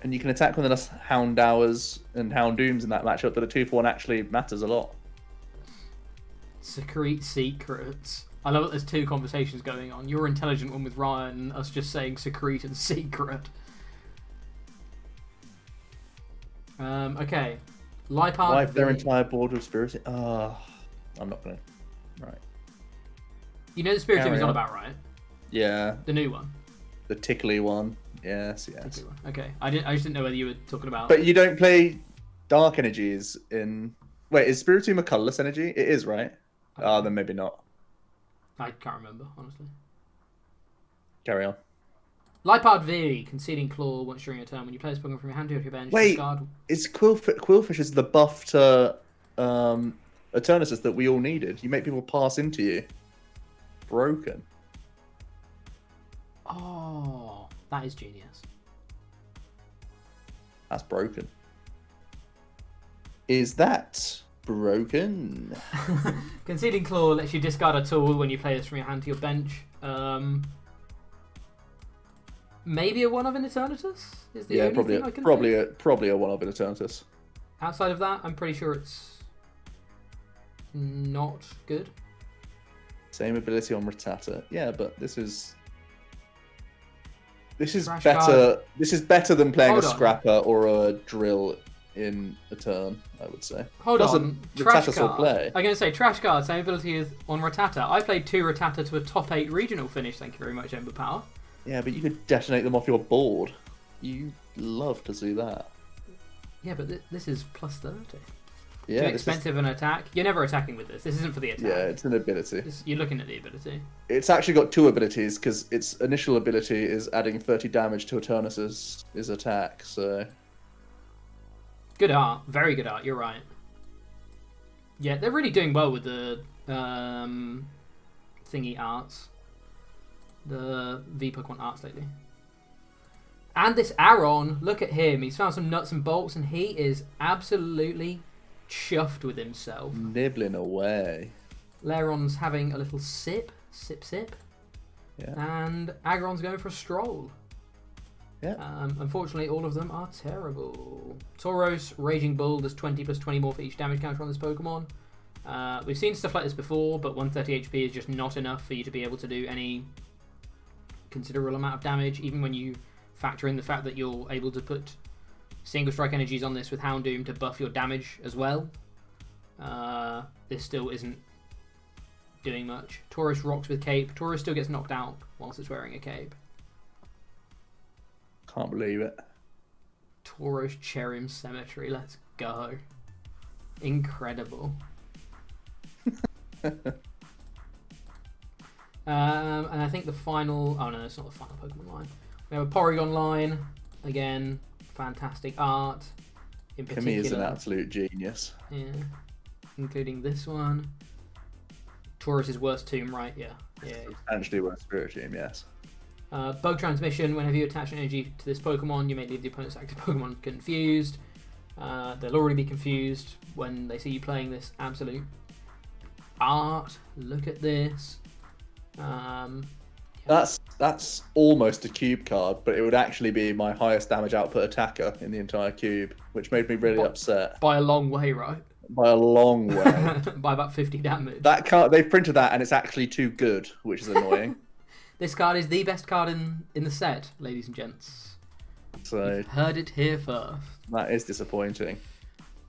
And you can attack with enough Houndowers and Houndooms in that matchup that a 2 for 1 actually matters a lot. Secrete secrets. I love that there's 2 conversations going on. Your intelligent one with Ryan and us just saying secrete and secret. Okay. Wipe their entire board with Spiritomb. I'm not gonna. Right. You know the Spiritomb is on about, right? Yeah. The new one. The tickly one. Yes. Okay. I just didn't know whether you were talking about. But you don't play Dark Energies in. Wait, is Spiritomb a colorless energy? It is, right? Then maybe not. I can't remember, honestly. Carry on. Lipard V, conceding claw once during your turn. When you play this Pokemon from your hand to your bench, wait, discard... it's Quillfish is the buff to Eternatus that we all needed. You make people pass into you. Broken. Oh, that is genius. That's broken. Is that broken? Conceding Claw lets you discard a tool when you play this from your hand to your bench. Maybe a one of an Eternatus is the only thing I can think. Probably a one of an Eternatus. Outside of that, I'm pretty sure it's not good. Same ability on Rattata. Yeah, but this is Trash better. card. This is better than playing a Scrapper or a Drill in a turn, I would say. Hold on. Trash card. Play. I'm going to say Trash card, same ability as on Rattata. I played 2 Rattata to a top 8 regional finish, thank you very much, Ember Power. Yeah, but you could detonate them off your board. You love to see that. Yeah, but this is plus 30. Yeah, too expensive an attack. You're never attacking with this. This isn't for the attack. Yeah, it's an ability. You're looking at the ability. It's actually got 2 abilities, because its initial ability is adding 30 damage to Eternus's attack, so... Good art. Very good art, you're right. Yeah, they're really doing well with the thingy arts. The V Pokemon arts lately. And this Aron, look at him. He's found some nuts and bolts, and he is absolutely chuffed with himself. Nibbling away. Laron's having a little sip. Yeah. And Aggron's going for a stroll. Yeah. Unfortunately, all of them are terrible. Tauros, Raging Bull, does 20 plus 20 more for each damage counter on this Pokemon. We've seen stuff like this before, but 130 HP is just not enough for you to be able to do any considerable amount of damage, even when you factor in the fact that you're able to put single strike energies on this with Houndoom to buff your damage as well. This still isn't doing much. Tauros rocks with cape. Tauros still gets knocked out whilst it's wearing a cape. Can't believe it. Tauros Cherim Cemetery. Let's go. Incredible. And I think the final... Oh no, it's not the final Pokemon line. We have a Porygon line. Again, fantastic art. In particular, Kami is an absolute genius. Yeah. Including this one. Taurus's worst tomb, right? Yeah. Substantially worse Spirit Team, yes. Bug Transmission. Whenever you attach an energy to this Pokemon, you may leave the opponent's active Pokemon confused. They'll already be confused when they see you playing this absolute art. Look at this. That's almost a cube card, but it would actually be my highest damage output attacker in the entire cube, which made me really upset. By a long way, right? By a long way. By about 50 damage. That card, they've printed that, and it's actually too good, which is annoying. This card is the best card in the set, ladies and gents. So you've heard it here first. That is disappointing.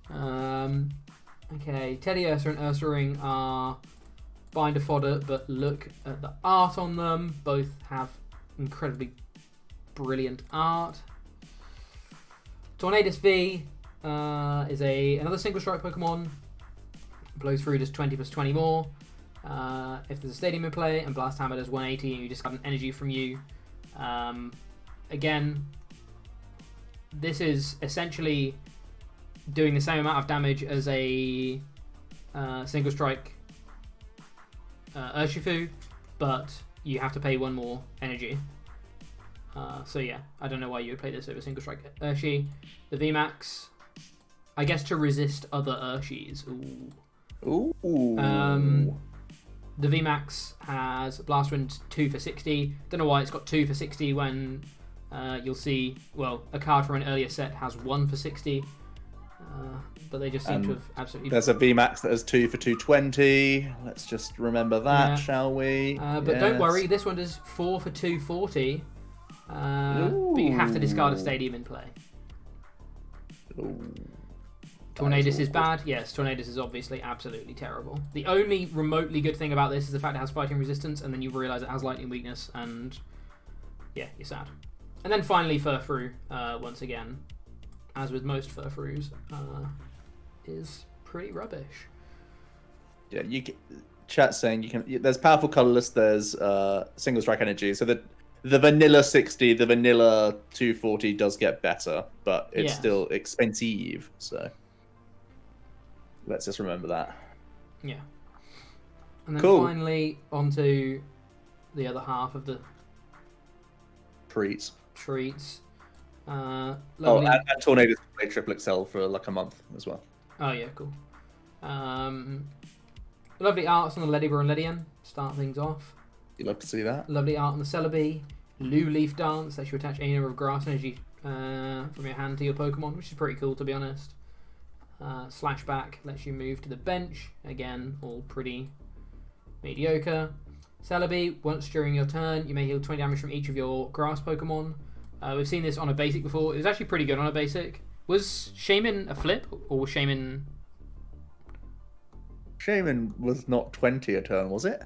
Okay, Teddy Ursa and Ursaring are binder fodder, but look at the art on them. Both have incredibly brilliant art. Tornadus V is another single strike Pokemon. Blows through does 20 plus 20 more. If there's a stadium in play, and Blast Hammer does 180, and you just got an energy from you. Again, this is essentially doing the same amount of damage as a single strike Urshifu, but you have to pay 1 more energy. So yeah, I don't know why you would play this over single strike Urshi. The VMAX, I guess to resist other Urshis. Ooh. The VMAX has Blast Wind 2 for 60. Don't know why it's got 2 for 60 when you'll see, well, a card from an earlier set has 1 for 60. But they just seem to have absolutely... There's a VMAX that has 2 for 220. Let's just remember that, shall we? But don't worry, this one does 4 for 240. But you have to discard a stadium in play. Ooh. Tornadus is bad. Yes, Tornadus is obviously absolutely terrible. The only remotely good thing about this is the fact it has fighting resistance, and then you realise it has lightning weakness, and yeah, you're sad. And then finally, Furfrou, once again, as with most Furfrous, is pretty rubbish. Yeah, chat's saying you can. There's powerful colorless. There's single strike energy. So the vanilla 60, the vanilla 240 does get better, but it's still expensive. So let's just remember that. Yeah. And then finally onto the other half of the treats. And Tornadoes play Triple XL for like a month as well. Oh yeah, cool. Lovely arts on the Ledibur and Ledian. Start things off. You'd love to see that. Lovely art on the Celebi. Loo Leaf Dance lets you attach any number of grass energy from your hand to your Pokemon, which is pretty cool to be honest. Slashback lets you move to the bench. Again, all pretty mediocre. Celebi, once during your turn, you may heal 20 damage from each of your grass Pokemon. We've seen this on a basic before. It was actually pretty good on a basic. Was Shaman a flip, or was Shaman... Shaman was not 20 a turn, was it?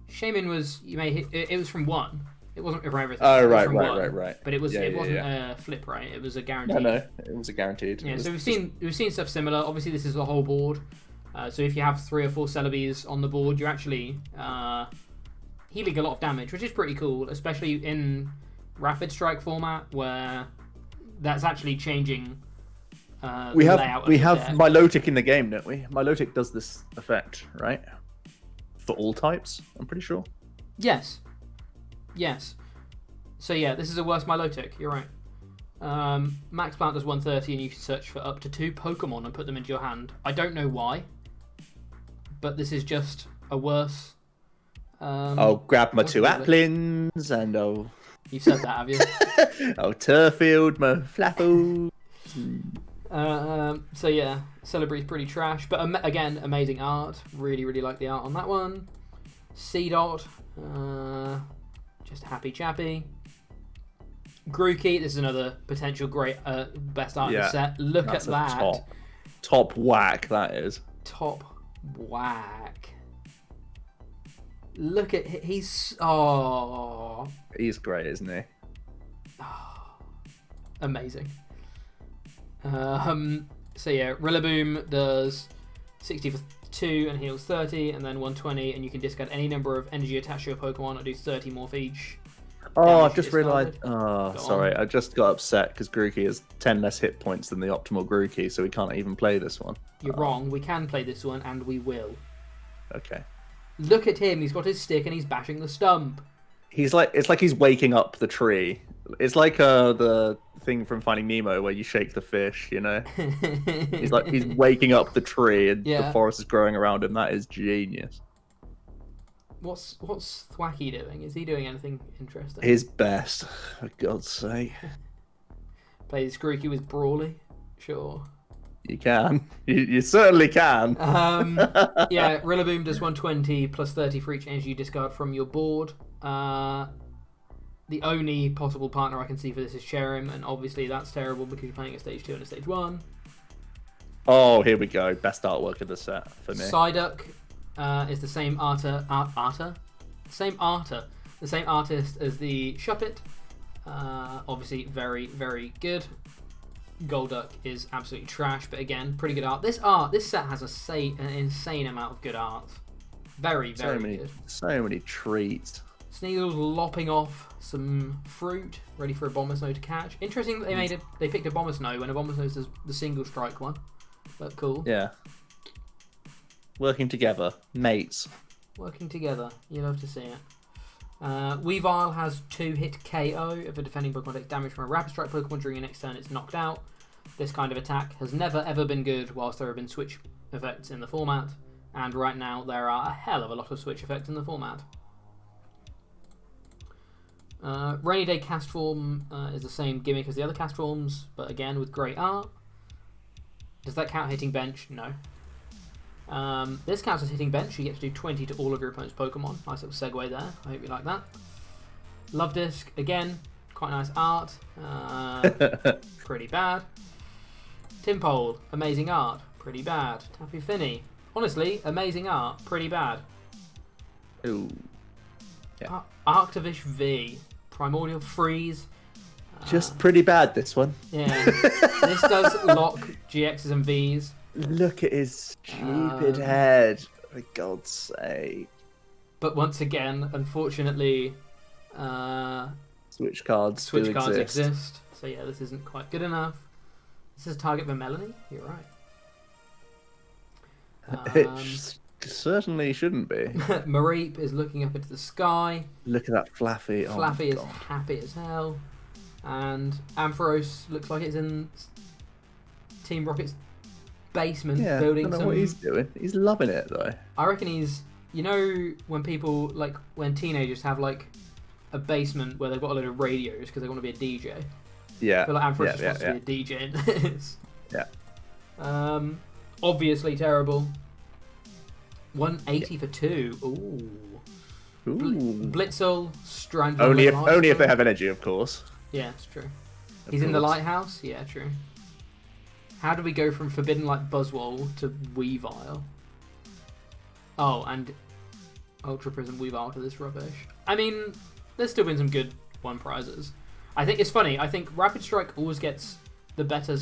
Shaman was... You may hit, it was from 1. It wasn't for everything. Oh, right. But it wasn't a flip, right? It was a guaranteed. No, it was a guaranteed. Yeah, so we've seen stuff similar. Obviously, this is the whole board. So if you have 3 or 4 Celebes on the board, you're actually healing a lot of damage, which is pretty cool, especially in Rapid Strike format, where that's actually changing we have deck. Milotic in the game, don't we? Milotic does this effect, right? For all types, I'm pretty sure. Yes. So yeah, this is a worse Milotic, you're right. Max Plant does 130 and you can search for up to 2 Pokemon and put them into your hand. I don't know why, but this is just a worse... I'll grab my 2 Applins and I'll... You've said that, have you? I'll Turfield my Flaffle. So yeah, Celebri's pretty trash, but again, amazing art. Really like the art on that one. C-Dot, just happy chappy. Grookey, this is another potential great best art in the set. Look at that. Top whack, that is. Top whack. Look at he's oh. He's great, isn't he? Oh, amazing. So yeah, Rillaboom does 60 for 2 and heals 30, and then 120, and you can discard any number of energy attached to your Pokemon and do 30 more for each. Oh, I've just realised. Oh, sorry. I just got upset because Grookey has 10 less hit points than the optimal Grookey, so we can't even play this one. You're wrong. We can play this one, and we will. Okay. Look at him. He's got his stick and he's bashing the stump. It's like he's waking up the tree. It's like the thing from Finding Nemo where you shake the fish, you know? he's waking up the tree and the forest is growing around him. That is genius. What's Thwacky doing? Is he doing anything interesting? His best, for God's sake. Plays Grookey with Brawly? Sure. You can. You certainly can. Yeah, Rillaboom does 120 plus 30 for each energy you discard from your board. The only possible partner I can see for this is Cherim, and obviously that's terrible because you're playing a stage 2 and a stage 1. Oh, here we go. Best artwork of the set for me. Psyduck is the same the same artist as the Shuppet. Obviously very, very good. Golduck is absolutely trash, but again, pretty good art. This set has an insane amount of good art. Very good. So many treats. Sneasel's lopping off some fruit, ready for a Abomasnow to catch. Interesting that they picked a Abomasnow when Abomasnow is the single strike one. But cool. Yeah. Working together. Mates. Working together. You love to see it. Weavile has 2-hit KO. If a defending Pokemon takes damage from a Rapid Strike Pokemon during your next turn, it's knocked out. This kind of attack has never ever been good whilst there have been switch effects in the format. And right now there are a hell of a lot of switch effects in the format. Rainy Day Cast Form is the same gimmick as the other Cast Forms, but again with great art. Does that count hitting bench? No. This counts as hitting bench. You get to do 20 to all of your opponent's Pokemon. Nice little segue there. I hope you like that. Love Disc, again, quite nice art. Pretty bad. Timpole, amazing art. Pretty bad. Tapu Fini, honestly, amazing art. Pretty bad. Ooh. Yeah. Arctovish V, Primordial Freeze. Just pretty bad, this one. Yeah. This does lock GXs and Vs. Look at his stupid head, for God's sake. But once again, unfortunately, switch cards exist. So yeah, this isn't quite good enough. This is a target for Melanie. You're right. It certainly shouldn't be. Mareep is looking up into the sky. Look at that Flaffy. Flaffy is happy as hell. And Ampharos looks like it's in Team Rocket's basement building I don't know what he's doing. He's loving it though. I reckon he's. You know when people when teenagers have a basement where they've got a load of radios because they want to be a DJ. Yeah. I feel like Amphros wants to be a DJ in this. Yeah. Obviously terrible. 180 for 2. Ooh. Blitzel, Strand. Only if they have energy, of course. Yeah, it's true. He's in the lighthouse. Yeah, true. How do we go from Forbidden Light Buzzwole to Weavile? Oh, and Ultra Prism Weavile to this rubbish. I mean, there's still been some good 1 prizes. I think it's funny. I think Rapid Strike always gets the better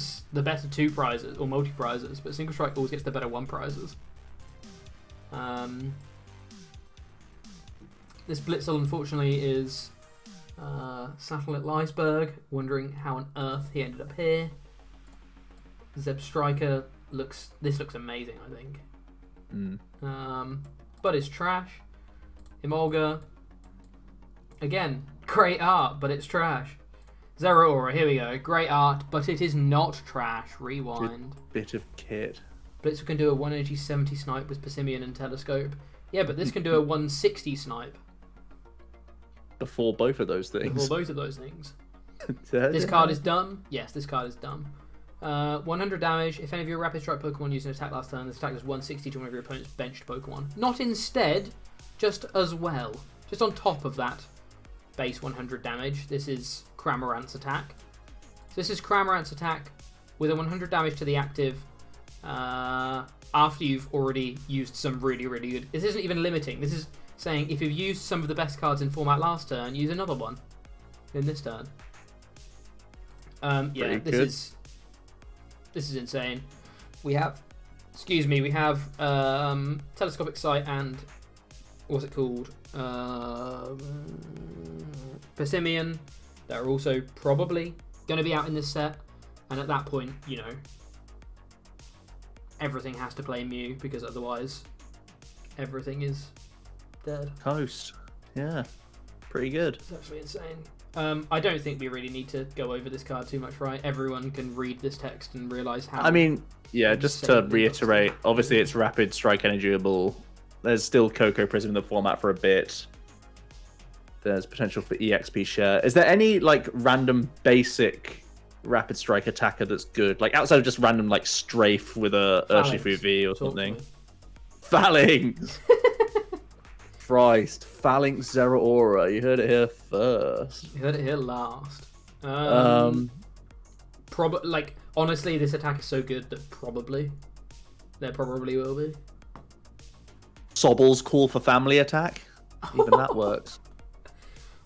2 prizes or multi prizes, but Single Strike always gets the better 1 prizes. This Blitzel, unfortunately, is Satellite Liceberg, wondering how on earth he ended up here. Zeb Striker looks amazing, I think. But it's trash. Emolga, again, great art, but it's trash. Zero Aura, here we go. Great art, but it is not trash. Rewind. Bit of kit. Blitzer can do a 1 energy 70 snipe with Persimmon and Telescope. Yeah, but this can do a 160 snipe. Before both of those things. This card is dumb. Yes, this card is dumb. 100 damage. If any of your Rapid Strike Pokemon use an attack last turn, this attack does 160 to one of your opponent's benched Pokemon. Not instead, just as well. Just on top of that base 100 damage. This is Cramorant's attack. So this is Cramorant's attack with a 100 damage to the active after you've already used some really, really good... This isn't even limiting. This is saying if you've used some of the best cards in format last turn, use another one in this turn. Yeah, this is insane. We have Telescopic Sight and what's it called? Persimmon. That are also probably going to be out in this set, and at that point, you know, everything has to play Mew because otherwise, everything is dead. Toast. Yeah, pretty good. It's actually insane. I don't think we really need to go over this card too much, right? Everyone can read this text and realize how... I mean, yeah, just to reiterate, obviously it's Rapid Strike Energyable. There's still Coco Prism in the format for a bit. There's potential for EXP share. Is there any, random basic Rapid Strike attacker that's good? Outside of just random, Strafe with a Urshifu V or something? Phalanx! Christ, Phalanx Zero Aura. You heard it here first. You heard it here last. Honestly, this attack is so good that there probably will be. Sobble's call for family attack. Even that works.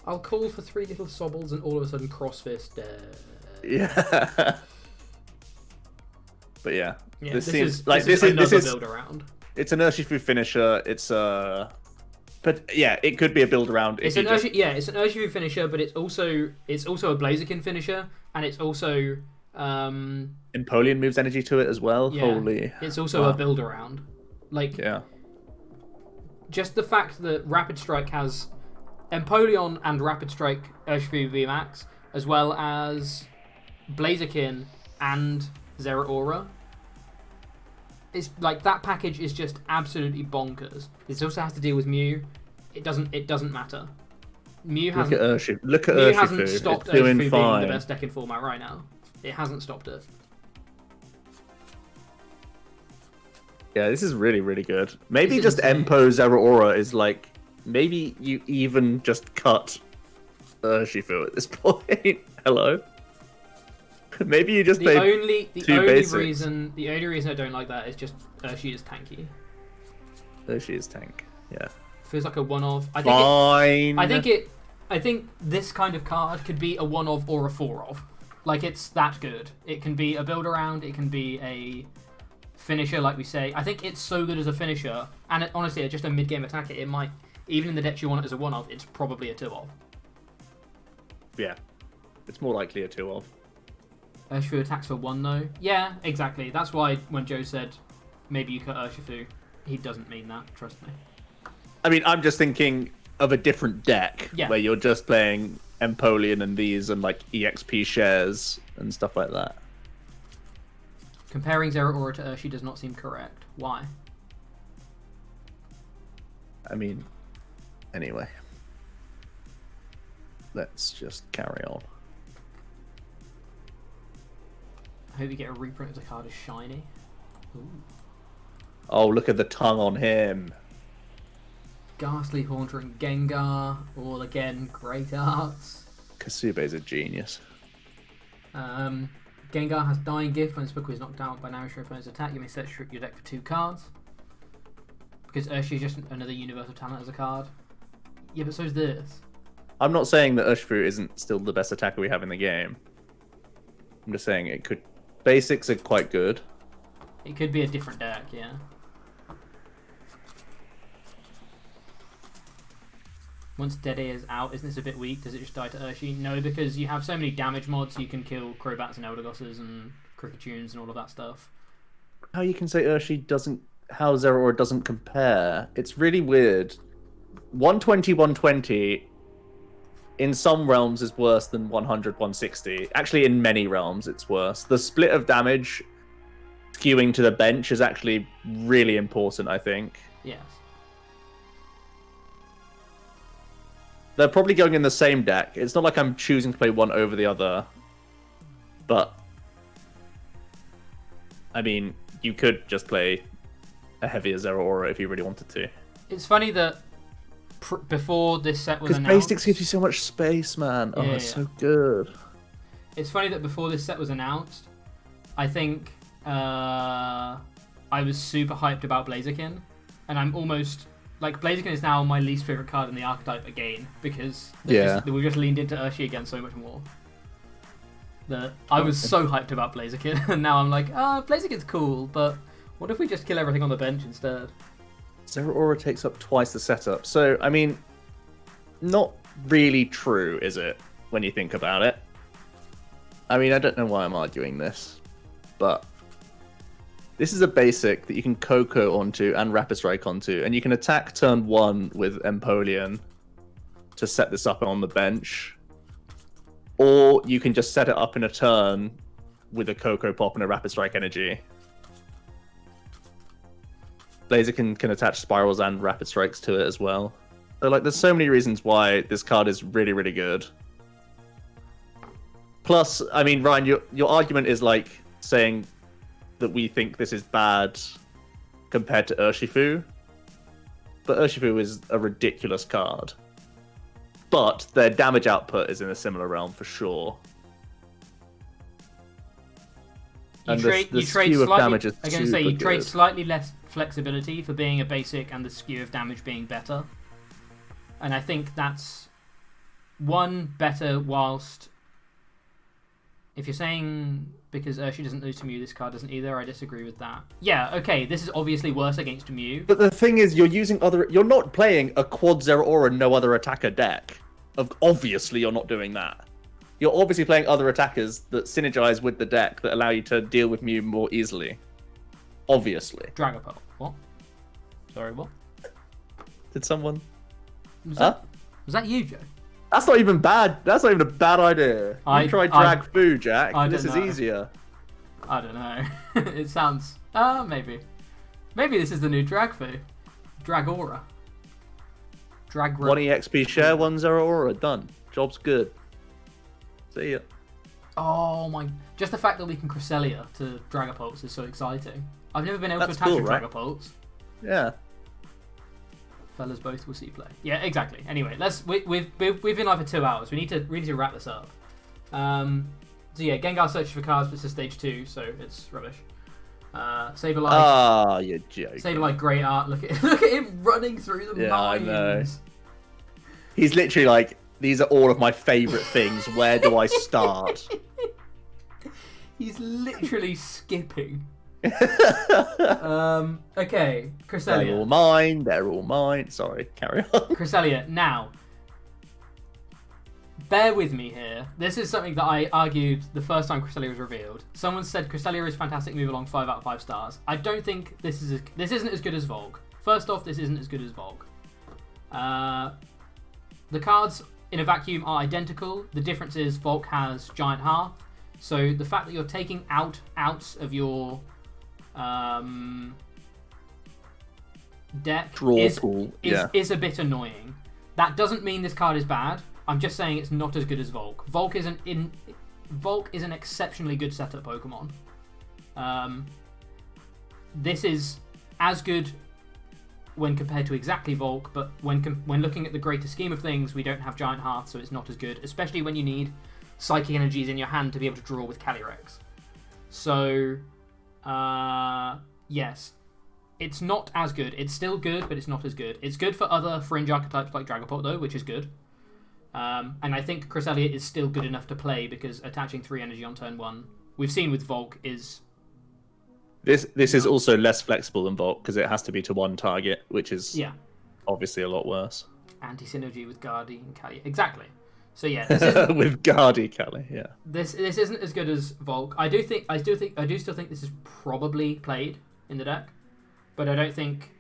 I'll call for 3 little Sobbles and all of a sudden Crossfist dead. Yeah. But yeah. This is build around. It's an Urshifu finisher. But yeah, it could be a build around. It's an Urshifu finisher, but it's also a Blaziken finisher, and it's also Empoleon moves energy to it as well. Yeah, Holy. It's also a build around. Yeah. Just the fact that Rapid Strike has Empoleon and Rapid Strike Urshifu VMAX, as well as Blaziken and Zera Aura. It's that package is just absolutely bonkers. This also has to deal with Mew. It doesn't matter. Mew hasn't stopped Urshifu being the best deck in format right now. It hasn't stopped it. Yeah, this is really, really good. Maybe just Empo Zera Aura is maybe you even just cut Urshifu at this point. Hello. Maybe you just play The only reason I don't like that is just Urshi is tanky. Urshi is tank. Yeah. Feels like a one-of. Fine. I think this kind of card could be a one-of or a four-of. It's that good. It can be a build-around. It can be a finisher, like we say. I think it's so good as a finisher, and honestly, just a mid-game attacker. It might, even in the decks you want it as a one-of, it's probably a two-of. Yeah. It's more likely a two-of. Urshifu attacks for 1 though. Yeah, exactly. That's why when Joe said maybe you cut Urshifu, he doesn't mean that. Trust me. I mean, I'm just thinking of a different deck where you're just playing Empoleon and these and EXP shares and stuff like that. Comparing Zeraora to Urshi does not seem correct. Why? I mean, anyway. Let's just carry on. I hope you get a reprint of the card as shiny. Ooh. Oh, look at the tongue on him. Ghastly Haunter and Gengar. All again, great arts. Kasube's a genius. Gengar has Dying Gift. When this book is knocked out by damage from opponent's attack, you may search your deck for 2 cards. Because Urshi is just another Universal Talent as a card. Yeah, but so is this. I'm not saying that Urshifu isn't still the best attacker we have in the game. I'm just saying it could... Basics are quite good. It could be a different deck, yeah. Once Dede is out, isn't this a bit weak? Does it just die to Urshi? No, because you have so many damage mods, you can kill Crobats and Eldergosses and Cricketune and all of that stuff. How you can say Urshi doesn't... How Zeraora doesn't compare? It's really weird. 120, 120 in some realms is worse than 100, 160. Actually, in many realms, it's worse. The split of damage skewing to the bench is actually really important, I think. Yes. They're probably going in the same deck. It's not like I'm choosing to play one over the other. But, I mean, you could just play a heavier Zeraora if you really wanted to. It's funny that before this set was announced... Because Basics gives you so much space, man. Oh, it's so good. It's funny that before this set was announced, I think I was super hyped about Blaziken. And I'm almost... Like, Blaziken is now my least favourite card in the archetype again, because we've just leaned into Urshi again so much more. I was so hyped about Blaziken, and now I'm like, Blaziken's cool, but what if we just kill everything on the bench instead? Zeraora takes up twice the setup, so, I mean, not really true, is it, when you think about it? I mean, I don't know why I'm arguing this, but... This is a basic that you can Coco onto and Rapid Strike onto, and you can attack turn 1 with Empoleon to set this up on the bench. Or you can just set it up in a turn with a Coco Pop and a Rapid Strike energy. Blaziken can attach Spirals and Rapid Strikes to it as well. So, like, there's so many reasons why this card is really, really good. Plus, I mean, Ryan, your argument is, like, saying... that we think this is bad compared to Urshifu. But Urshifu is a ridiculous card. But their damage output is in a similar realm for sure. You trade slightly less flexibility for being a basic and the skew of damage being better. And I think that's one better whilst... If you're saying because Urshi doesn't lose to Mew, this card doesn't either, I disagree with that. Yeah, okay, this is obviously worse against Mew. But the thing is, you're not playing a quad Zeraora no other attacker deck. Obviously, you're not doing that. You're obviously playing other attackers that synergize with the deck that allow you to deal with Mew more easily. Obviously. Dragapult. What? Sorry, what? Did someone... Was that you, Joe? That's not even bad. That's not even a bad idea. You try Drag Fu, Jack. This is easier. I don't know. It sounds... maybe. Maybe this is the new Drag Fu. Dragora. 1 EXP share, 1 Zeraora. Done. Job's good. See ya. Oh my... Just the fact that we can Cresselia to Dragapults is so exciting. I've never been able to attach cool, with right? Dragapults. Yeah. Fellas both will see play. Yeah, exactly. Anyway, we've been live for 2 hours. We need to wrap this up. So yeah, Gengar searches for cards, but it's a stage 2, so it's rubbish. Sableye. Ah, you're joking. Sableye, great art. Look at him running through the mines. I know. He's literally like, these are all of my favourite things. Where do I start? He's literally skipping. Okay, Cresselia. They're all mine. Sorry, carry on. Cresselia, now, bear with me here. This is something that I argued the first time Cresselia was revealed. Someone said Cresselia is fantastic, move along, 5 out of 5 stars. I don't think this isn't as good as Volg. First off, this isn't as good as Volg. The cards in a vacuum are identical. The difference is Volk has Giant Hearth. So the fact that you're taking outs of your deck is a bit annoying. That doesn't mean this card is bad. I'm just saying it's not as good as Volk. Volk is an exceptionally good setup Pokemon. This is as good when compared to exactly Volk, but when looking at the greater scheme of things, we don't have Giant Hearth, so it's not as good, especially when you need Psychic Energies in your hand to be able to draw with Calyrex. So, yes. It's not as good. It's still good, but it's not as good. It's good for other fringe archetypes like Dragapult, though, which is good. And I think Chris Elliott is still good enough to play because attaching 3 energy on turn 1, we've seen with Volk, is... This is also less flexible than Volk because it has to be to one target, which is obviously a lot worse. Anti-synergy with Guardi and Kali. Exactly. So yeah, this with Guardi Kali, yeah. This isn't as good as Volk. I do still think this is probably played in the deck. But I don't think,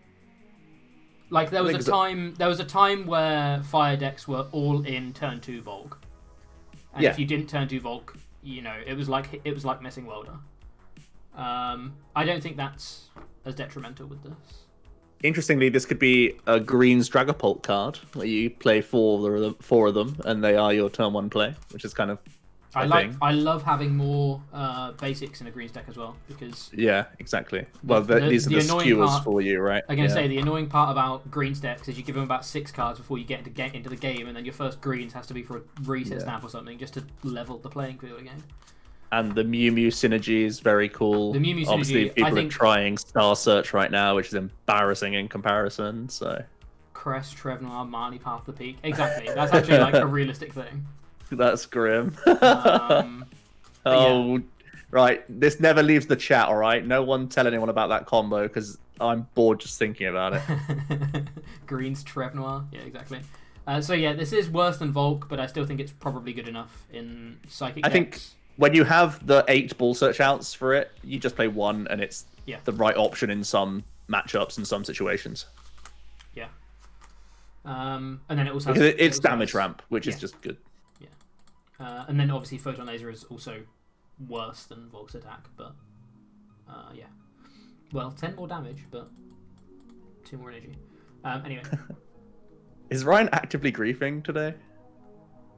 like, there was a time where fire decks were all in turn 2 Volk, and if you didn't turn 2 Volk, it was like missing Welder. I don't think that's as detrimental with this. Interestingly, this could be a Green's Dragapult card where you play four of them, and they are your turn 1 play, which is kind of. I love having more basics in a Greens deck as well because exactly. Well, these are the skewers for you, right? I'm gonna say the annoying part about Greens decks is you give them about 6 cards before you get into the game, and then your first Greens has to be for a reset snap or something just to level the playing field again. And the Mew Mew synergy is very cool. The Mew Mew synergy, obviously, people are trying Star Search right now, which is embarrassing in comparison. So, Crest, Trevnoir, Marnie, Path the Peak. Exactly, that's actually like a realistic thing. That's grim. Right. This never leaves the chat, all right? No one tell anyone about that combo because I'm bored just thinking about it. Greens, Trevnoir. Yeah, exactly. So yeah, this is worse than Volk, but I still think it's probably good enough in Psychic decks. I think when you have the 8 Ball Search outs for it, you just play 1 and it's the right option in some matchups and some situations. Yeah. And then it also has, it's damage ramp, which is just good. And then obviously Photon Laser is also worse than Volk's attack, but well, 10 more damage, but 2 more energy. Anyway. Is Ryan actively griefing today?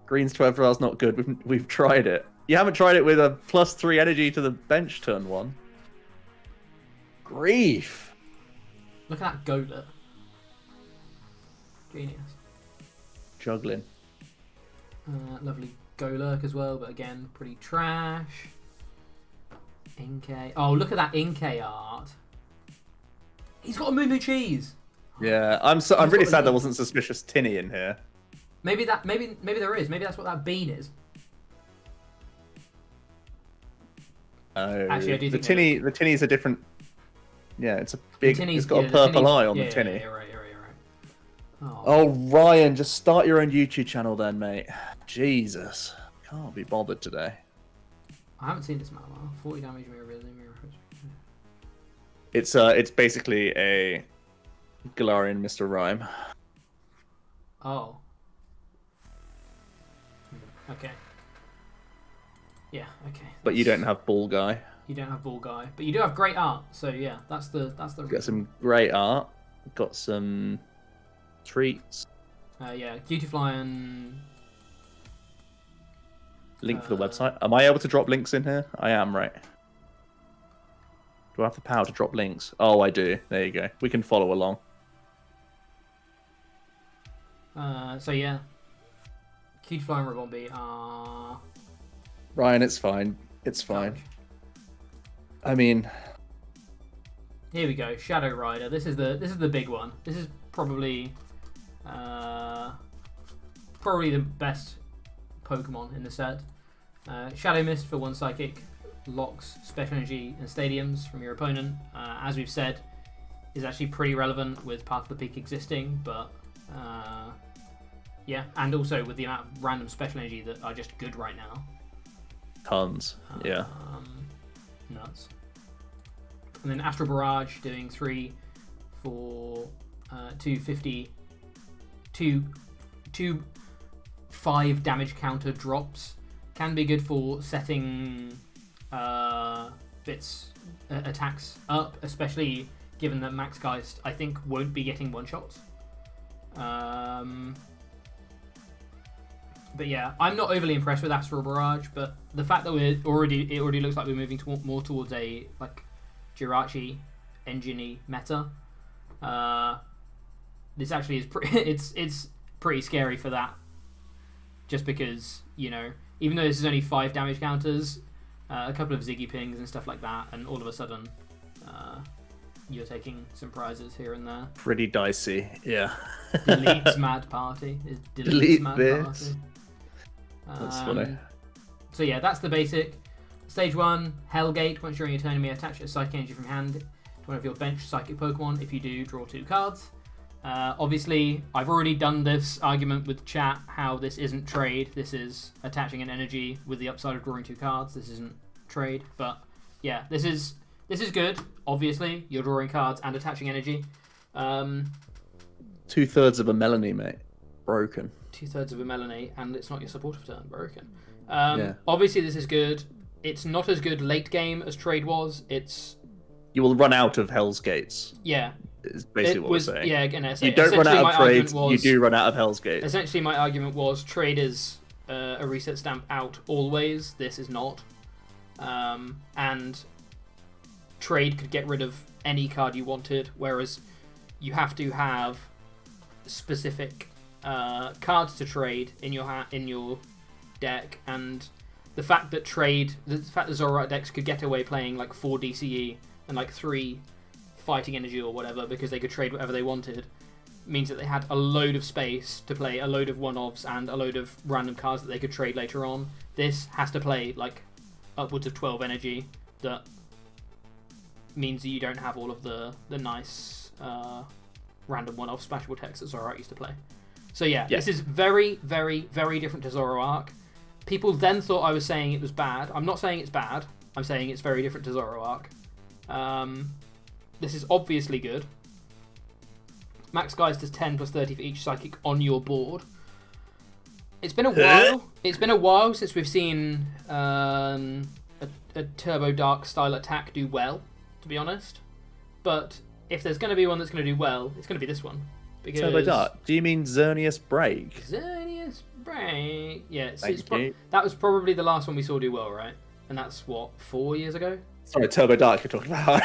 Green's 12 Rail's not good. We've tried it. You haven't tried it with a +3 energy to the bench turn 1. Grief. Look at that Golett. Genius. Juggling. Lovely Golurk as well, but again, pretty trash. Inkay. Oh, look at that Inkay art. He's got a Moo Moo Cheese. Yeah, I'm really sad there wasn't Suspicious Tinny in here. Maybe there is. Maybe that's what that bean is. Oh, actually, I do think the Tinny's a different. Yeah, it's a big. It's got a purple eye on the Tinny. Yeah, right. Oh, Ryan, just start your own YouTube channel then, mate. Jesus, can't be bothered today. I haven't seen this Malamar. 40 damage, mirror. It's basically a Galarian Mr. Rhyme. Oh. Okay. Yeah. Okay. But you don't have Ball Guy. You don't have Ball Guy, but you do have great art. So yeah, that's the. Got some great art. Got some treats. Yeah, Cutifly and. Link for the website. Am I able to drop links in here? I am, right? Do I have the power to drop links? Oh, I do. There you go. We can follow along. So yeah, Cutifly and Ribombee are. Ryan, it's fine. It's fine. I mean, here we go. Shadow Rider. This is the big one. This is probably the best Pokemon in the set. Shadow Mist for 1 Psychic locks Special Energy and Stadiums from your opponent. As we've said, is actually pretty relevant with Path of the Peak existing, but yeah, and also with the amount of random Special Energy that are just good right now. Tons, yeah. Nuts. And then Astral Barrage doing 3 for 250, 2 5 damage counter drops can be good for setting bits attacks up, especially given that Max Geist, I think, won't be getting one-shots. But yeah, I'm not overly impressed with Astral Barrage, but the fact that it already looks like we're moving more towards a like Jirachi engine-y meta. This actually is it's pretty scary for that. Just because, you know, even though this is only 5 damage counters, a couple of Ziggy pings and stuff like that, and all of a sudden, you're taking some prizes here and there. Pretty dicey, yeah. Delete's Mad Party. Delete's Mad Party. That's funny. So yeah, that's the basic. Stage 1, Hellgate. Once during your turn, you may attach a Psychic Energy from hand to one of your bench Psychic Pokemon. If you do, draw 2 cards. Obviously, I've already done this argument with chat, how this isn't trade. This is attaching an energy with the upside of drawing 2 cards. This isn't trade. But yeah, this is good. Obviously, you're drawing cards and attaching energy. 2/3 of a Melanie, mate. Broken. 2/3 of a Melanie, and it's not your supportive turn. Broken. Yeah. Obviously, this is good. It's not as good late game as trade was. You will run out of Hell's Gates. Yeah. Is basically what we're saying. Yeah, again, you don't run out of trades, you do run out of Hell's Gates. Essentially, my argument was trade is a reset stamp out always. This is not. And trade could get rid of any card you wanted, whereas you have to have specific cards to trade in your deck, and the fact that Zoroark decks could get away playing like 4 DCE and like 3 fighting energy or whatever because they could trade whatever they wanted means that they had a load of space to play a load of one-offs and a load of random cards that they could trade later on. This has to play like upwards of 12 energy. That means that you don't have all of the nice random one-off splashable text that Zoroark used to play. So yeah, this is very, very, very different to Zoroark. People then thought I was saying it was bad. I'm not saying it's bad. I'm saying it's very different to Zoroark. This is obviously good. Max Geist does 10 plus 30 for each psychic on your board. It's been a while. It's been a while since we've seen a Turbo Dark style attack do well, to be honest. But if there's going to be one that's going to do well, it's going to be this one. Because Turbo Dark? Do you mean Xerneas Break? Xerneas Break. Yeah, that was probably the last one we saw do well, right? And that's what, 4 years ago? Sorry, Turbo Dark you're talking about.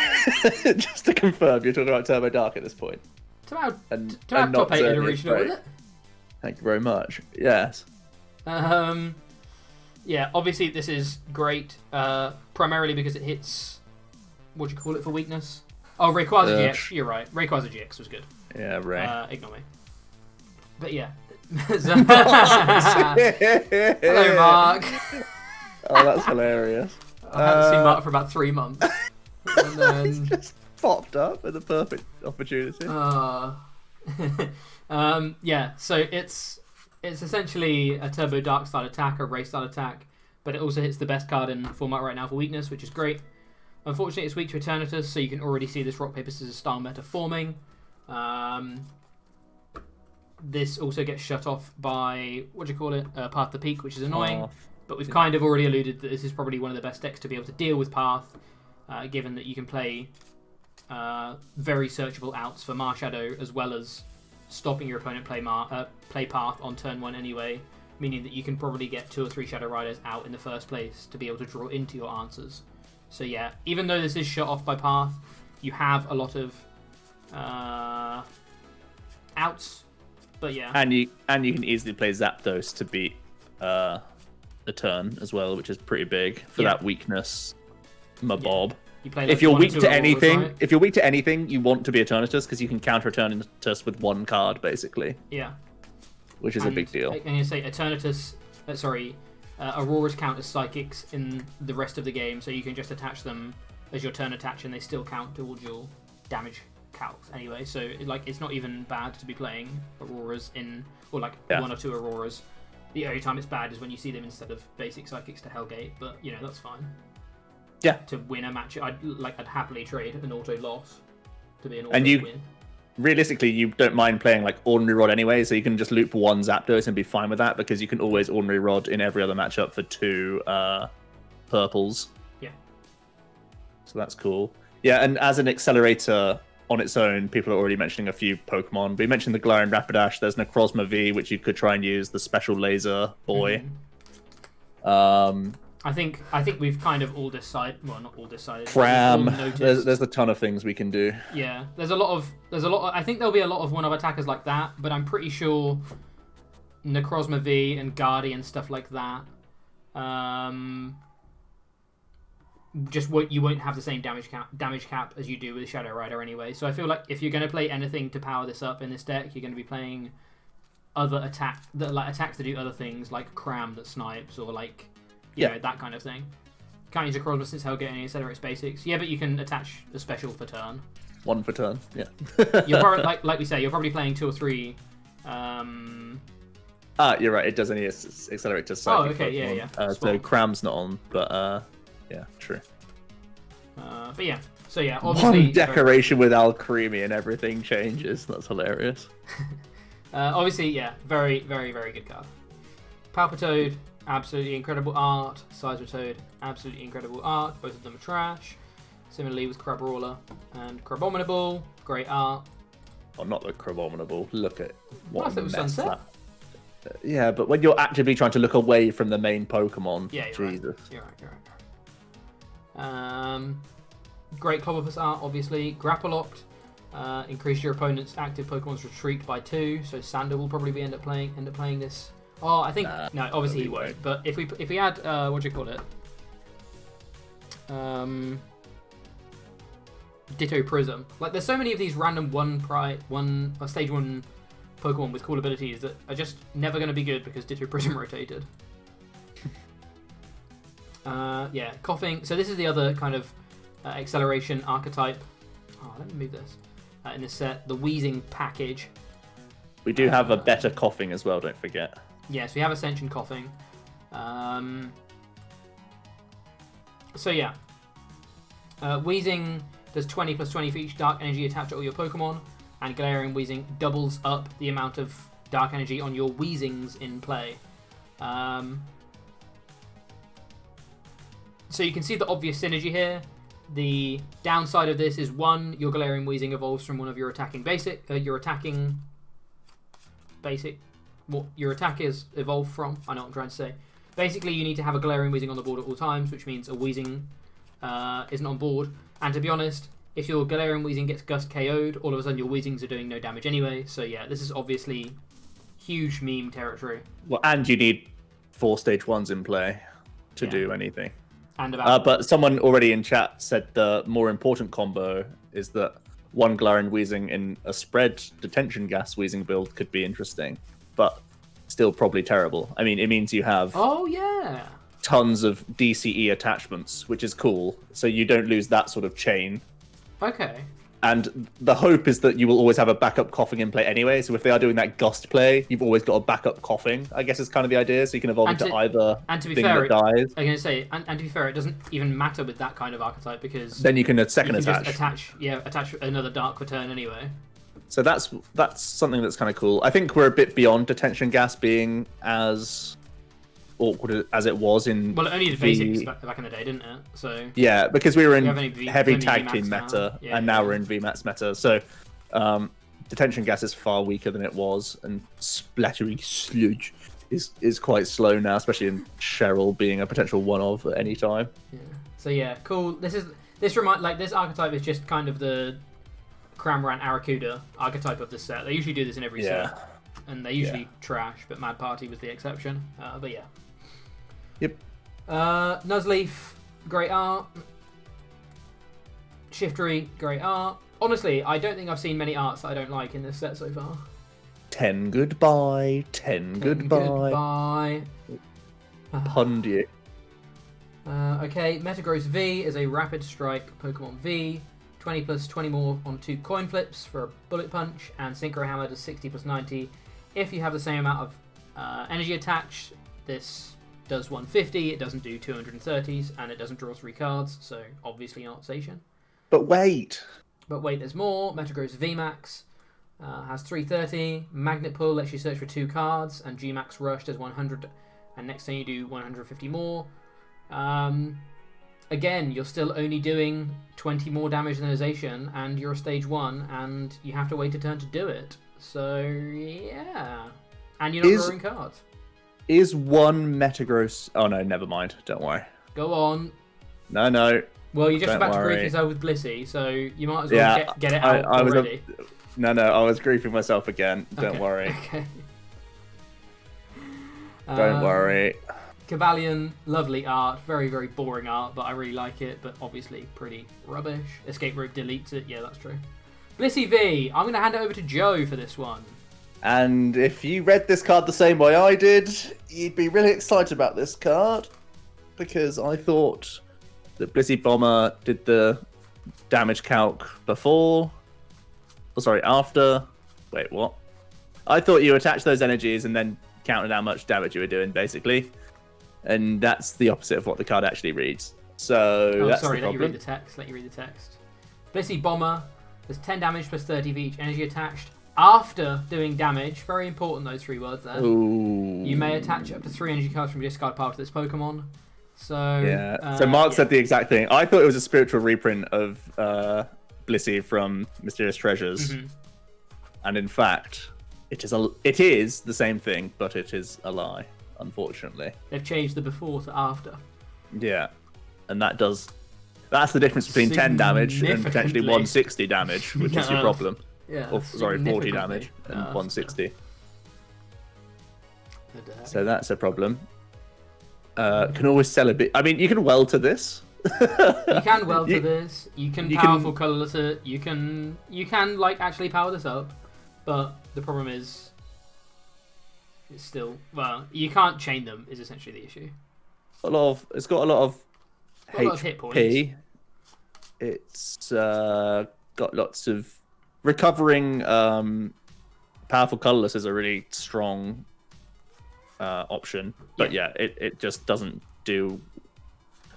Just to confirm, you're talking about Turbo Dark at this point. To have top 8 in a regional, with it? Thank you very much. Yes. Yeah, obviously this is great, primarily because it hits, what do you call it for weakness? Oh, Rayquaza GX, you're right. Rayquaza GX was good. Yeah, Ray. Ignore me. But yeah. Hello, Mark. Oh, that's hilarious. I hadn't seen Mark for about 3 months. And then just popped up at the perfect opportunity. Yeah, so it's essentially a Turbo Dark style attack, a Ray style attack, but it also hits the best card in format right now for weakness, which is great. Unfortunately, it's weak to Eternatus, so you can already see this Rock Paper Scissors style meta forming. This also gets shut off by, Path to Peak, which is annoying. But we've kind of already alluded that this is probably one of the best decks to be able to deal with Path, given that you can play very searchable outs for Marshadow, as well as stopping your opponent play Path on turn 1 anyway, meaning that you can probably get 2 or 3 Shadow Riders out in the first place to be able to draw into your answers. So yeah, even though this is shut off by Path, you have a lot of outs. But yeah, and you can easily play Zapdos to beat the turn as well, which is pretty big for that weakness. Mabob. You play if you're weak to anything, you want to be Eternatus because you can counter Eternatus with 1 card basically. Yeah, which is a big deal. And you say Eternatus, Auroras count as psychics in the rest of the game, so you can just attach them as your turn attach, and they still count towards your damage calcs anyway. So it's not even bad to be playing Auroras or 1 or 2 Auroras. The only time it's bad is when you see them instead of basic psychics to Hellgate, but that's fine. Yeah. To win a match, I'd happily trade an auto loss to be an auto win. realistically, you don't mind playing like Ordinary Rod anyway, so you can just loop one Zapdos and be fine with that because you can always Ordinary Rod in every other matchup for 2 purples. Yeah. So that's cool. Yeah, and as an accelerator on its own, people are already mentioning a few Pokemon. We mentioned the Galarian Rapidash. There's Necrozma V, which you could try and use, the special laser boy. I think we've kind of all decided. Well, not all decided. Cram. There's a ton of things we can do. Yeah, there's a lot of. I think there'll be a lot of one-off attackers like that, but I'm pretty sure Necrozma V and Guardian stuff like that. You won't have the same damage cap as you do with Shadow Rider anyway. So I feel like if you're going to play anything to power this up in this deck, you're going to be playing other attacks that do other things, like Cram that snipes, or like you know, that kind of thing. Can't use a Necrozma since Hellgate only accelerates basics. Yeah, but you can attach a special for turn. 1 for turn. Yeah. You're probably like we say, you're probably playing 2 or 3. You're right. It does only accelerate to psychic. Oh, okay, yeah. So Cram's not on, but yeah, true. But yeah, so yeah, obviously one decoration with Alcremie and everything changes. That's hilarious. Obviously, yeah, very, very, very good card. Palpitoad, absolutely incredible art. Sizerotoad, absolutely incredible art. Both of them are trash. Similarly with Crabrawler and Crabominable, great art. Oh, not the Crabominable. Look at what nice little sunset. Yeah, but when you're actively trying to look away from the main Pokemon, yeah, Jesus. Right. You're right. Great Clobbopus art, obviously. Grapplocked. Increase your opponent's active Pokemon's retreat by 2. So Sander will probably end up playing this. Oh, I think no. Obviously he won't. But if we add what do you call it? Ditto Prism. Like, there's so many of these random stage 1 Pokemon with cool abilities that are just never going to be good because Ditto Prism rotated. Yeah, Coughing. So this is the other kind of acceleration archetype. Oh, let me move this. In this set, the Wheezing package. We do have a better Coughing as well, don't forget. Yes, we have Ascension Coughing. So yeah. Wheezing does 20 plus 20 for each dark energy attached to all your Pokemon, and Galarian Wheezing doubles up the amount of dark energy on your Wheezings in play. So you can see the obvious synergy here. The downside of this is 1, your Galarian Wheezing evolves from one of your attacking what your attack is evolved from. I know what I'm trying to say. Basically, you need to have a Galarian Wheezing on the board at all times, which means a Wheezing isn't on board. And to be honest, if your Galarian Wheezing gets Gust KO'd, all of a sudden your Wheezings are doing no damage anyway. So yeah, this is obviously huge meme territory. Well, and you need 4 stage 1s in play to do anything. And but someone already in chat said the more important combo is that 1 Galarian Wheezing in a spread detention gas Wheezing build could be interesting, but still probably terrible. I mean, it means you have tons of DCE attachments, which is cool, so you don't lose that sort of chain. Okay. And the hope is that you will always have a backup Coughing in play anyway, so if they are doing that Gust play, you've always got a backup Coughing, I guess is kind of the idea, so you can evolve into either thing that dies. I'm going to say, and to be fair, it doesn't even matter with that kind of archetype, because then you can attach. Just attach another Dark for turn anyway. So that's something that's kind of cool. I think we're a bit beyond detention gas being as awkward as it was in. Well, it only did basics back in the day, didn't it? So yeah, because we were in heavy tag team meta, and now we're in VMAX meta. So detention gas is far weaker than it was, and splattery sludge is quite slow now, especially in Cheryl being a potential one-of at any time. Yeah. So yeah, cool. This archetype is just kind of the Cramorant Arrokuda archetype of this set. They usually do this in every set, and they usually trash, but Mad Party was the exception. But yeah. Yep. Nuzleaf, great art. Shiftery, great art. Honestly, I don't think I've seen many arts that I don't like in this set so far. 10 goodbye. 10 goodbye. Pund you. Okay, Metagross V is a Rapid Strike Pokemon V. 20 plus 20 more on 2 coin flips for a Bullet Punch, and Synchro Hammer does 60 plus 90. If you have the same amount of energy attached, this does 150, it doesn't do 230s, and it doesn't draw 3 cards, so obviously not Station. But wait, there's more. Metagross VMAX. Has 330. Magnet Pull lets you search for 2 cards, and G-Max Rush does 100, and next turn you do 150 more. Again, you're still only doing 20 more damage than Azation, and you're a stage 1, and you have to wait a turn to do it. So, yeah. And you're not drawing cards. Is 1 Metagross... Oh, no, never mind. Don't worry. Go on. No. Well, you're just about to grief yourself with Blissey, so you might as well get it out already. No, I was griefing myself again. Don't worry. Okay. Don't worry. Cavalion, lovely art. Very, very boring art, but I really like it, but obviously pretty rubbish. Escape Rope deletes it. Yeah, that's true. Blissey V, I'm going to hand it over to Joe for this one. And if you read this card the same way I did, you'd be really excited about this card. Because I thought that Blissey Bomber did the damage calc before. Oh, sorry, after. Wait, what? I thought you attached those energies and then counted how much damage you were doing, basically. And that's the opposite of what the card actually reads. So that's sorry, the problem. Let you read the text. Blissey Bomber does 10 damage plus 30 of each energy attached after doing damage. Very important, those 3 words there. Ooh. You may attach up to 3 energy cards from your discard pile to this Pokemon. So yeah. So Mark said the exact thing. I thought it was a spiritual reprint of Blissey from Mysterious Treasures, and in fact, it is the same thing, but it is a lie. Unfortunately, they've changed the before to after. Yeah, and that's the difference between 10 damage and potentially 160 damage, which is your problem. Yeah. Or, sorry, 40 damage and 160. So that's a problem. Can always sell a bit. I mean, you can welter this. You can welter this. You can powerful colorless it. You can like actually power this up, but the problem is, it's still you can't chain them. Is essentially the issue. It's got a lot of hit points. It's got lots of recovering. Powerful colorless is a really strong option, but it just doesn't do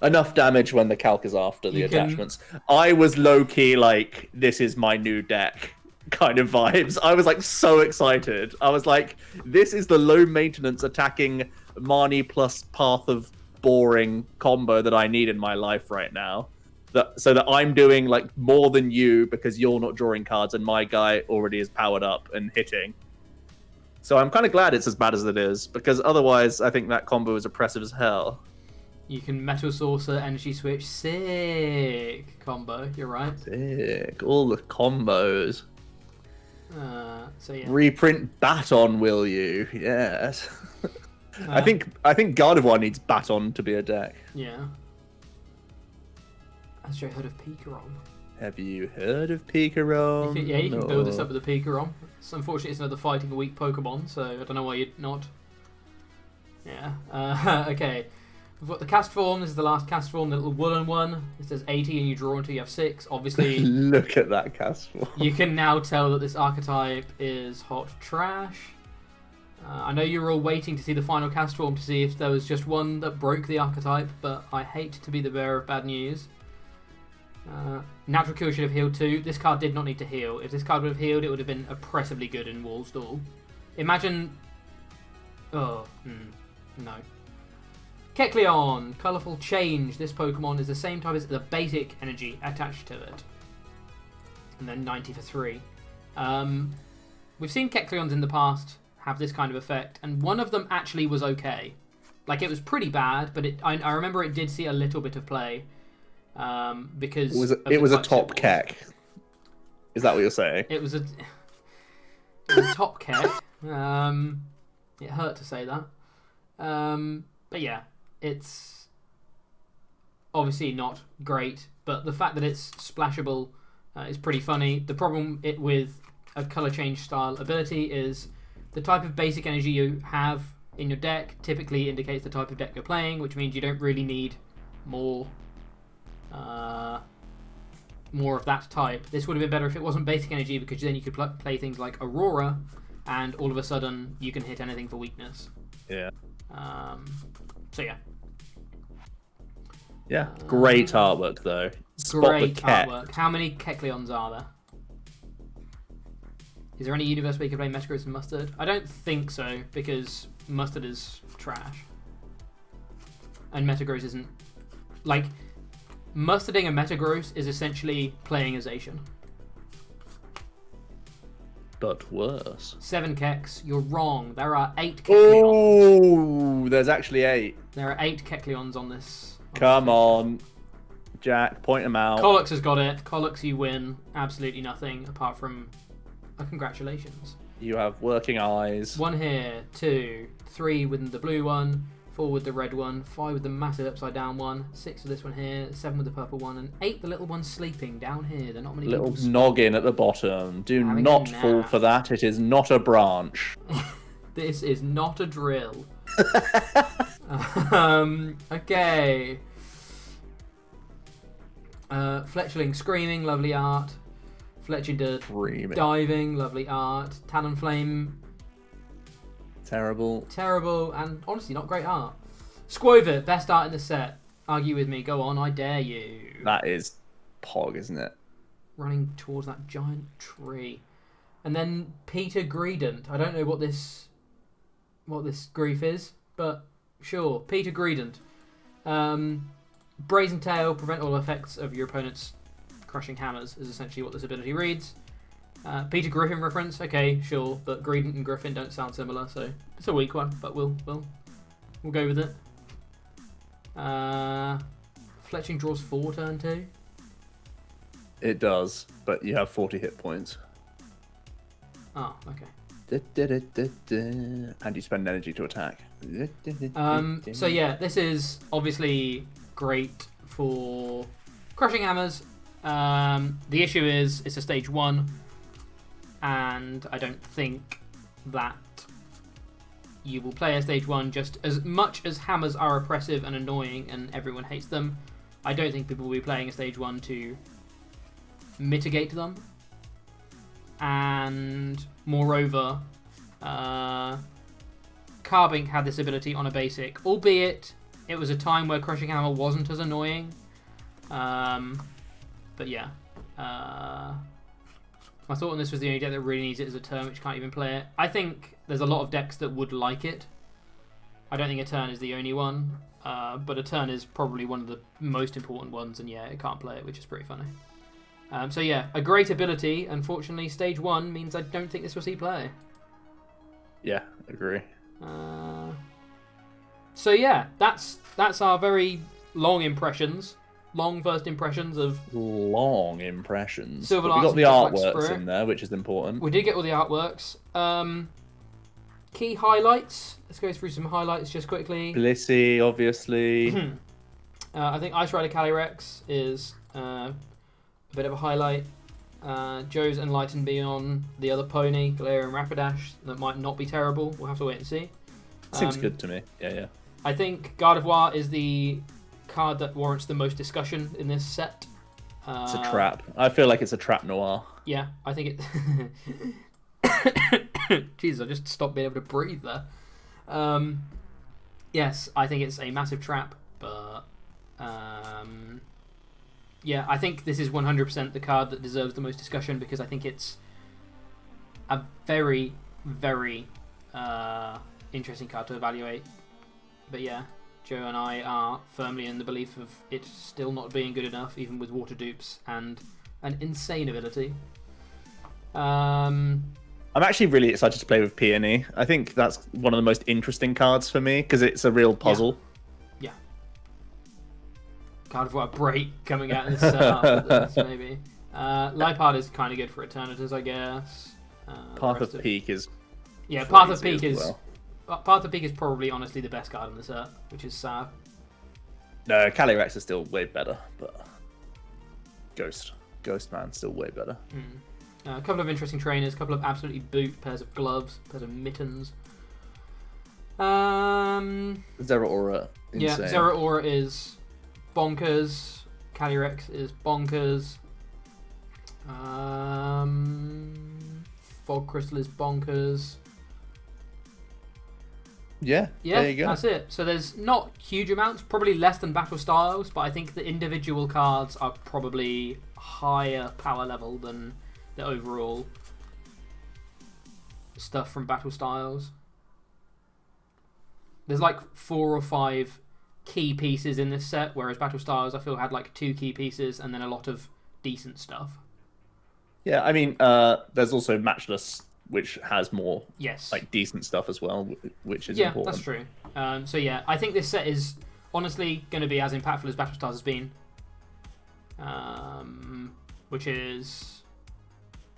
enough damage when the calc is after the attachments. I was low-key like, this is my new deck kind of vibes. I was like so excited. I was like, this is the low maintenance attacking Marnie plus Path of Boring combo that I need in my life right now. So that I'm doing like more than you because you're not drawing cards and my guy already is powered up and hitting. So I'm kind of glad it's as bad as it is, because otherwise I think that combo is oppressive as hell. You can Metal Saucer, Energy Switch, sick combo, you're right. Sick, all the combos. So yeah. Reprint Baton, will you? Yes. I think Gardevoir needs Baton to be a deck. Yeah. Has Joe heard of Pikarom? Have you heard of Pikarom? You can build this up with a Pikarom. Unfortunately, it's another Fighting Weak Pokemon, so I don't know why you'd not. Yeah. Okay. We've got the cast form. This is the last cast form, the little woolen one. It says 80 and you draw until you have 6. Obviously, look at that cast form. You can now tell that this archetype is hot trash. I know you were all waiting to see the final cast form to see if there was just one that broke the archetype, but I hate to be the bearer of bad news. Natural Kill should have healed too. This card did not need to heal. If this card would have healed, it would have been oppressively good in Wall Stall. Imagine... no. Kecleon, Colourful Change. This Pokemon is the same type as the basic energy attached to it. And then 90 for 3. We've seen Kecleons in the past have this kind of effect, and one of them actually was okay. Like, it was pretty bad, but I remember it did see a little bit of play. Because it was a top Kek. Is that what you're saying? It was a top Kek. It hurt to say that. But yeah, it's obviously not great, but the fact that it's splashable is pretty funny. The problem with a color change style ability is the type of basic energy you have in your deck typically indicates the type of deck you're playing, which means you don't really need more of that type. This would have been better if it wasn't basic energy, because then you could play things like Aurora, and all of a sudden you can hit anything for weakness. Yeah. So yeah. Yeah. Great artwork though. Great artwork. How many Kecleons are there? Is there any universe where you can play Metagross and Mustard? I don't think so, because Mustard is trash. And Metagross isn't... Like, Mustarding a Metagross is essentially playing a Zacian. But worse. 7 Keks. You're wrong. There are 8 Kecleons. Oh, there's actually 8. There are 8 Kecleons on this. Come on. Jack, point them out. Colux has got it. Colux, you win. Absolutely nothing, apart from... congratulations. You have working eyes. 1 here, 2, 3 with the blue one, 4 with the red one, 5 with the massive upside down one, 6 with this one here, 7 with the purple one, and 8 the little one sleeping down here. They're not many little people noggin at the bottom. Do not fall for that. It is not a branch. This is not a drill. Okay. Fletchling screaming, lovely art. Fletchinder diving, lovely art. Talonflame, terrible, and honestly not great art. Squover, best art in the set. Argue with me, go on, I dare you. That is Pog, isn't it? Running towards that giant tree. And then Peter Greedent. I don't know what this grief is, but sure, Peter Greedent. Brazen Tail, prevent all effects of your opponent's crushing hammers is essentially what this ability reads. Peter Griffin reference, okay, sure, but Greedent and Griffin don't sound similar, so it's a weak one, but we'll go with it. Fletching draws 4 turn 2. It does, but you have 40 hit points. Oh, okay. And you spend energy to attack. So yeah, this is obviously great for crushing hammers. The issue is it's a stage 1, and I don't think that you will play a stage 1 just as much as hammers are oppressive and annoying and everyone hates them. I don't think people will be playing a stage 1 to mitigate them. And moreover, Carbink had this ability on a basic, albeit it was a time where crushing hammer wasn't as annoying. But yeah, my thought on this was the only deck that really needs it is a turn, which can't even play it. I think there's a lot of decks that would like it. I don't think a turn is the only one, but a turn is probably one of the most important ones, and yeah, it can't play it, which is pretty funny. So yeah, a great ability. Unfortunately, stage 1 means I don't think this will see play. Yeah, agree. So yeah, that's our very long impressions. Long first impressions of... Long impressions. Silver we got the artworks in there, which is important. We did get all the artworks. Key highlights. Let's go through some highlights just quickly. Blissey, obviously. I think Ice Rider Calyrex is a bit of a highlight. Joe's Enlightened Beyond, the other pony, Galarian Rapidash, that might not be terrible. We'll have to wait and see. Seems good to me. Yeah. I think Gardevoir is the card that warrants the most discussion in this set. It's a trap. I feel like it's a trap noir. Yeah, I think it... Jesus, I just stopped being able to breathe there. Yes, I think it's a massive trap, but... yeah, I think this is 100% the card that deserves the most discussion because I think it's a very, very interesting card to evaluate. But yeah, Joe and I are firmly in the belief of it still not being good enough, even with water dupes and an insane ability. I'm actually really excited to play with Peony. I think that's one of the most interesting cards for me because it's a real puzzle. Yeah. Card of what a break coming out in this setup, maybe. Liepard is kind of good for Eternatus, I guess. Path of Peak is. Yeah, Path of Peak is. Path of Peak is probably honestly the best card in the set, which is sad. No, Calyrex is still way better, but Ghostman's still way better. A couple of interesting trainers, a couple of absolutely boot, pairs of gloves, pairs of mittens. Zeraora, insane. Yeah, Zeraora is bonkers. Calyrex is bonkers. Fog Crystal is bonkers. Yeah, there you go. That's it. So there's not huge amounts, probably less than Battle Styles, but I think the individual cards are probably higher power level than the overall. stuff from Battle Styles. There's like 4 or 5 key pieces in this set, whereas Battle Styles I feel had like 2 key pieces and then a lot of decent stuff. Yeah, I mean, there's also Matchless, which has more like decent stuff as well, which is important. That's true. So yeah, I think this set is honestly going to be as impactful as Battle Styles has been, which is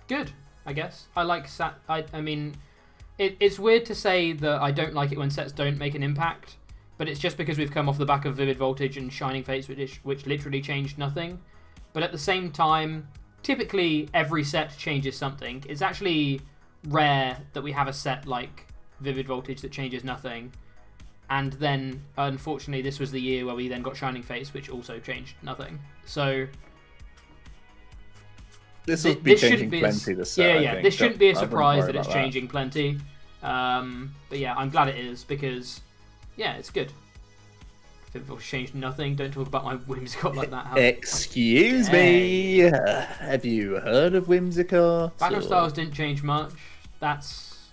good, I guess. I like I mean, it's weird to say that I don't like it when sets don't make an impact, but it's just because we've come off the back of Vivid Voltage and Shining Fates, which literally changed nothing. But at the same time, typically every set changes something. It's actually rare that we have a set like Vivid Voltage that changes nothing. And then, unfortunately, this was the year where we then got Shining Fates, which also changed nothing. So this will be changing plenty this set. Yeah. This shouldn't be a surprise that it's changing plenty. But yeah, I'm glad it is because, yeah, it's good. Vivid Voltage changed nothing. Don't talk about my Whimsicott like that. Excuse me. Have you heard of Whimsicott? Battle Styles didn't change much. That's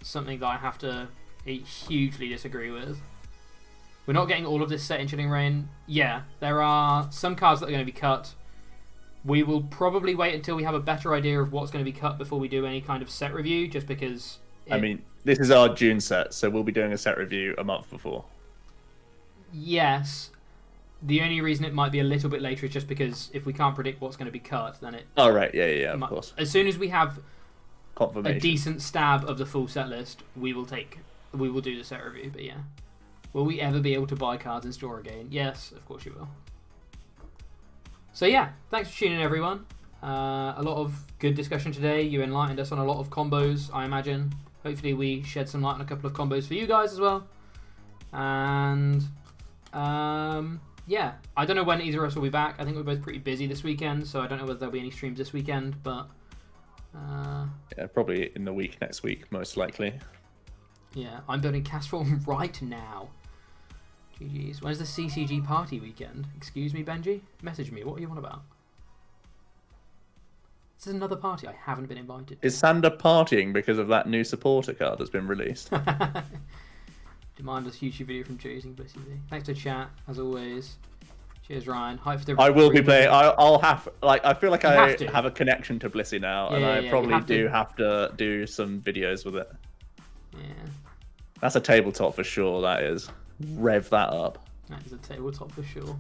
something that I have to hugely disagree with. We're not getting all of this set in Chilling Reign. Yeah, there are some cards that are going to be cut. We will probably wait until we have a better idea of what's going to be cut before we do any kind of set review, just because... I mean, this is our June set, so we'll be doing a set review a month before. Yes. The only reason it might be a little bit later is just because if we can't predict what's going to be cut, then it... Oh, right. Yeah, of course. As soon as we have confirmation, a decent stab of the full set list, we will do the set review, but yeah. Will we ever be able to buy cards in store again? Yes, of course you will. So yeah, thanks for tuning in, everyone. A lot of good discussion today. You enlightened us on a lot of combos, I imagine. Hopefully we shed some light on a couple of combos for you guys as well. And yeah, I don't know when either of us will be back. I think we're both pretty busy this weekend, so I don't know whether there'll be any streams this weekend, but... yeah, probably in the week next week, most likely. Yeah, I'm building cast form right now. GG's. When's the CCG party weekend? Excuse me, Benji? Message me. What are you on about? This is another party I haven't been invited to. Is Sander partying because of that new supporter card that's been released? Demand us YouTube video from Choosing Blissy. Thanks to chat, as always. Cheers, Ryan. Hype for the... I will be playing. I'll have... Like, I feel like I have a connection to Blissy now, and I probably do have to do some videos with it. Yeah. That's a tabletop for sure, that is. Rev that up. That is a tabletop for sure.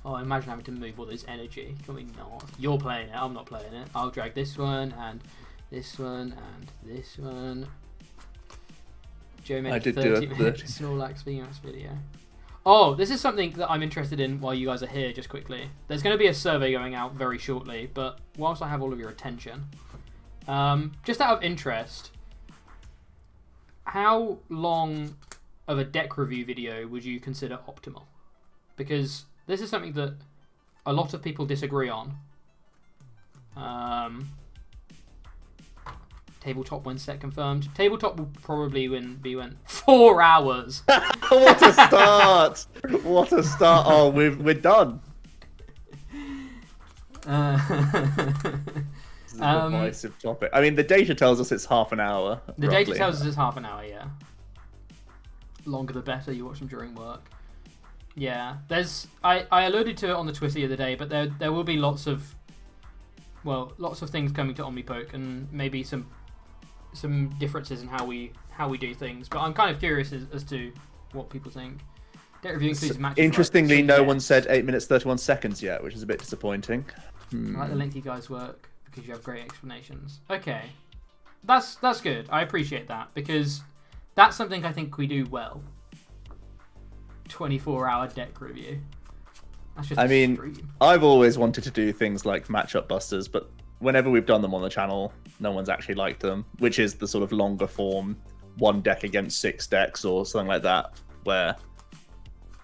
Oh, imagine having to move all this energy. Can we not? You're playing it. I'm not playing it. I'll drag this one and this one and this one. Joe made a 30-minute Snorlax VMAX video. Oh, this is something that I'm interested in while you guys are here, just quickly. There's going to be a survey going out very shortly, but whilst I have all of your attention, just out of interest, how long of a deck review video would you consider optimal? Because this is something that a lot of people disagree on. Tabletop when set confirmed. Tabletop will probably be 4 hours. What a start! What a start! Oh, we're done. This is a divisive topic. I mean, the data tells us it's half an hour. The data tells us it's half an hour. Yeah. Longer the better. You watch them during work. Yeah, I alluded to it on the Twitter the other day, but there will be lots of things coming to Omnipoke, and maybe some differences in how we do things. But I'm kind of curious as to what people think. Deck review includes matches. Interestingly, no one said 8 minutes 31 seconds yet, which is a bit disappointing. I like the length you guys work because you have great explanations. Okay, that's good. I appreciate that because that's something I think we do well. 24-hour deck review. That's just extreme. I've always wanted to do things like matchup busters, but whenever we've done them on the channel, no one's actually liked them, which is the sort of longer form 1 deck against 6 decks or something like that, where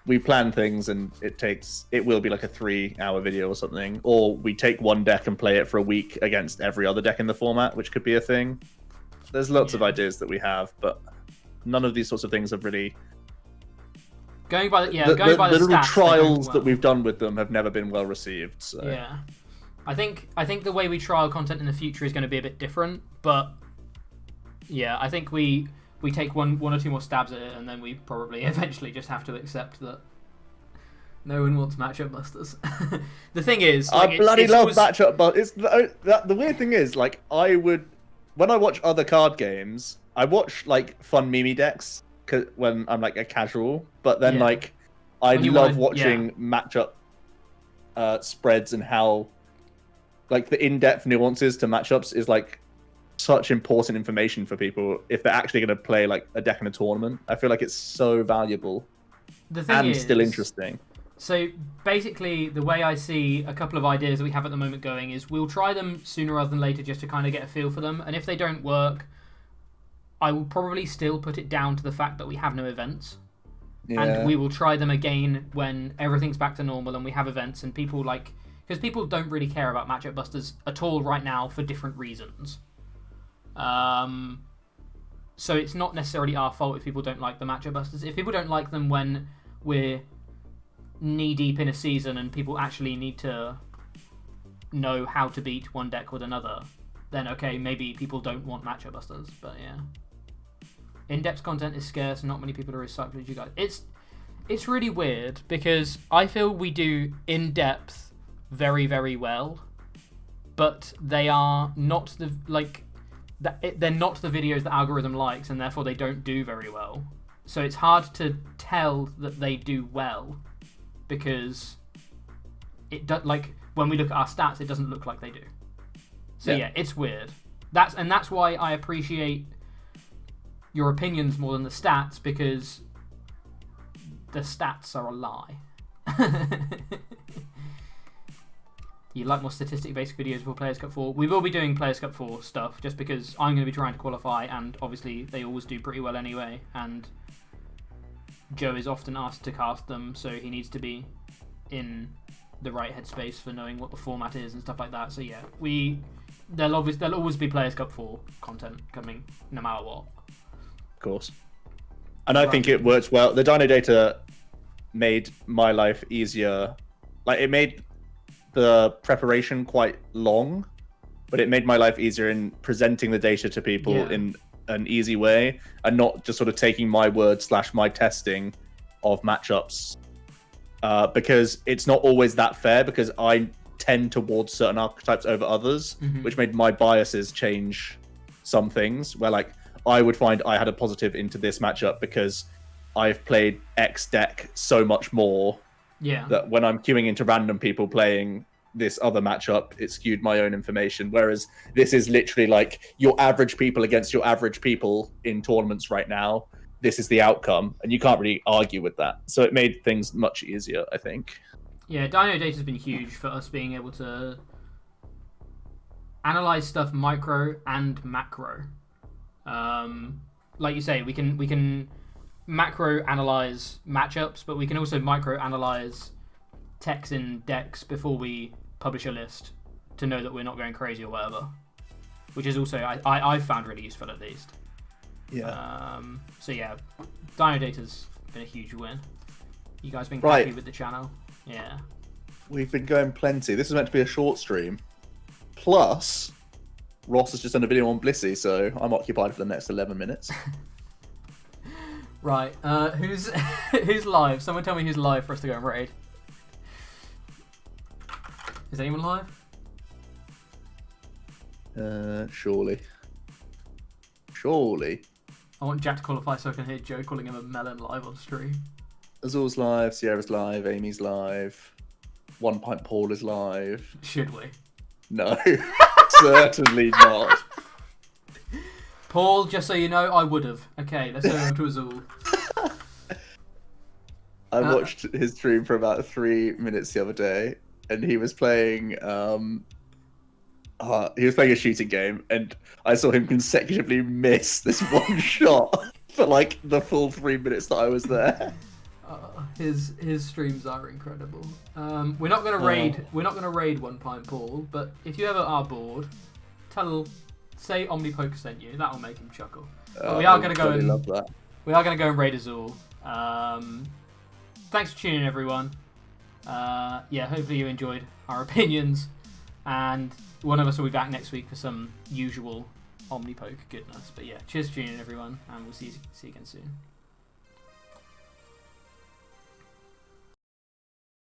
we plan things and it will be like a 3-hour video or something, or we take 1 deck and play it for a week against every other deck in the format, which could be a thing. There's lots of ideas that we have, but none of these sorts of things have really... Going by the little stats, trials that we've done with them have never been well received. So. Yeah, I think the way we trial content in the future is going to be a bit different, but Yeah, I think we take one or two more stabs at it, and then we probably eventually just have to accept that no one wants matchup busters. The thing is, like, I bloody love matchup busters. The weird thing is, like, when I watch other card games, I watch like fun meme decks when I'm like a casual, but then like I love watching matchup spreads and how like the in-depth nuances to matchups is like such important information for people if they're actually going to play like a deck in a tournament. I feel like it's so valuable and still interesting. So basically, the way I see a couple of ideas that we have at the moment going is we'll try them sooner rather than later just to kind of get a feel for them. And if they don't work, I will probably still put it down to the fact that we have no events. Yeah. And we will try them again when everything's back to normal and we have events and people like... Because people don't really care about matchup busters at all right now for different reasons. So it's not necessarily our fault if people don't like the matchup busters. If people don't like them when we're knee-deep in a season and people actually need to know how to beat one deck with another, then okay, maybe people don't want matchup busters, but yeah. In-depth content is scarce and not many people are as sucked as you guys. It's really weird because I feel we do in-depth very, very well, but they are not the they're not the videos the algorithm likes, and therefore they don't do very well. So it's hard to tell that they do well because like when we look at our stats, it doesn't look like they do. So yeah, it's weird. That's why I appreciate your opinions more than the stats, because the stats are a lie. You like more statistic-based videos for Players Cup 4? We will be doing Players Cup 4 stuff, just because I'm going to be trying to qualify, and obviously they always do pretty well anyway, and Joe is often asked to cast them, so he needs to be in the right headspace for knowing what the format is and stuff like that. So yeah, there'll always be Players Cup 4 content coming, no matter what. Of course. And I think it works well. The Dino data made my life easier. Like, it made the preparation quite long, but it made my life easier in presenting the data to people in an easy way, and not just sort of taking my word / my testing of matchups, because it's not always that fair, because I tend towards certain archetypes over others, which made my biases change some things, where like I would find I had a positive into this matchup because I've played X deck so much more. Yeah. That when I'm queuing into random people playing this other matchup, it skewed my own information. Whereas this is literally like your average people against your average people in tournaments right now. This is the outcome, and you can't really argue with that. So it made things much easier, I think. Yeah, Dino data has been huge for us being able to analyze stuff micro and macro. Like you say, we can macro analyze matchups, but we can also micro analyze techs in decks before we publish a list to know that we're not going crazy or whatever, which is also I've found really useful, at least. Yeah. So yeah, Dino data's been a huge win. You guys been happy with the channel? Yeah. We've been going plenty. This is meant to be a short stream. Plus, Ross has just done a video on Blissey, so I'm occupied for the next 11 minutes. Right, who's live? Someone tell me who's live for us to go and raid. Is anyone live? Surely. Surely. I want Jack to qualify so I can hear Joe calling him a melon live on stream. Azul's live, Sierra's live, Amy's live, One Pint Paul is live. Should we? No, certainly not. Paul, just so you know, I would have. Okay, let's go on to Azul. I watched his stream for about 3 minutes the other day, and he was playing. He was playing a shooting game, and I saw him consecutively miss this one shot for like the full 3 minutes that I was there. His streams are incredible. We're not gonna raid. We're not gonna raid One Pint Paul, but if you ever are bored, say Omnipoke sent you. That'll make him chuckle. But we are gonna go and love that. We are gonna go and raid Azul. Thanks for tuning in, everyone. Yeah, hopefully you enjoyed our opinions, and one of us will be back next week for some usual Omnipoke goodness. But yeah, cheers for tuning in, everyone, and we'll see you again soon.